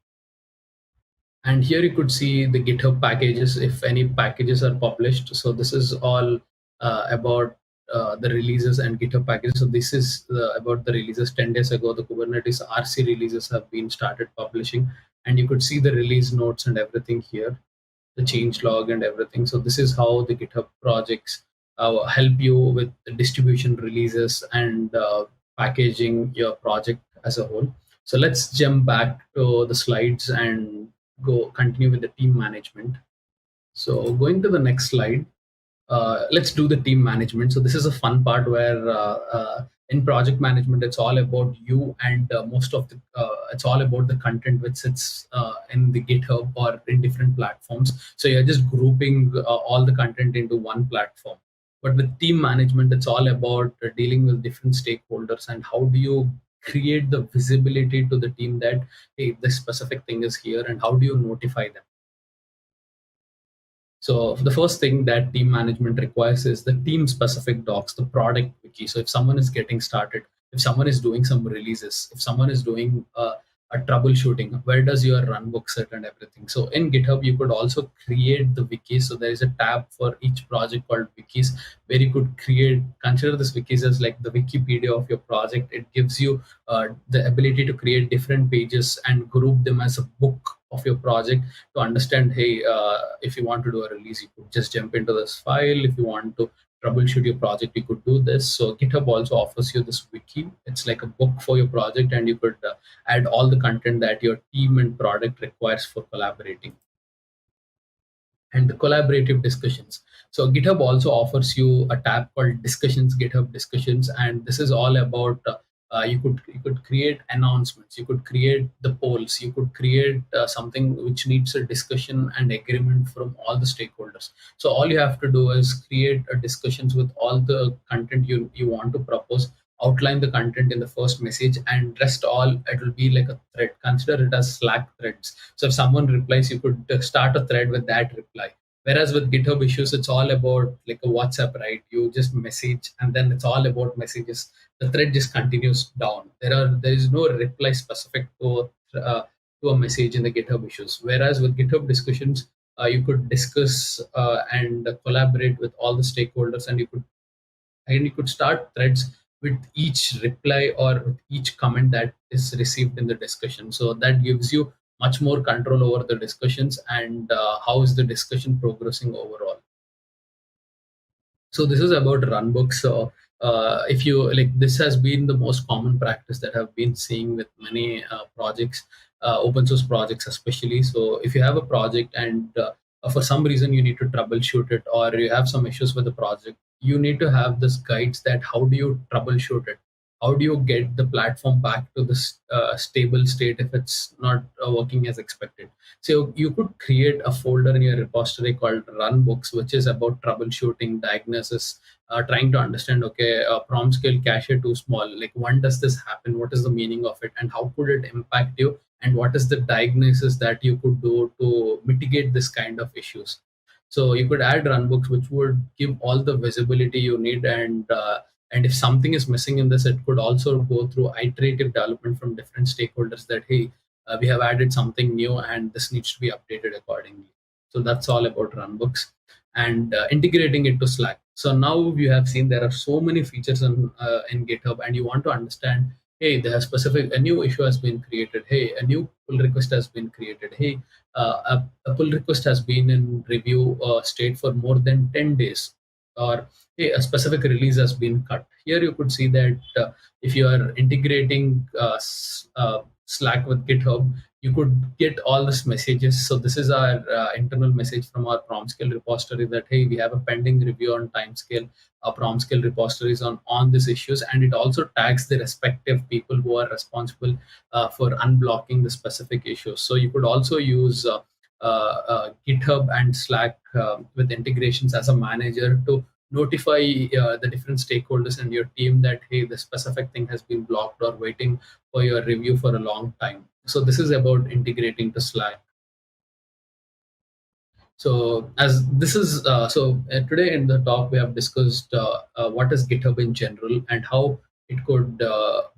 And here you could see the GitHub packages, if any packages are published. So this is all about the releases and GitHub packages. So this is about the releases 10 days ago. The Kubernetes RC releases have been started publishing, and you could see the release notes and everything here, the change log and everything. So this is how the GitHub projects help you with the distribution releases and packaging your project as a whole. So let's jump back to the slides and continue with the team management. So going to the next slide, let's do the team management. So this is a fun part where in project management, it's all about you, and most of the it's all about the content which sits in the GitHub or in different platforms. So you're just grouping all the content into one platform. But with team management, it's all about dealing with different stakeholders and how do you create the visibility to the team that, hey, this specific thing is here, and how do you notify them? So the first thing that team management requires is the team specific docs, the product wiki. So if someone is getting started, if someone is doing some releases, if someone is doing a troubleshooting, where does your runbook sit and everything? So in GitHub, you could also create the wikis. So there is a tab for each project called wikis, where you could consider this wikis as like the Wikipedia of your project. It gives you the ability to create different pages and group them as a book of your project to understand, hey, if you want to do a release, you could just jump into this file. If you want to troubleshoot your project, you could do this. So GitHub also offers you this wiki. It's like a book for your project, and you could add all the content that your team and product requires for collaborating. And the collaborative discussions. So GitHub also offers you a tab called Discussions, GitHub Discussions, and this is all about you could create announcements, you could create the polls, you could create something which needs a discussion and agreement from all the stakeholders. So all you have to do is create a discussions with all the content you want to propose, outline the content in the first message, and rest all, it will be like a thread. Consider it as Slack threads. So if someone replies, you could start a thread with that reply. Whereas with GitHub issues, it's all about like a WhatsApp, right? You just message, and then it's all about messages. The thread just continues down. There is no reply specific to a message in the GitHub issues. Whereas with GitHub discussions, you could discuss and collaborate with all the stakeholders, and you could start threads with each reply or with each comment that is received in the discussion. So that gives you much more control over the discussions and how is the discussion progressing overall. So this is about runbooks. So if you like, this has been the most common practice that I've been seeing with many projects, open source projects especially. So if you have a project and for some reason you need to troubleshoot it, or you have some issues with the project, you need to have this guides that how do you troubleshoot it, how do you get the platform back to this stable state if it's not working as expected. So you could create a folder in your repository called runbooks, which is about troubleshooting, diagnosis, trying to understand, okay, prompt scale cache too small, like when does this happen, what is the meaning of it, and how could it impact you, and what is the diagnosis that you could do to mitigate this kind of issues. So you could add runbooks, which would give all the visibility you need, and if something is missing in this, it could also go through iterative development from different stakeholders that, hey, we have added something new and this needs to be updated accordingly. So that's all about runbooks and integrating it to Slack. So now you have seen there are so many features in GitHub, and you want to understand, hey, there is a new issue has been created. Hey, a new pull request has been created. Hey, a pull request has been in review state for more than 10 days. Or hey, a specific release has been cut. Here you could see that if you are integrating Slack with GitHub, you could get all these messages. So this is our internal message from our prompt scale repository that, hey, we have a pending review on timescale. Our prompt scale repository is on these issues, and it also tags the respective people who are responsible for unblocking the specific issues. So you could also use GitHub and Slack with integrations as a manager to notify the different stakeholders in your team that, hey, the specific thing has been blocked or waiting for your review for a long time. So this is about integrating to Slack. So as this is today in the talk we have discussed what is GitHub in general and how it could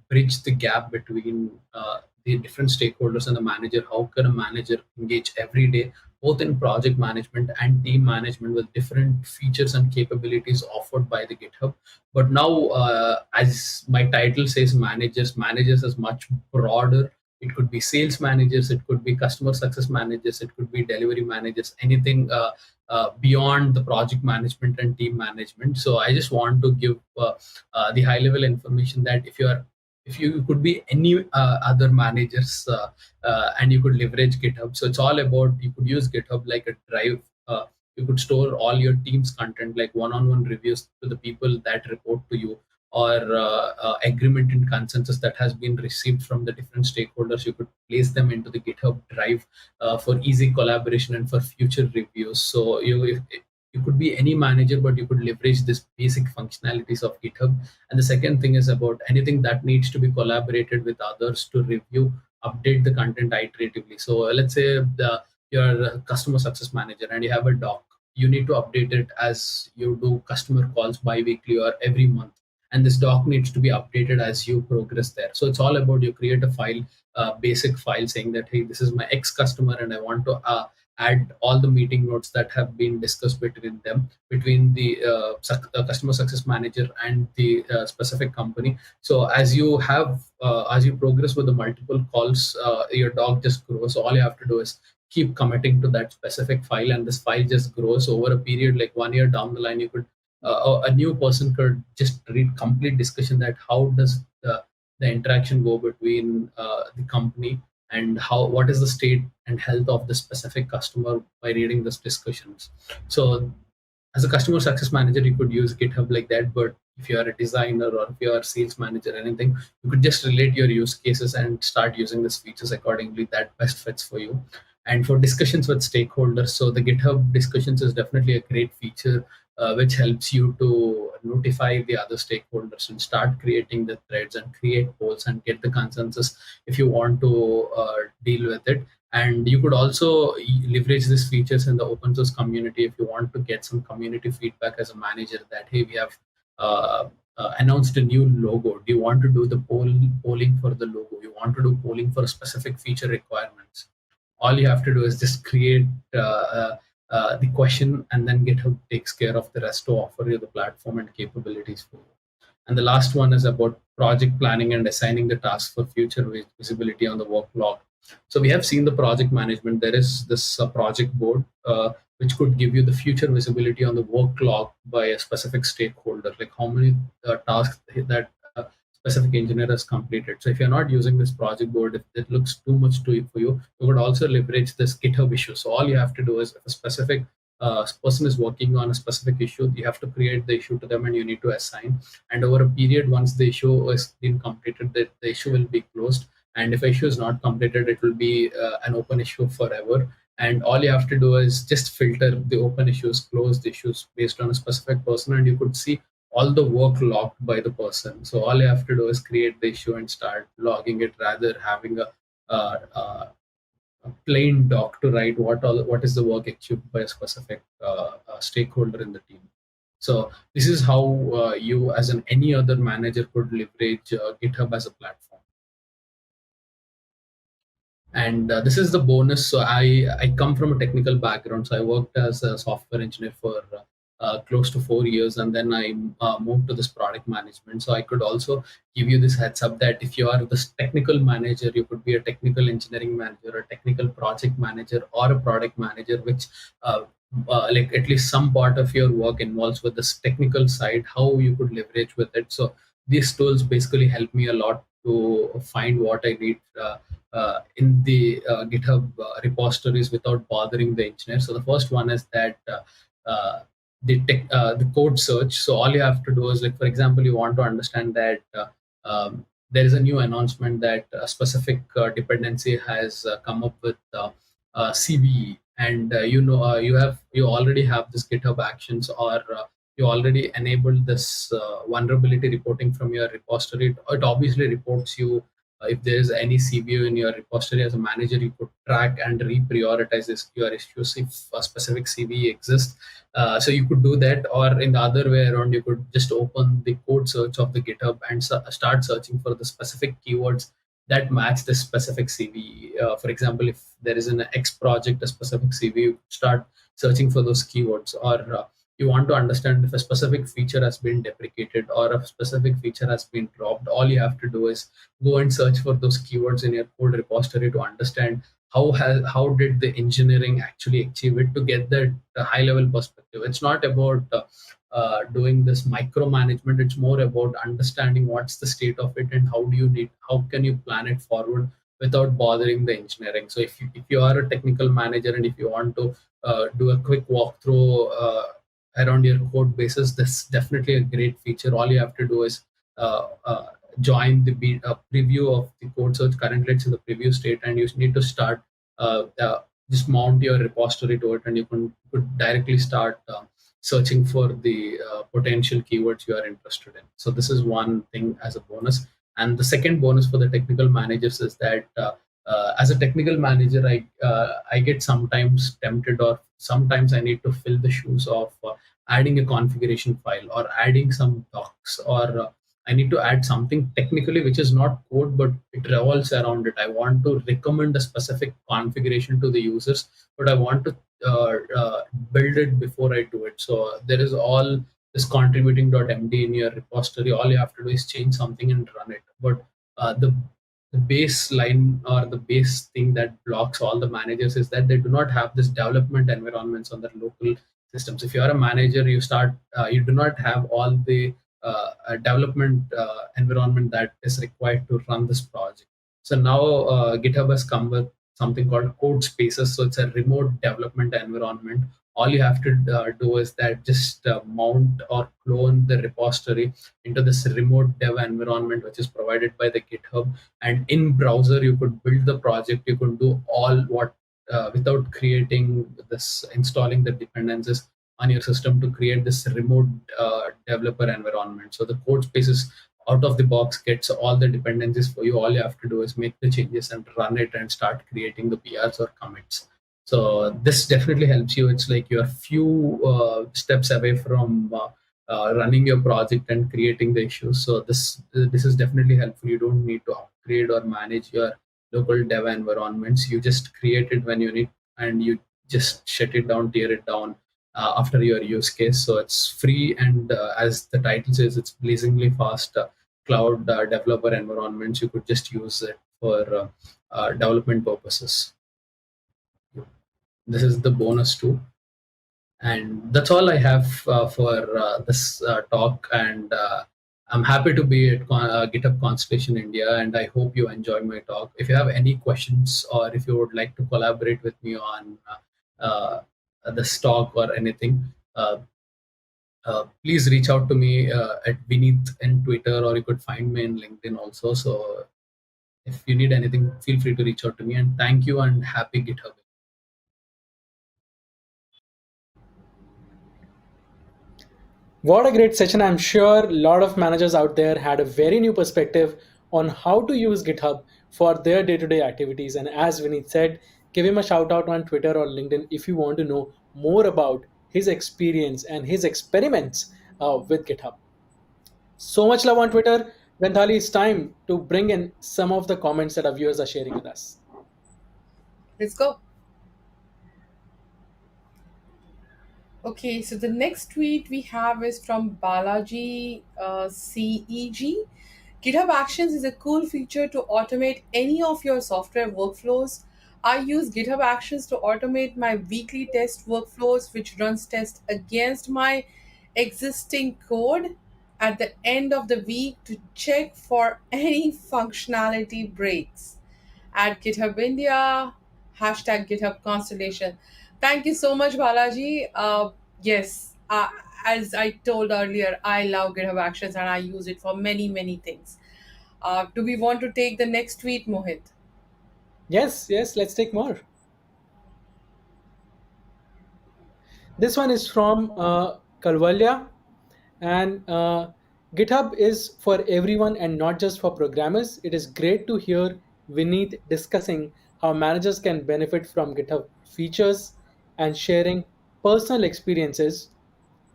bridge the gap between the different stakeholders and the manager. How can a manager engage every day, both in project management and team management, with different features and capabilities offered by the GitHub. But now, as my title says, managers is much broader. It could be sales managers, it could be customer success managers, it could be delivery managers, anything beyond the project management and team management. So I just want to give the high level information that if you could be any other managers and you could leverage GitHub. So it's all about, you could use GitHub like a drive. You could store all your team's content, like one-on-one reviews to the people that report to you, or agreement and consensus that has been received from the different stakeholders. You could place them into the GitHub drive for easy collaboration and for future reviews. So you could be any manager, but you could leverage this basic functionalities of GitHub. And the second thing is about anything that needs to be collaborated with others to review, update the content iteratively. So let's say you're a customer success manager and you have a doc. You need to update it as you do customer calls bi-weekly or every month. And this doc needs to be updated as you progress there. So it's all about, you create a file, basic file saying that, hey, this is my ex customer and I want to add all the meeting notes that have been discussed between the customer success manager and the specific company. So as you progress with the multiple calls, your doc just grows. So all you have to do is keep committing to that specific file, and this file just grows over a period, like 1 year down the line. You could a new person could just read complete discussion that how does the interaction go between the company and what is the state and health of the specific customer by reading these discussions. So as a customer success manager, you could use GitHub like that. But if you are a designer or if you are a sales manager, anything, you could just relate your use cases and start using these features accordingly that best fits for you. And for discussions with stakeholders, so the GitHub Discussions is definitely a great feature which helps you to notify the other stakeholders and start creating the threads and create polls and get the consensus if you want to deal with it. And you could also leverage these features in the open source community if you want to get some community feedback as a manager that, hey, we have announced a new logo. Do you want to do the polling for the logo? You want to do polling for specific feature requirements? All you have to do is just create the question, and then GitHub takes care of the rest to offer you the platform and capabilities for you. And the last one is about project planning and assigning the tasks for future visibility on the work log. So we have seen the project management. There is this project board which could give you the future visibility on the work log by a specific stakeholder, like how many tasks that specific engineer has completed. So if you're not using this project board, if it looks too much for you, you could also leverage this GitHub issue. So all you have to do is, if a specific person is working on a specific issue, you have to create the issue to them and you need to assign. And over a period, once the issue is been completed, the issue will be closed. And if issue is not completed, it will be an open issue forever. And all you have to do is just filter the open issues, close the issues based on a specific person, and you could see all the work logged by the person. So all you have to do is create the issue and start logging it, rather having a plain doc to write what is the work achieved by a specific stakeholder in the team. So this is how you, as any other manager, could leverage GitHub as a platform. And this is the bonus. So I come from a technical background. So I worked as a software engineer for close to 4 years, and then I moved to this product management. So I could also give you this heads up that if you are this technical manager, you could be a technical engineering manager, a technical project manager, or a product manager, which like at least some part of your work involves with this technical side, how you could leverage with it. So these tools basically help me a lot to find what I need in the GitHub repositories without bothering the engineer. So the first one is that the code search. So all you have to do is, like, for example, you want to understand that there is a new announcement that a specific dependency has come up with CVE, and you already have this GitHub Actions, or you already enabled this vulnerability reporting from your repository. It obviously reports you if there is any CVE in your repository. As a manager, you could track and reprioritize your issues if a specific CVE exists. So you could do that, or in the other way around, you could just open the code search of the GitHub and start searching for the specific keywords that match the specific CV. For example, if there is an X project, a specific CV, you start searching for those keywords, or you want to understand if a specific feature has been deprecated or a specific feature has been dropped. All you have to do is go and search for those keywords in your code repository to understand how did the engineering actually achieve it, to get that high level perspective. It's not about doing this micromanagement. It's more about understanding what's the state of it and how can you plan it forward without bothering the engineering. So if you are a technical manager and if you want to do a quick walkthrough around your code bases, that's definitely a great feature. All you have to do is join the preview of the code. So currently it's in the preview state, and you need to start just mount your repository to it, and you could directly start searching for the potential keywords you are interested in. So this is one thing as a bonus. And the second bonus for the technical managers is that as a technical manager, I get sometimes tempted, or sometimes I need to fill the shoes of adding a configuration file or adding some docs, or I need to add something technically which is not code, but it revolves around it. I want to recommend a specific configuration to the users, but I want to build it before I do it. So there is all this contributing.md in your repository. All you have to do is change something and run it. But the baseline or the base thing that blocks all the managers is that they do not have this development environments on their local systems. If you are a manager, you do not have all the development environment that is required to run this project. So now GitHub has come with something called code spaces. So it's a remote development environment. All you have to do is that just mount or clone the repository into this remote dev environment, which is provided by the GitHub. And in browser, you could build the project. You could do all what without installing the dependencies on your system to create this remote developer environment. So the code spaces out of the box gets all the dependencies for you. All you have to do is make the changes and run it and start creating the PRs or commits. So this definitely helps you. It's like you're few steps away from running your project and creating the issues. So this is definitely helpful. You don't need to upgrade or manage your local dev environments. You just create it when you need, and you just shut it down, tear it down after your use case. So it's free, and as the title says, it's blazingly fast cloud developer environments. You could just use it for development purposes. This is the bonus too. And that's all I have for this talk. And I'm happy to be at GitHub Constellation India, and I hope you enjoy my talk. If you have any questions, or if you would like to collaborate with me on this talk or anything, please reach out to me at Vineet in Twitter, or you could find me in LinkedIn also. So if you need anything, feel free to reach out to me. And thank you, and happy GitHub.
What a great session. I'm sure a lot of managers out there had a very new perspective on how to use GitHub for their day-to-day activities. And as Vineet said, give him a shout out on Twitter or LinkedIn if you want to know more about his experience and his experiments with GitHub. So much love on Twitter. Gandhali, it's time to bring in some of the comments that our viewers are sharing with us.
Let's go. Okay, so the next tweet we have is from Balaji CEG. GitHub Actions is a cool feature to automate any of your software workflows. I use GitHub Actions to automate my weekly test workflows, which runs tests against my existing code at the end of the week to check for any functionality breaks. At GitHub India, hashtag GitHub Constellation. Thank you so much, Balaji. Yes, as I told earlier, I love GitHub Actions and I use it for many, many things. Do we want to take the next tweet, Mohit?
Yes, let's take more. This one is from Kalvalya, and GitHub is for everyone and not just for programmers. It is great to hear Vineet discussing how managers can benefit from GitHub features and sharing personal experiences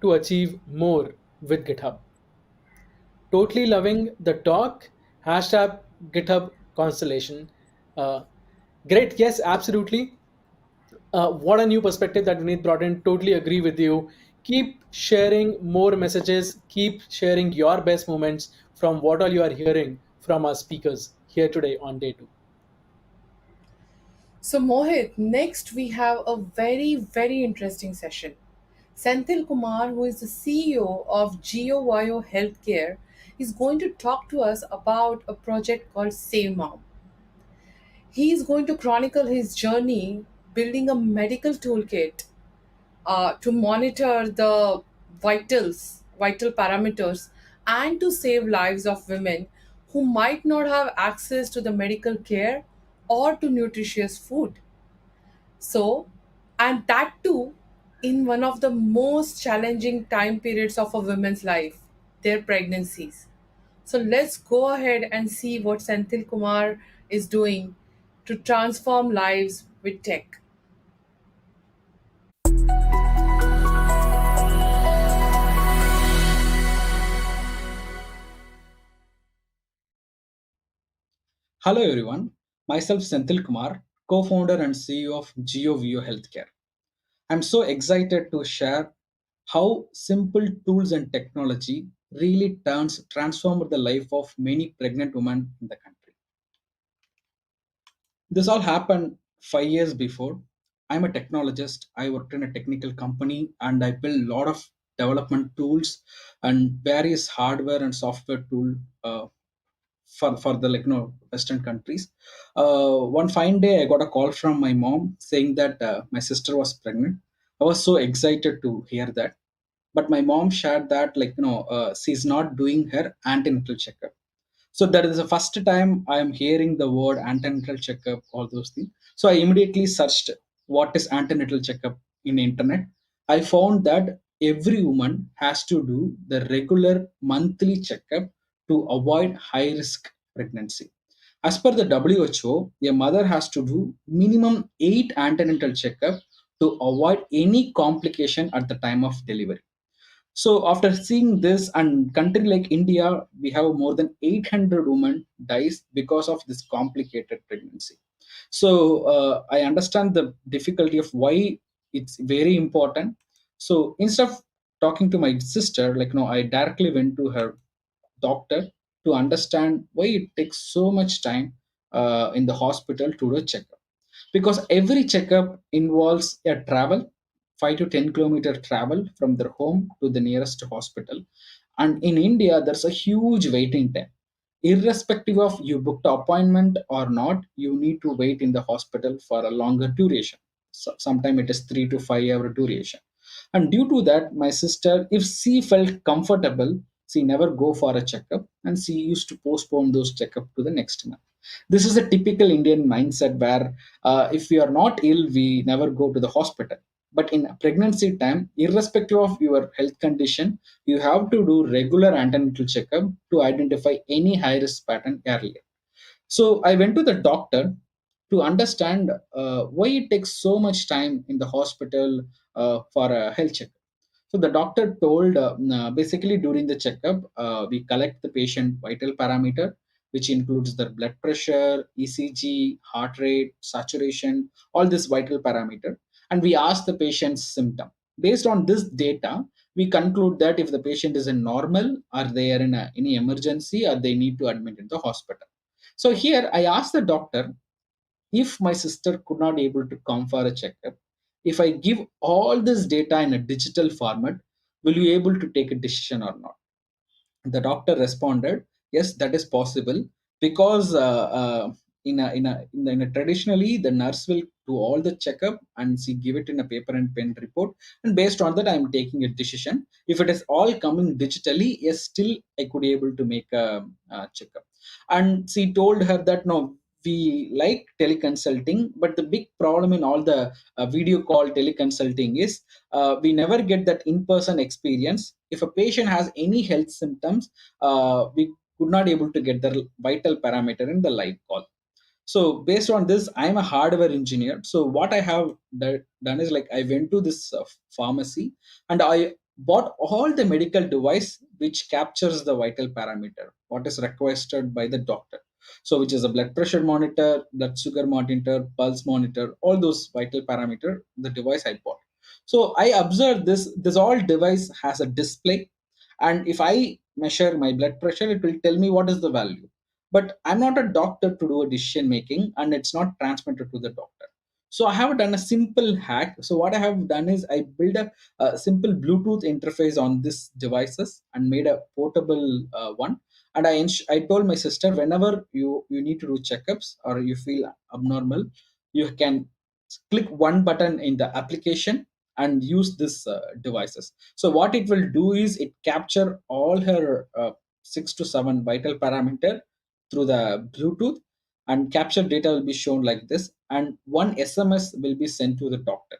to achieve more with GitHub. Totally loving the talk. Hashtag GitHub Constellation. Great. Yes, absolutely. What a new perspective that Vineet brought in. Totally agree with you. Keep sharing more messages. Keep sharing your best moments from what all you are hearing from our speakers here today on day 2.
So, Mohit, next we have a very, very interesting session. Senthil Kumar, who is the CEO of GeoVio Healthcare, is going to talk to us about a project called Save Mom. He is going to chronicle his journey building a medical toolkit to monitor the vital parameters, and to save lives of women who might not have access to the medical care or to nutritious food. So, and that too in one of the most challenging time periods of a woman's life, their pregnancies. So let's go ahead and see what Senthil Kumar is doing to transform lives with tech.
Hello everyone, myself Senthil Kumar, co-founder and CEO of GeoVio Healthcare. I'm so excited to share how simple tools and technology really transformed the life of many pregnant women in the country. This all happened 5 years before. I'm a technologist. I worked in a technical company and I built a lot of development tools and various hardware and software tool for the Western countries. One fine day, I got a call from my mom saying that my sister was pregnant. I was so excited to hear that, but my mom shared that she's not doing her antenatal checkup. So that is the first time I am hearing the word antenatal checkup, all those things. So I immediately searched what is antenatal checkup in the internet. I found that every woman has to do the regular monthly checkup to avoid high risk pregnancy. As per the WHO, a mother has to do minimum 8 antenatal checkup to avoid any complication at the time of delivery. So after seeing this, and country like India, we have more than 800 women dies because of this complicated pregnancy. So I understand the difficulty of why it's very important. So instead of talking to my sister, I directly went to her doctor to understand why it takes so much time in the hospital to do a checkup. Because every checkup involves a travel, 5 to 10-kilometer travel from their home to the nearest hospital. And in India, there's a huge waiting time. Irrespective of you booked appointment or not, you need to wait in the hospital for a longer duration. So sometimes it is 3 to 5 hour duration. And due to that, my sister, if she felt comfortable, she never go for a checkup and she used to postpone those checkup to the next month. This is a typical Indian mindset where if we are not ill, we never go to the hospital. But in pregnancy time, irrespective of your health condition, you have to do regular antenatal checkup to identify any high risk pattern earlier. So I went to the doctor to understand why it takes so much time in the hospital for a health checkup. So the doctor told basically during the checkup, we collect the patient vital parameter, which includes their blood pressure, ECG, heart rate, saturation, all this vital parameter. And we ask the patient's symptom. Based on this data, we conclude that if the patient is in normal, are they in any emergency, or they need to admit in the hospital. So here I asked the doctor, if my sister could not able to come for a checkup, if I give all this data in a digital format, will you able to take a decision or not? The doctor responded, yes, that is possible, because in a traditionally the nurse will do all the checkup and she give it in a paper and pen report, and based on that I'm taking a decision. If it is all coming digitally, yes, still I could able to make a checkup. And she told her that no, we like teleconsulting, but the big problem in all the video call teleconsulting is we never get that in-person experience. If a patient has any health symptoms, we could not able to get the vital parameter in the live call. So based on this, I'm a hardware engineer. So what I have done is I went to this pharmacy and I bought all the medical device which captures the vital parameter, what is requested by the doctor. So which is a blood pressure monitor, blood sugar monitor, pulse monitor, all those vital parameter, the device I bought. So I observed this all device has a display, and if I measure my blood pressure, it will tell me what is the value. But I'm not a doctor to do a decision making, and it's not transmitted to the doctor. So I have done a simple hack. So what I have done is I built a simple Bluetooth interface on these devices and made a portable one. And I told my sister, whenever you need to do checkups or you feel abnormal, you can click one button in the application and use this devices. So what it will do is it capture all her 6 to 7 vital parameter through the Bluetooth, and capture data will be shown like this, and one SMS will be sent to the doctor.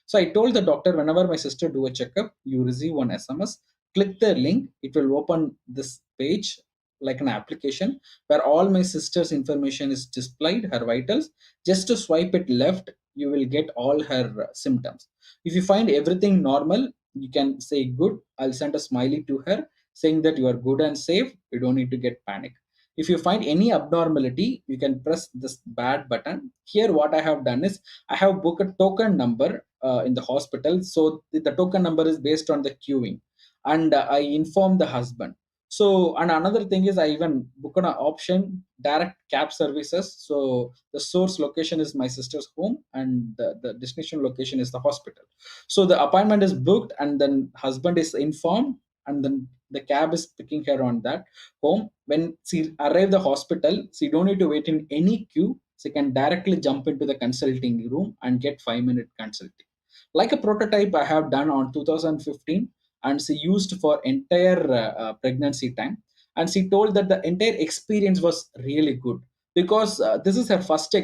So I told the doctor, whenever my sister do a checkup, you receive one SMS, click the link, it will open this page like an application where all my sister's information is displayed, her vitals. Just to swipe it left, you will get all her symptoms. If you find everything normal, you can say good. I'll send a smiley to her saying that you are good and safe. You don't need to get panic. If you find any abnormality, you can press this bad button. Here, what I have done is I have booked a token number in the hospital. So the token number is based on the queuing, and I inform the husband. So, and another thing is I even book an option direct cab services. So the source location is my sister's home, and the destination location is the hospital. So the appointment is booked, and then husband is informed, and then the cab is picking her on that home. When she arrive the hospital, she don't need to wait in any queue. She can directly jump into the consulting room and get 5-minute consulting. Like a prototype I have done on 2015, and she used for entire pregnancy time, and she told that the entire experience was really good because this is her first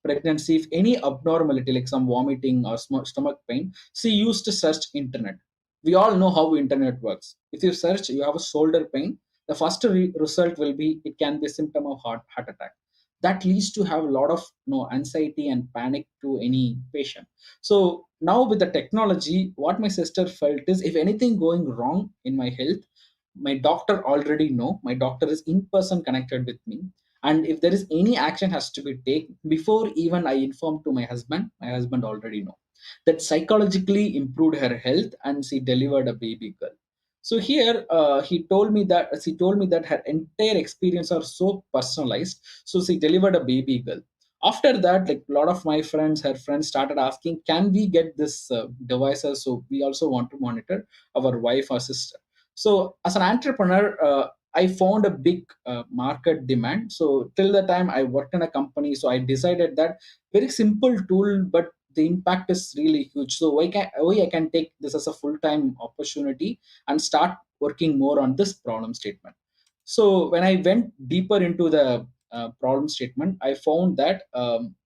pregnancy. If any abnormality like some vomiting or stomach pain, she used to search internet. We all know how internet works. If you search you have a shoulder pain, the first result will be it can be a symptom of heart attack. That leads to have a lot of anxiety and panic to any patient. So now with the technology, what my sister felt is if anything going wrong in my health, my doctor already know. My doctor is in person connected with me, and if there is any action has to be taken before even I inform to my husband already know. That psychologically improved her health, and she delivered a baby girl. So here she told me that her entire experience are so personalized. So she delivered a baby girl. After that, like a lot of my friends, her friends started asking, can we get this devices? So we also want to monitor our wife or sister. So as an entrepreneur, I found a big market demand. So till the time I worked in a company, so I decided that very simple tool, but the impact is really huge. So why I can take this as a full-time opportunity and start working more on this problem statement. So when I went deeper into the problem statement, I found that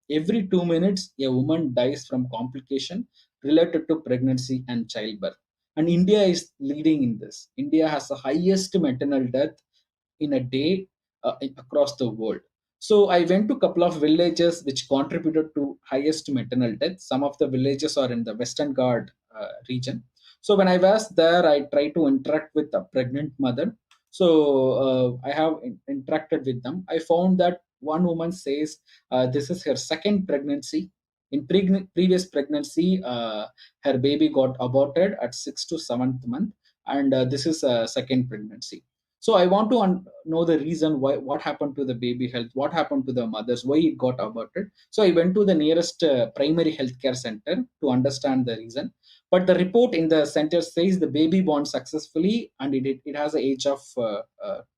every 2 minutes a woman dies from complication related to pregnancy and childbirth. And India is leading in this. India has the highest maternal death in a day across the world. So I went to a couple of villages which contributed to highest maternal death. Some of the villages are in the Western Ghat region. So when I was there, I tried to interact with a pregnant mother. So I have interacted with them. I found that one woman says this is her second pregnancy. In previous pregnancy, her baby got aborted at 6th to 7th month, and this is a second pregnancy. So I want to know the reason why, what happened to the baby health, what happened to the mothers, why it got aborted. So I went to the nearest primary healthcare center to understand the reason. But the report in the center says the baby born successfully, and it has an age of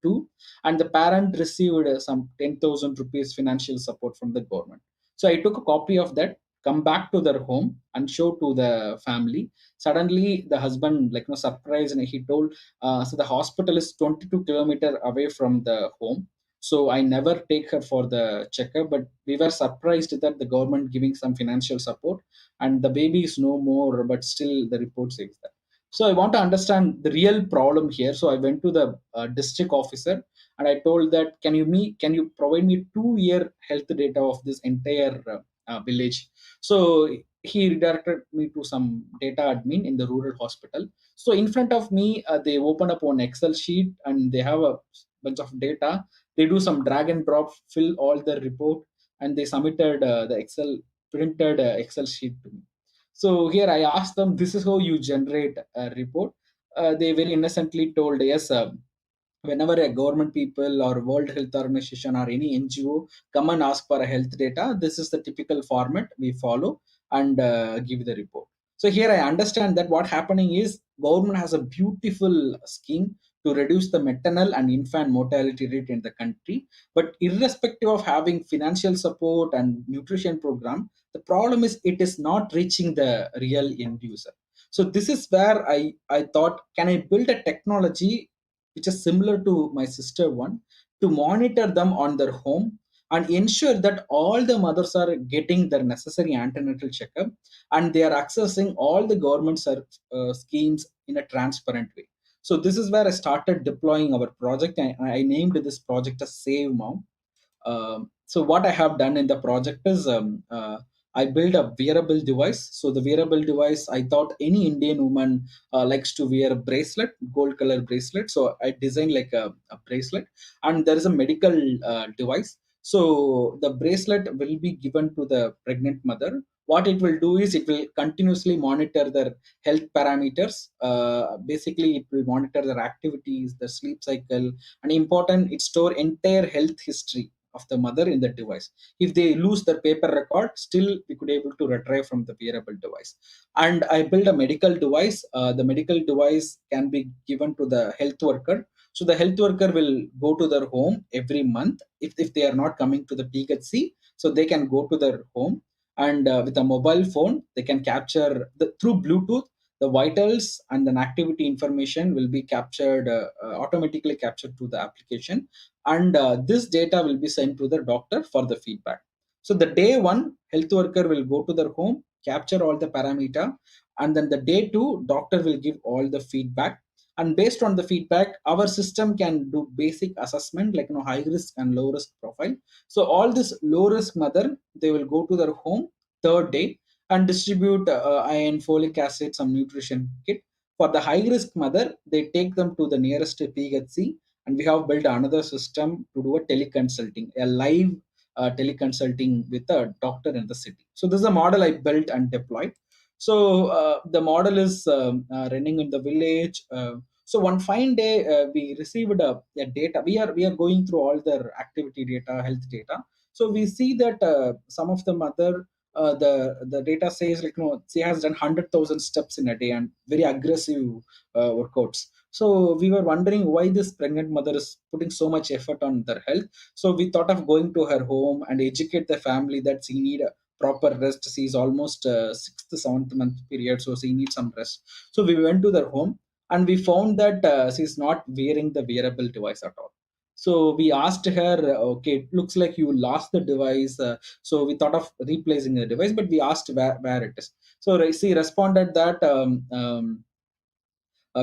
2, and the parent received some 10,000 rupees financial support from the government. So I took a copy of that, come back to their home and show to the family. Suddenly the husband surprised, and he told, so the hospital is 22 kilometers away from the home. So I never take her for the checkup, but we were surprised that the government giving some financial support, and the baby is no more, but still the report says that. So I want to understand the real problem here. So I went to the district officer, and I told that, can you provide me 2-year health data of this entire village? So he redirected me to some data admin in the rural hospital. So in front of me, they open up one Excel sheet, and they have a bunch of data. They do some drag and drop, fill all the report, and they submitted the printed Excel sheet to me. So here I asked them, this is how you generate a report. They very innocently told, yes, whenever a government people or World Health Organization or any NGO come and ask for a health data, this is the typical format we follow and give the report. So here I understand that what happening is government has a beautiful scheme to reduce the maternal and infant mortality rate in the country. But irrespective of having financial support and nutrition program, the problem is it is not reaching the real end user. So this is where I thought, can I build a technology which is similar to my sister one, to monitor them on their home and ensure that all the mothers are getting their necessary antenatal checkup and they are accessing all the government schemes in a transparent way. So this is where I started deploying our project. I named this project as Save Mom. So what I have done in the project is I built a wearable device. So the wearable device, I thought any Indian woman likes to wear a bracelet, gold color bracelet. So I designed like a bracelet, and there is a medical device. So the bracelet will be given to the pregnant mother. What it will do is it will continuously monitor their health parameters. Basically, it will monitor their activities, the sleep cycle, and important, it store entire health history of the mother in the device. If they lose their paper record, still we could able to retrieve from the wearable device. And I built a medical device. The medical device can be given to the health worker. So the health worker will go to their home every month. If they are not coming to the PHC, so they can go to their home, and with a mobile phone, they can capture through Bluetooth, the vitals and then activity information will be captured, automatically captured to the application, and this data will be sent to the doctor for the feedback. So the day one, health worker will go to their home, capture all the parameter, and then the day two, doctor will give all the feedback. And based on the feedback, our system can do basic assessment like high risk and low risk profile. So all this low risk mother, they will go to their home third day and distribute iron, folic acid, some nutrition kit. For the high risk mother, they take them to the nearest PHC, and we have built another system to do a teleconsulting, a live teleconsulting with a doctor in the city. So this is a model I built and deployed. So the model is running in the village. So one fine day, we received a data. We are going through all their activity data, health data. So we see that some of the mother, the data says like she has done 100,000 steps in a day and very aggressive workouts. So we were wondering why this pregnant mother is putting so much effort on their health. So we thought of going to her home and educate the family that she need a proper rest. She is almost 6th, 7th month period, so she needs some rest. So we went to their home and we found that she's not wearing the wearable device at all. So we asked her, okay, it looks like you lost the device. So we thought of replacing the device, but we asked where it is. So she responded that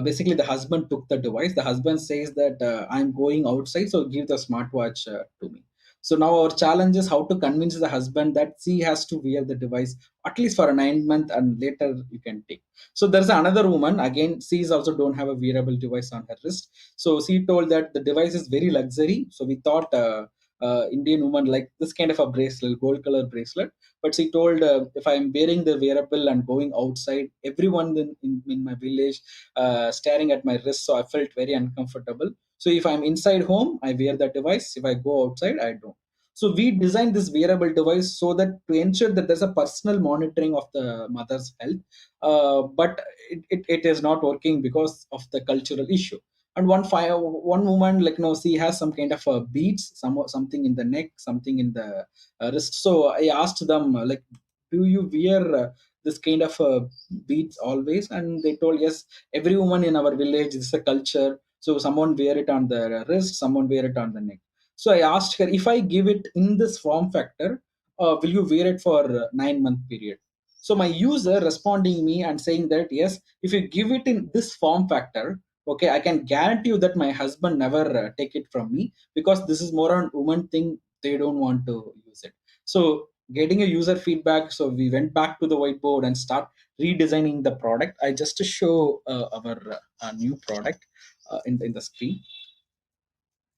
basically the husband took the device. The husband says that I'm going outside, so give the smartwatch to me. So now our challenge is how to convince the husband that she has to wear the device at least for a 9 month and later you can take. So there's another woman, again, she's also don't have a wearable device on her wrist. So she told that the device is very luxury. So we thought Indian woman like this kind of a bracelet, gold color bracelet. But she told, if I'm wearing the wearable and going outside, everyone in my village staring at my wrist, so I felt very uncomfortable. So if I'm inside home, I wear the device. If I go outside, I don't. So we designed this wearable device so that to ensure that there's a personal monitoring of the mother's health, but it is not working because of the cultural issue. And one woman, like she has some kind of beads, something in the neck, something in the wrist. So I asked them like, do you wear this kind of beads always? And they told, yes, every woman in our village, this is a culture. So someone wear it on the wrist, someone wear it on the neck. So I asked her, if I give it in this form factor, will you wear it for 9 month period? So my user responding me and saying that, yes, if you give it in this form factor, okay, I can guarantee you that my husband never take it from me, because this is more on woman thing. They don't want to use it. So getting a user feedback, so we went back to the whiteboard and start redesigning the product. I just show our new product in the screen.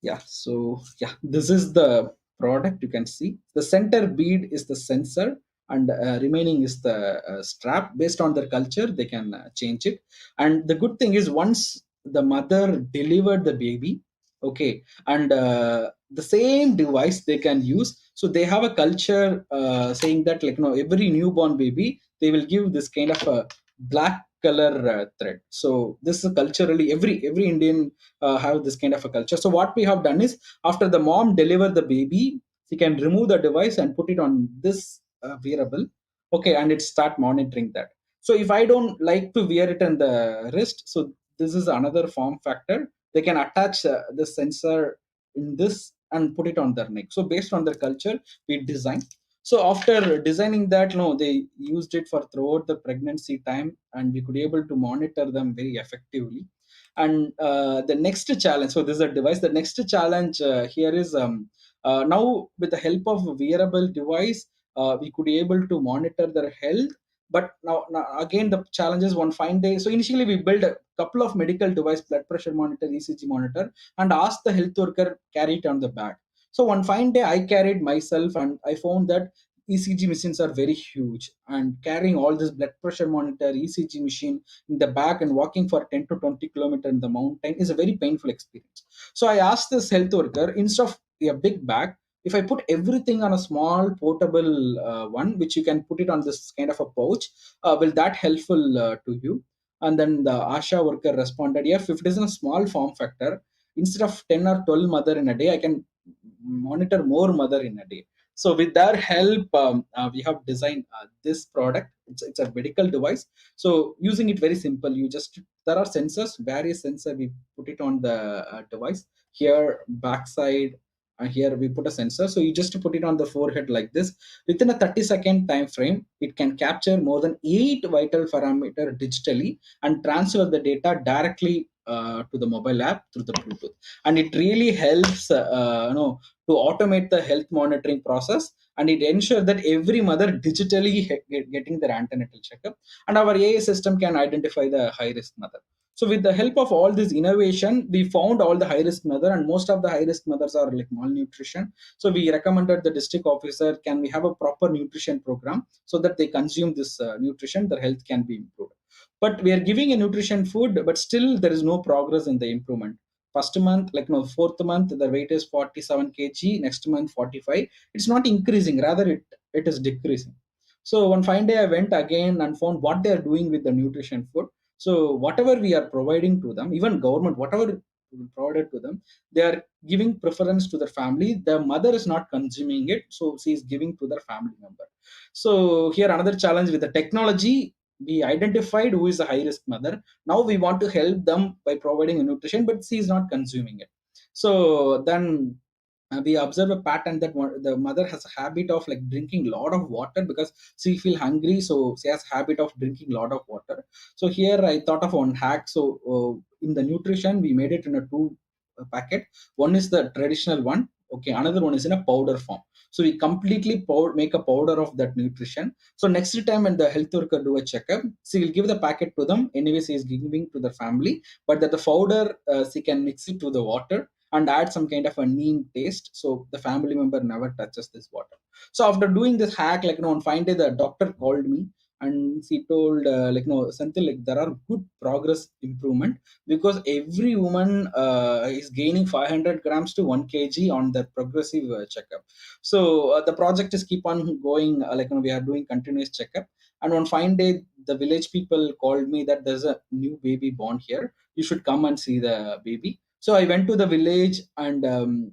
Yeah, so yeah, this is the product. You can see the center bead is the sensor, and remaining is the strap. Based on their culture, they can change it. And the good thing is, once the mother delivered the baby, okay, and the same device they can use. So they have a culture saying that, like, every newborn baby, they will give this kind of a black color thread. So this is culturally, every Indian have this kind of a culture. So what we have done is, after the mom deliver the baby, she can remove the device and put it on this wearable, okay, and it start monitoring that. So if I don't like to wear it on the wrist, so this is another form factor. They can attach the sensor in this and put it on their neck. So based on their culture, we design. So after designing that, they used it for throughout the pregnancy time, and we could able to monitor them very effectively. And the next challenge, so this is a device. The next challenge here is, now with the help of a wearable device, we could able to monitor their health. But now again, the challenge is, one fine day. So initially we built a couple of medical device, blood pressure monitor, ECG monitor, and asked the health worker carry it on the back. So one fine day I carried myself, and I found that ECG machines are very huge, and carrying all this blood pressure monitor, ECG machine in the back and walking for 10 to 20 kilometers in the mountain is a very painful experience. So I asked this health worker, instead of a big bag, if I put everything on a small portable one, which you can put it on this kind of a pouch, will that helpful to you? And then the ASHA worker responded, yeah, if it is in a small form factor, instead of 10 or 12 mother in a day, I can monitor more mother in a day. So with their help, we have designed this product. It's a medical device. So using it very simple, there are sensors, various sensor, we put it on the device. Here backside, here we put a sensor. So you just put it on the forehead like this. Within a 30-second time frame, it can capture more than 8 vital parameter digitally and transfer the data directly to the mobile app through the Bluetooth. And it really helps to automate the health monitoring process, and it ensures that every mother digitally getting their antenatal checkup, and our AI system can identify the high risk mother. So with the help of all this innovation, we found all the high risk mother, and most of the high risk mothers are like malnutrition. So we recommended the district officer, can we have a proper nutrition program so that they consume this nutrition, their health can be improved. But we are giving a nutrition food, but still there is no progress in the improvement. First month, fourth month, the weight is 47 kg, next month 45. It's not increasing, rather it is decreasing. So one fine day I went again and found what they are doing with the nutrition food. So whatever we are providing to them, even government, whatever we provided to them, they are giving preference to their family. The mother is not consuming it, so she is giving to their family member. So here another challenge with the technology, we identified who is a high risk mother. Now we want to help them by providing a nutrition, but she is not consuming it. So then we observe a pattern that the mother has a habit of like drinking a lot of water because she feel hungry, so she has habit of drinking a lot of water. So here I thought of one hack. So in the nutrition, we made it in a two packet. One is the traditional one, okay, another one is in a powder form. So we completely make a powder of that nutrition. So next time when the health worker do a checkup, she will give the packet to them. Anyways, she is giving to the family, but that the powder, she can mix it to the water and add some kind of a neem taste, so the family member never touches this water. So after doing this hack, on fine day, the doctor called me and she told, something like, there are good progress improvement because every woman is gaining 500 grams to 1 kg on the progressive checkup. So the project is keep on going, we are doing continuous checkup. And one fine day, the village people called me that there's a new baby born here, you should come and see the baby. So I went to the village and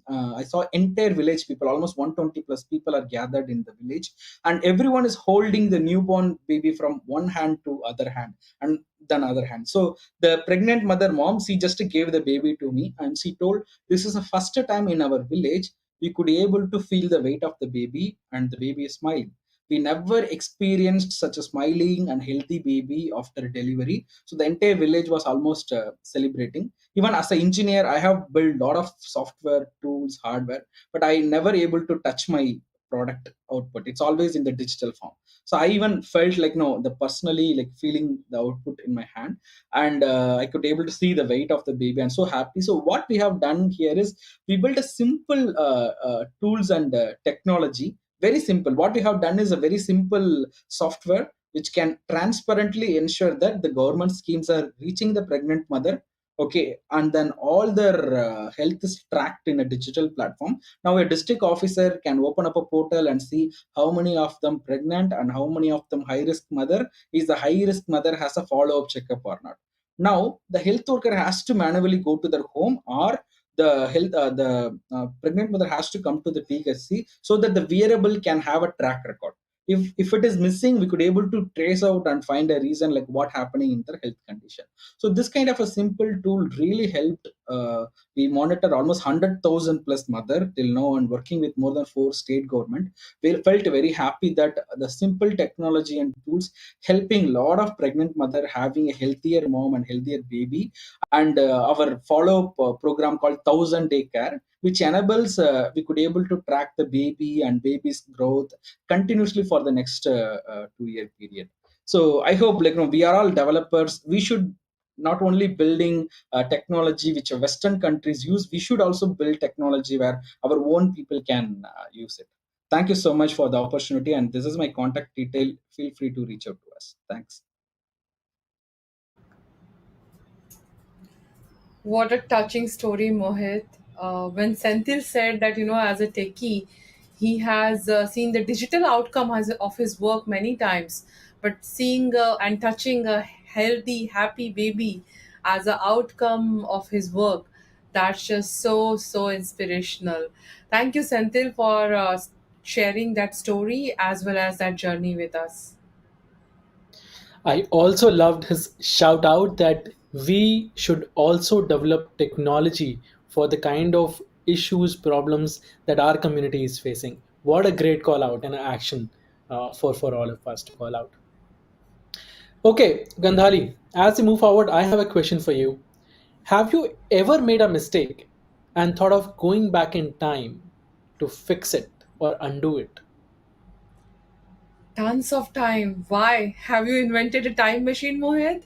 I saw entire village people, almost 120 plus people are gathered in the village, and everyone is holding the newborn baby from one hand to other hand and then other hand. So the pregnant mother mom, she just gave the baby to me and she told, this is the first time in our village we could be able to feel the weight of the baby and the baby is smiling. We never experienced such a smiling and healthy baby after delivery. So the entire village was almost celebrating. Even as an engineer, I have built a lot of software tools, hardware, but I never able to touch my product output. It's always in the digital form. So I even felt like, no, the personally like feeling the output in my hand, and I could able to see the weight of the baby, and so happy. So what we have done here is we built a simple tools and technology. Very simple. What we have done is a very simple software which can transparently ensure that the government schemes are reaching the pregnant mother. Okay, and then all their health is tracked in a digital platform. Now a district officer can open up a portal and see how many of them pregnant and how many of them high risk mother. Is the high risk mother has a follow up checkup or not? Now the health worker has to manually go to their home, or the pregnant mother has to come to the PHC, so that the wearable can have a track record. If it is missing, we could able to trace out and find a reason like what happening in their health condition. So this kind of a simple tool really helped. We monitor almost 100,000 plus mother till now, and working with more than 4 state government. We felt very happy that the simple technology and tools helping a lot of pregnant mother having a healthier mom and healthier baby. And our follow-up program called 1000-day care, which enables we could able to track the baby and baby's growth continuously for the next 2-year period. So I hope, like, we are all developers. We should not only building technology which Western countries use, we should also build technology where our own people can use it. Thank you so much for the opportunity, and this is my contact detail. Feel free to reach out to us. Thanks.
What a touching story, Mohit. When Senthil said that, as a techie, he has seen the digital outcome of his work many times, but seeing and touching a healthy, happy baby as an outcome of his work, that's just so, so inspirational. Thank you, Senthil, for sharing that story as well as that journey with us.
I also loved his shout out that we should also develop technology for the kind of issues, problems that our community is facing. What a great call out and action for all of us to call out. Okay, Gandhali, as we move forward, I have a question for you. Have you ever made a mistake and thought of going back in time to fix it or undo it?
Tons of time. Why? Have you invented a time machine, Mohit?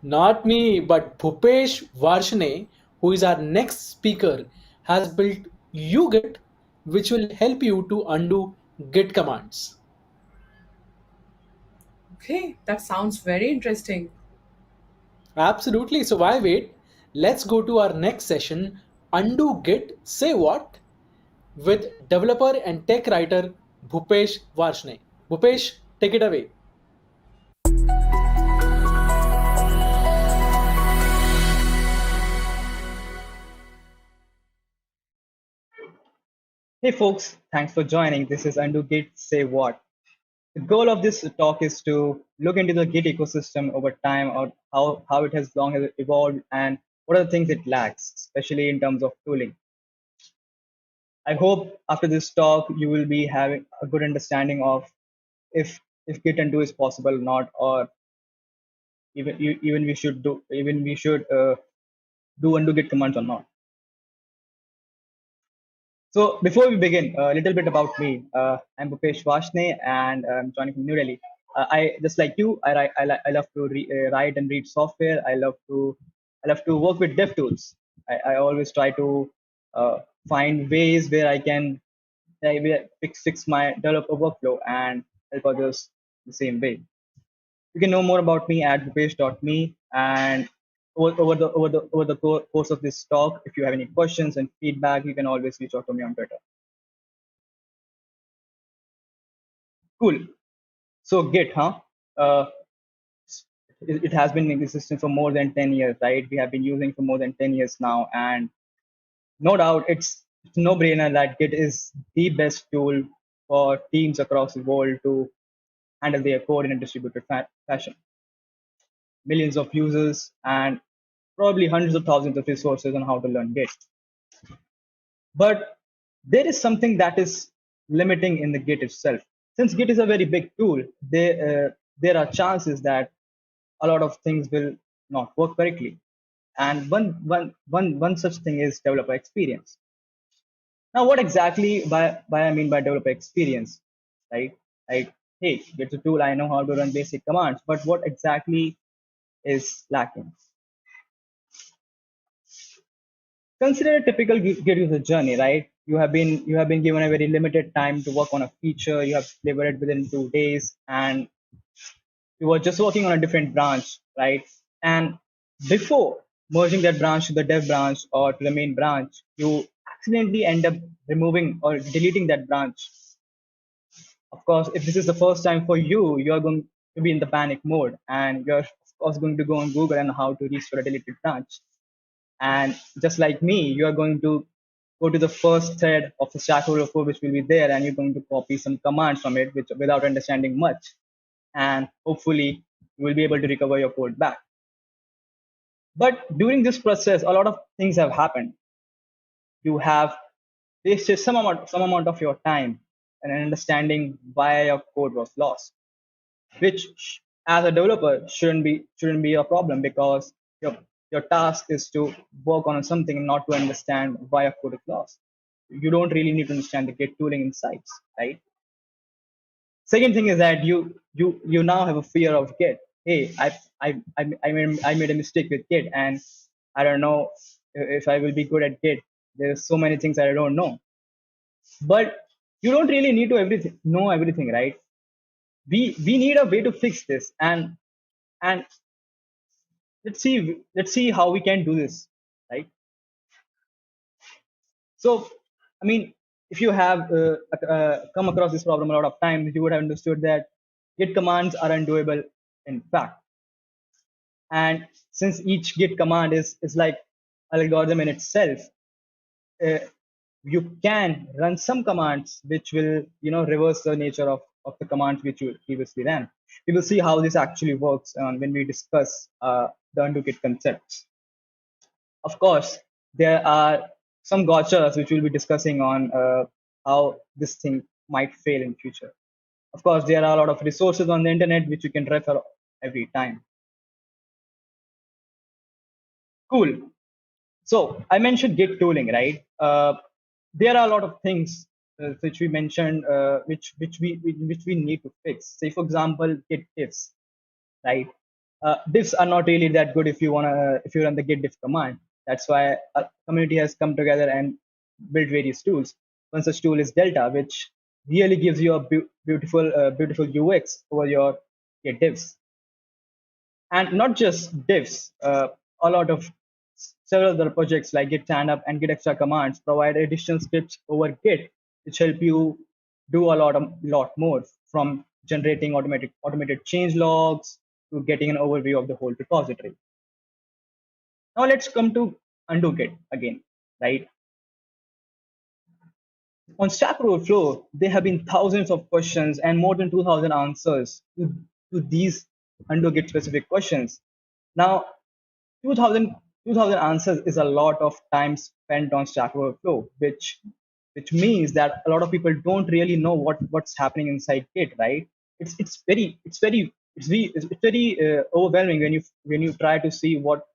Not me, but Bhupesh Varshane, who is our next speaker, has built UGit, which will help you to undo Git commands.
Okay, that sounds very interesting.
Absolutely. So why wait? Let's go to our next session, Undo Git, Say What, with developer and tech writer Bhupesh Varshane. Bhupesh, take it away.
Hey folks, thanks for joining. This is Undo Git Say What. The goal of this talk is to look into the Git ecosystem over time, or how it has long evolved, and what are the things it lacks, especially in terms of tooling. I hope after this talk you will be having a good understanding of if Git undo is possible or not, or even we should do undo Git commands or not. So before we begin, a little bit about me. I'm Bhupesh Vashne, and I'm joining from New Delhi. I just like you. I love to write and read software. I love to work with dev tools. I always try to find ways where I can fix my developer workflow and help others the same way. You can know more about me at bhupesh.me, and over the course of this talk, if you have any questions and feedback, you can always reach out to me on Twitter. Cool. So Git, huh? It has been in existence for more than 10 years, right? We have been using for more than 10 years now, and no doubt it's no brainer that Git is the best tool for teams across the world to handle their code in a distributed fashion. Millions of users and probably hundreds of thousands of resources on how to learn Git. But there is something that is limiting in the Git itself. Since Git is a very big tool, there are chances that a lot of things will not work correctly. And one such thing is developer experience. Now, what exactly by I mean by developer experience, right? Like, hey, Git's a tool. I know how to run basic commands, but what exactly is lacking? Consider a typical Git user journey, right? You have been given a very limited time to work on a feature. You have delivered it within 2 days, and you were just working on a different branch, right? And before merging that branch to the dev branch or to the main branch, you accidentally end up removing or deleting that branch. Of course, if this is the first time for you, you're going to be in the panic mode, and you're of course going to go on Google and how to restore a deleted branch. And just like me, you are going to go to the first thread of the Stack Overflow, which will be there, and you're going to copy some commands from it, which without understanding much. And hopefully, you will be able to recover your code back. But during this process, a lot of things have happened. You have wasted some amount of your time and understanding why your code was lost, which as a developer shouldn't be a problem, because your task is to work on something and not to understand why a code is lost. You don't really need to understand the Git tooling insights, right? Second thing is that you now have a fear of Git. Hey, I made a mistake with Git, and I don't know if I will be good at Git. There's so many things that I don't know. But you don't really need to know everything, right? We need a way to fix this, and let's see how we can do this, right? So, I mean, if you have come across this problem a lot of times, you would have understood that Git commands are undoable in fact. And since each Git command is like an algorithm in itself, you can run some commands which will reverse the nature of the commands which you previously ran. We will see how this actually works when we discuss the undo Git concepts. Of course, there are some gotchas which we'll be discussing on how this thing might fail in future. Of course, there are a lot of resources on the internet which you can refer every time. Cool. So I mentioned Git tooling, right? There are a lot of things which we mentioned, which we need to fix. Say, for example, Git diffs, right? Diffs are not really that good if you run the Git diff command. That's why a community has come together and built various tools. One such tool is Delta, which really gives you a beautiful UX over your Git diffs. And not just diffs, a lot of several other projects like Git standup and Git extra commands provide additional scripts over Git, which help you do a lot more, from generating automated change logs to getting an overview of the whole repository. Now let's come to undo Git again, right? On Stack Overflow, there have been thousands of questions and more than 2,000 answers to these undo Git specific questions. Now, 2,000 answers is a lot of time spent on Stack Overflow, which means that a lot of people don't really know what's happening inside Git, right? It's very overwhelming when you try to see what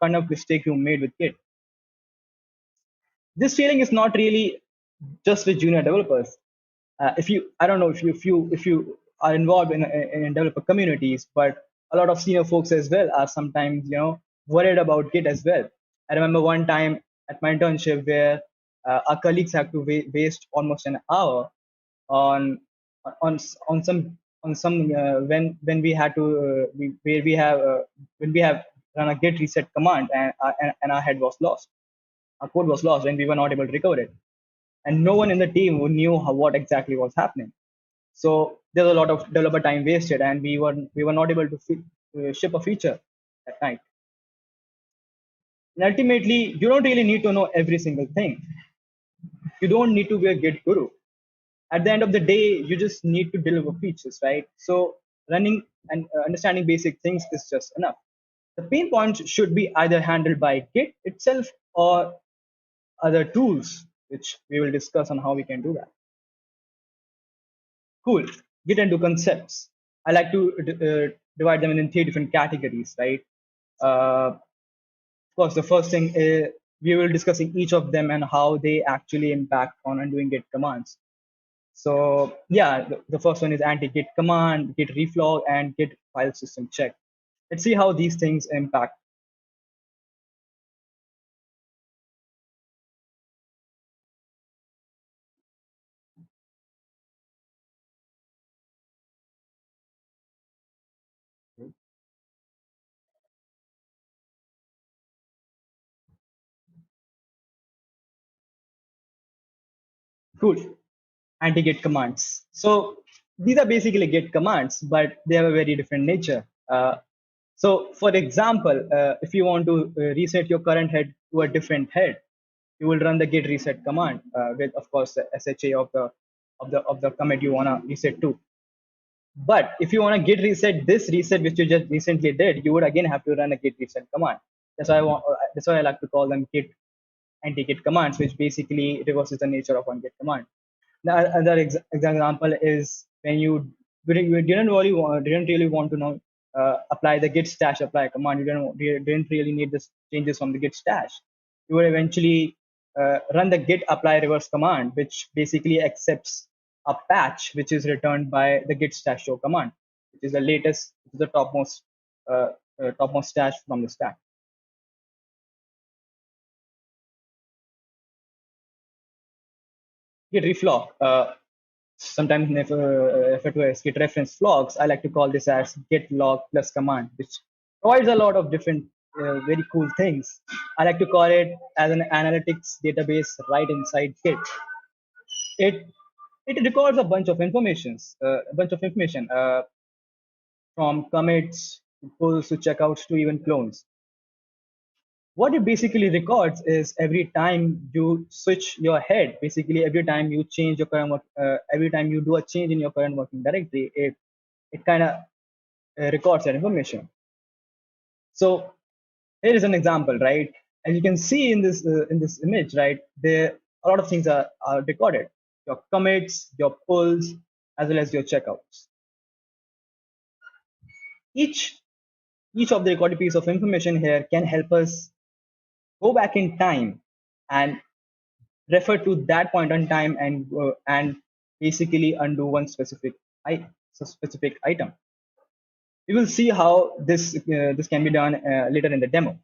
kind of mistake you made with Git. This feeling is not really just with junior developers. If you are involved in developer communities, but a lot of senior folks as well are sometimes worried about Git as well. I remember one time at my internship where our colleagues had to waste almost an hour on some when we had to when we have run a Git reset command, and our head was lost. Our code was lost and we were not able to recover it, and no one in the team who knew what exactly was happening. So there's a lot of developer time wasted, and we were not able to ship a feature at night. And ultimately, you don't really need to know every single thing. You don't need to be a Git guru. At the end of the day, you just need to deliver features, right? So running and understanding basic things is just enough. The pain points should be either handled by Git itself or other tools, which we will discuss on how we can do that. Cool. Git undo concepts. I like to divide them in 3 different categories, right? Of course, the first thing we will discussing each of them and how they actually impact on undoing git commands. So yeah, the first one is anti-git command, git reflog, and git file system check. Let's see how these things impact. Cool. Anti-git commands. So these are basically git commands, but they have a very different nature. So for example, if you want to reset your current head to a different head, you will run the git reset command with, of course, the SHA of the commit you wanna reset to. But if you want to git reset this reset which you just recently did, you would again have to run a git reset command. That's why I like to call them git anti-git commands, which basically reverses the nature of one git command. The other example is when you didn't really want to know apply the git stash apply command. You didn't really need the changes from the git stash. You would eventually run the git apply reverse command, which basically accepts a patch which is returned by the git stash show command, which is the latest, which is the topmost stash from the stack. Git reflog. Sometimes refer to as git reference flogs. I like to call this as git log plus command, which provides a lot of different very cool things. I like to call it as an analytics database right inside Git. It records a bunch of information, from commits, to pulls, to checkouts, to even clones. What it basically records is every time you switch your head, basically every time you change your current every time you do a change in your current working directory, it kind of records that information. So here is an example, right? As you can see in this image, right, there a lot of things are recorded: your commits, your pulls, as well as your checkouts. Each of the recorded piece of information here can help us go back in time and refer to that point on time and basically undo one specific item. We will see how this can be done later in the demo.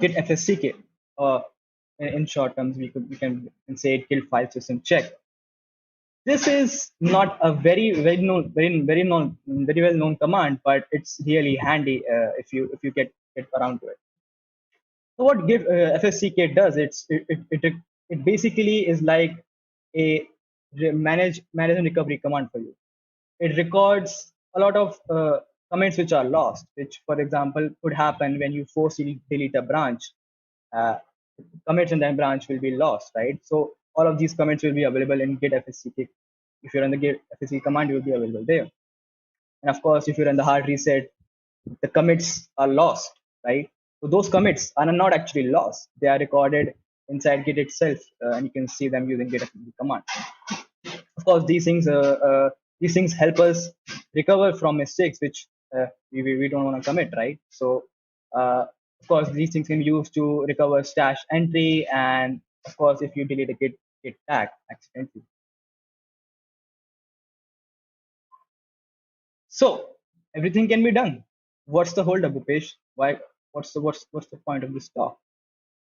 Git FSCK, or in short terms, we can say it git file system check. This is not a very well known command, but it's really handy if you get around to it. So what git FSCK does, it basically is like a manage and recovery command for you. It records a lot of commits which are lost, which, for example, could happen when you force delete a branch. Commits in that branch will be lost, right? So all of these commits will be available in git FSCK. If you run the git FSCK command, you will be available there. And of course, if you run the hard reset, the commits are lost, right? So those commits are not actually lost; they are recorded inside Git itself, and you can see them using git FSCK command. Of course, these things help us recover from mistakes which we don't want to commit, right? So of course, these things can be used to recover stash entry, and of course, if you delete a git tag accidentally. So everything can be done. What's the holdup, Bhupesh? Why? What's the point of this talk?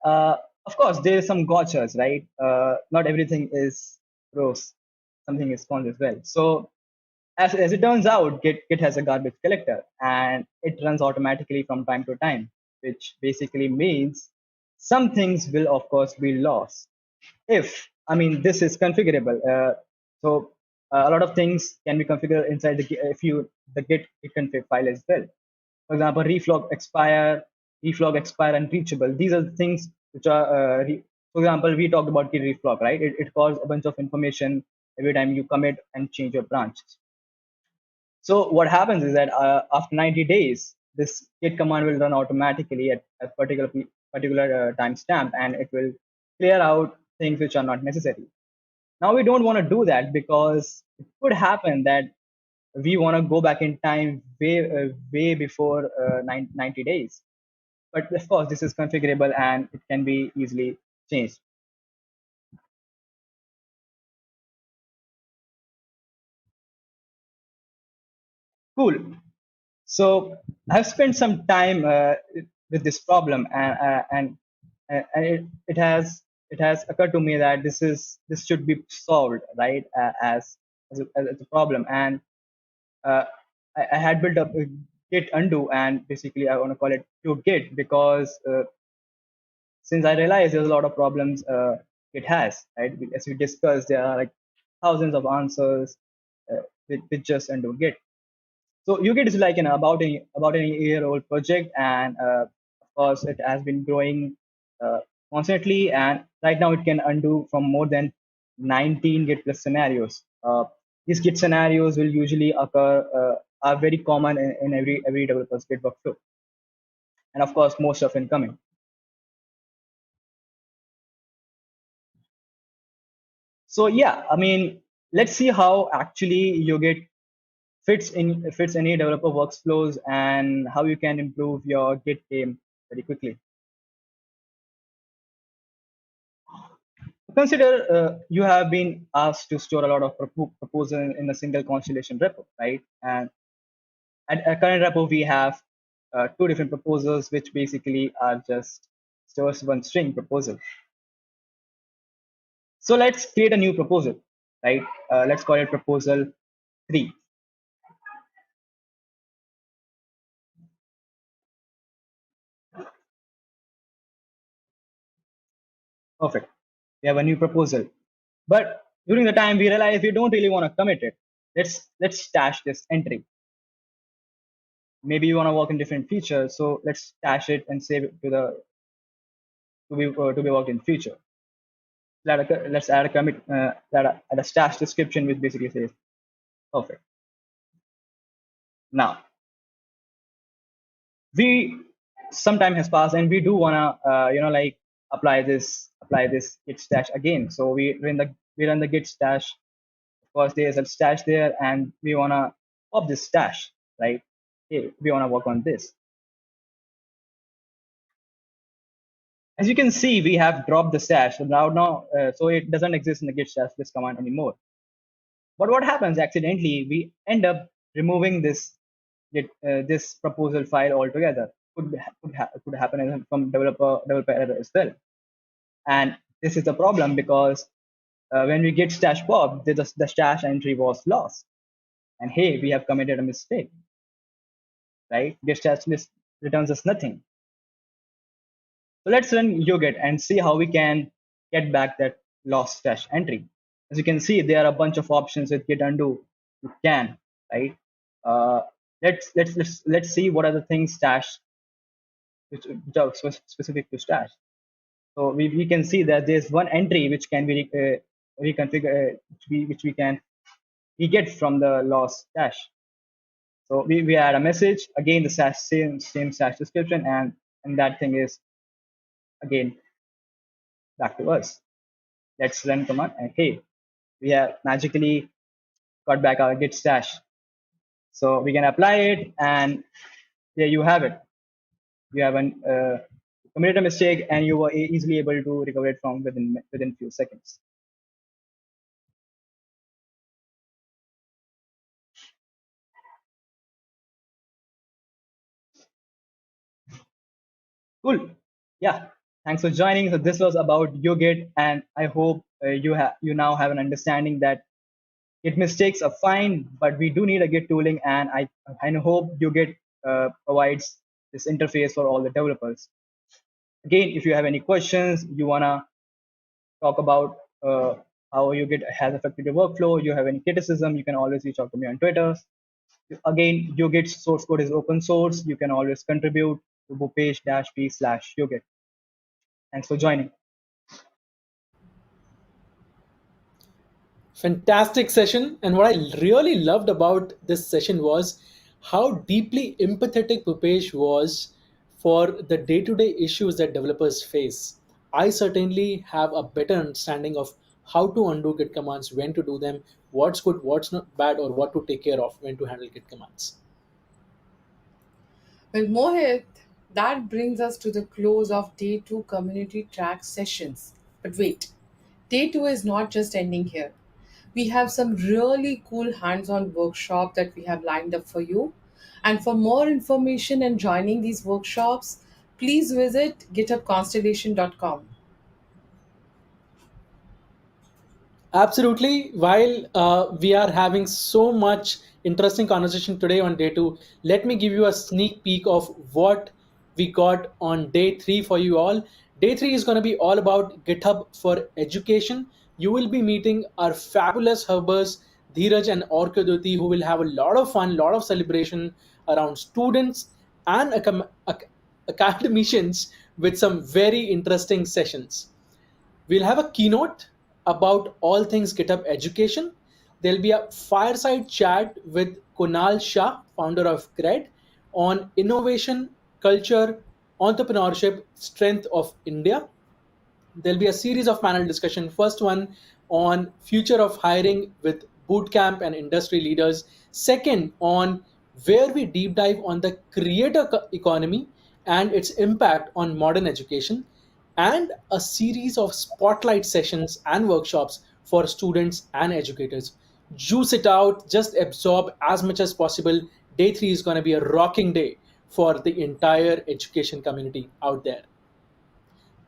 Of course, there are some gotchas, right? Not everything is rose. Something is cons as well. So as it turns out, Git has a garbage collector, and it runs automatically from time to time, which basically means some things will, of course, be lost. This is configurable. So a lot of things can be configured inside the git config file as well. For example, reflog expire, and reachable. These are the things which are, for example, we talked about git reflog, right? It calls a bunch of information every time you commit and change your branches. So what happens is that after 90 days, this git command will run automatically at a particular timestamp, and it will clear out things which are not necessary. Now we don't want to do that because it could happen that we want to go back in time way before 90 days. But of course, this is configurable and it can be easily changed. Cool. So I've spent some time with this problem, and it has occurred to me that this should be solved, right, as a problem. And I had built up a git undo, and basically I want to call it to git because since I realized there's a lot of problems it has, right? As we discussed, there are like thousands of answers with just undo git. So UGit is like about an year-old project, and of course it has been growing constantly. And right now it can undo from more than 19 Git plus scenarios. These Git scenarios will usually are very common in every developer's Git workflow, and of course most of incoming. So yeah, I mean, let's see how actually UGit fits any developer workflows and how you can improve your Git game very quickly. Consider you have been asked to store a lot of proposals in a single Constellation repo, right? And at a current repo, we have two different proposals, which basically are just stores one string proposal. So let's create a new proposal, right? Let's call it proposal 3. Perfect. We have a new proposal. But during the time, we realize we don't really want to commit it. Let's stash this entry. Maybe you want to work in different features, so let's stash it and save it to be worked in future. Let's add a commit, add a stash description, which basically says perfect. Now some time has passed, and we do wanna like apply this git stash again. So we run the git stash. Of course, there's a stash there, and we wanna pop this stash, right? Hey, we wanna work on this. As you can see, we have dropped the stash. So now so it doesn't exist in the git stash list command anymore. But what happens accidentally, we end up removing this proposal file altogether. Could happen from developer error as well. And this is the problem because when we git stash pop, the stash entry was lost. And hey, we have committed a mistake, right? Git stash list returns us nothing. So let's run UGit and see how we can get back that lost stash entry. As you can see, there are a bunch of options with git undo. You can, right? Let's see what are the things stash which are specific to stash. So we can see that there's one entry which can be reconfigured, which we get from the lost stash. So we add a message again, the same stash description, and that thing is again back to us. Let's run command, and hey, we have magically got back our git stash. So we can apply it, and there you have it. You have committed a mistake, and you were easily able to recover it from within few seconds. Cool. Yeah. Thanks for joining. So this was about UGit, and I hope you now have an understanding that Git mistakes are fine, but we do need a Git tooling, and I hope UGit provides this interface for all the developers. Again, if you have any questions, you wanna talk about how UGit has affected your workflow, you have any criticism, you can always reach out to me on Twitter. Again, UGit's source code is open source. You can always contribute to bhupesh-p/UGit. Thanks for joining.
Fantastic session. And what I really loved about this session was how deeply empathetic Bhupesh was for the day-to-day issues that developers face. I certainly have a better understanding of how to undo Git commands, when to do them, what's good, what's not bad, or what to take care of when to handle Git commands.
Well, Mohit, that brings us to the close of day 2 community track sessions. But wait, day 2 is not just ending here. We have some really cool hands-on workshop that we have lined up for you. And for more information and joining these workshops, please visit githubconstellation.com.
Absolutely. While we are having so much interesting conversation today on day 2, let me give you a sneak peek of what we got on day 3 for you all. Day 3 is going to be all about GitHub for education. You will be meeting our fabulous hubbers, Dheeraj and Orkaduti, who will have a lot of fun, lot of celebration around students and academicians with some very interesting sessions. We'll have a keynote about all things GitHub education. There'll be a fireside chat with Kunal Shah, founder of Cred, on innovation, culture, entrepreneurship, strength of India. There'll be a series of panel discussion. First one on future of hiring with bootcamp and industry leaders. Second on where we deep dive on the creator economy and its impact on modern education, and a series of spotlight sessions and workshops for students and educators. Juice it out, just absorb as much as possible. Day 3 is going to be a rocking day for the entire education community out there.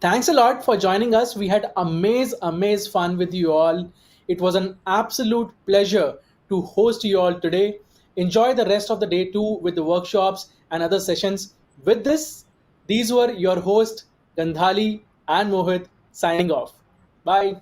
Thanks a lot for joining us. We had amaze fun with you all. It was an absolute pleasure to host you all today. Enjoy the rest of the day too with the workshops and other sessions. With this, these were your hosts, Gandhali and Mohit, signing off. Bye.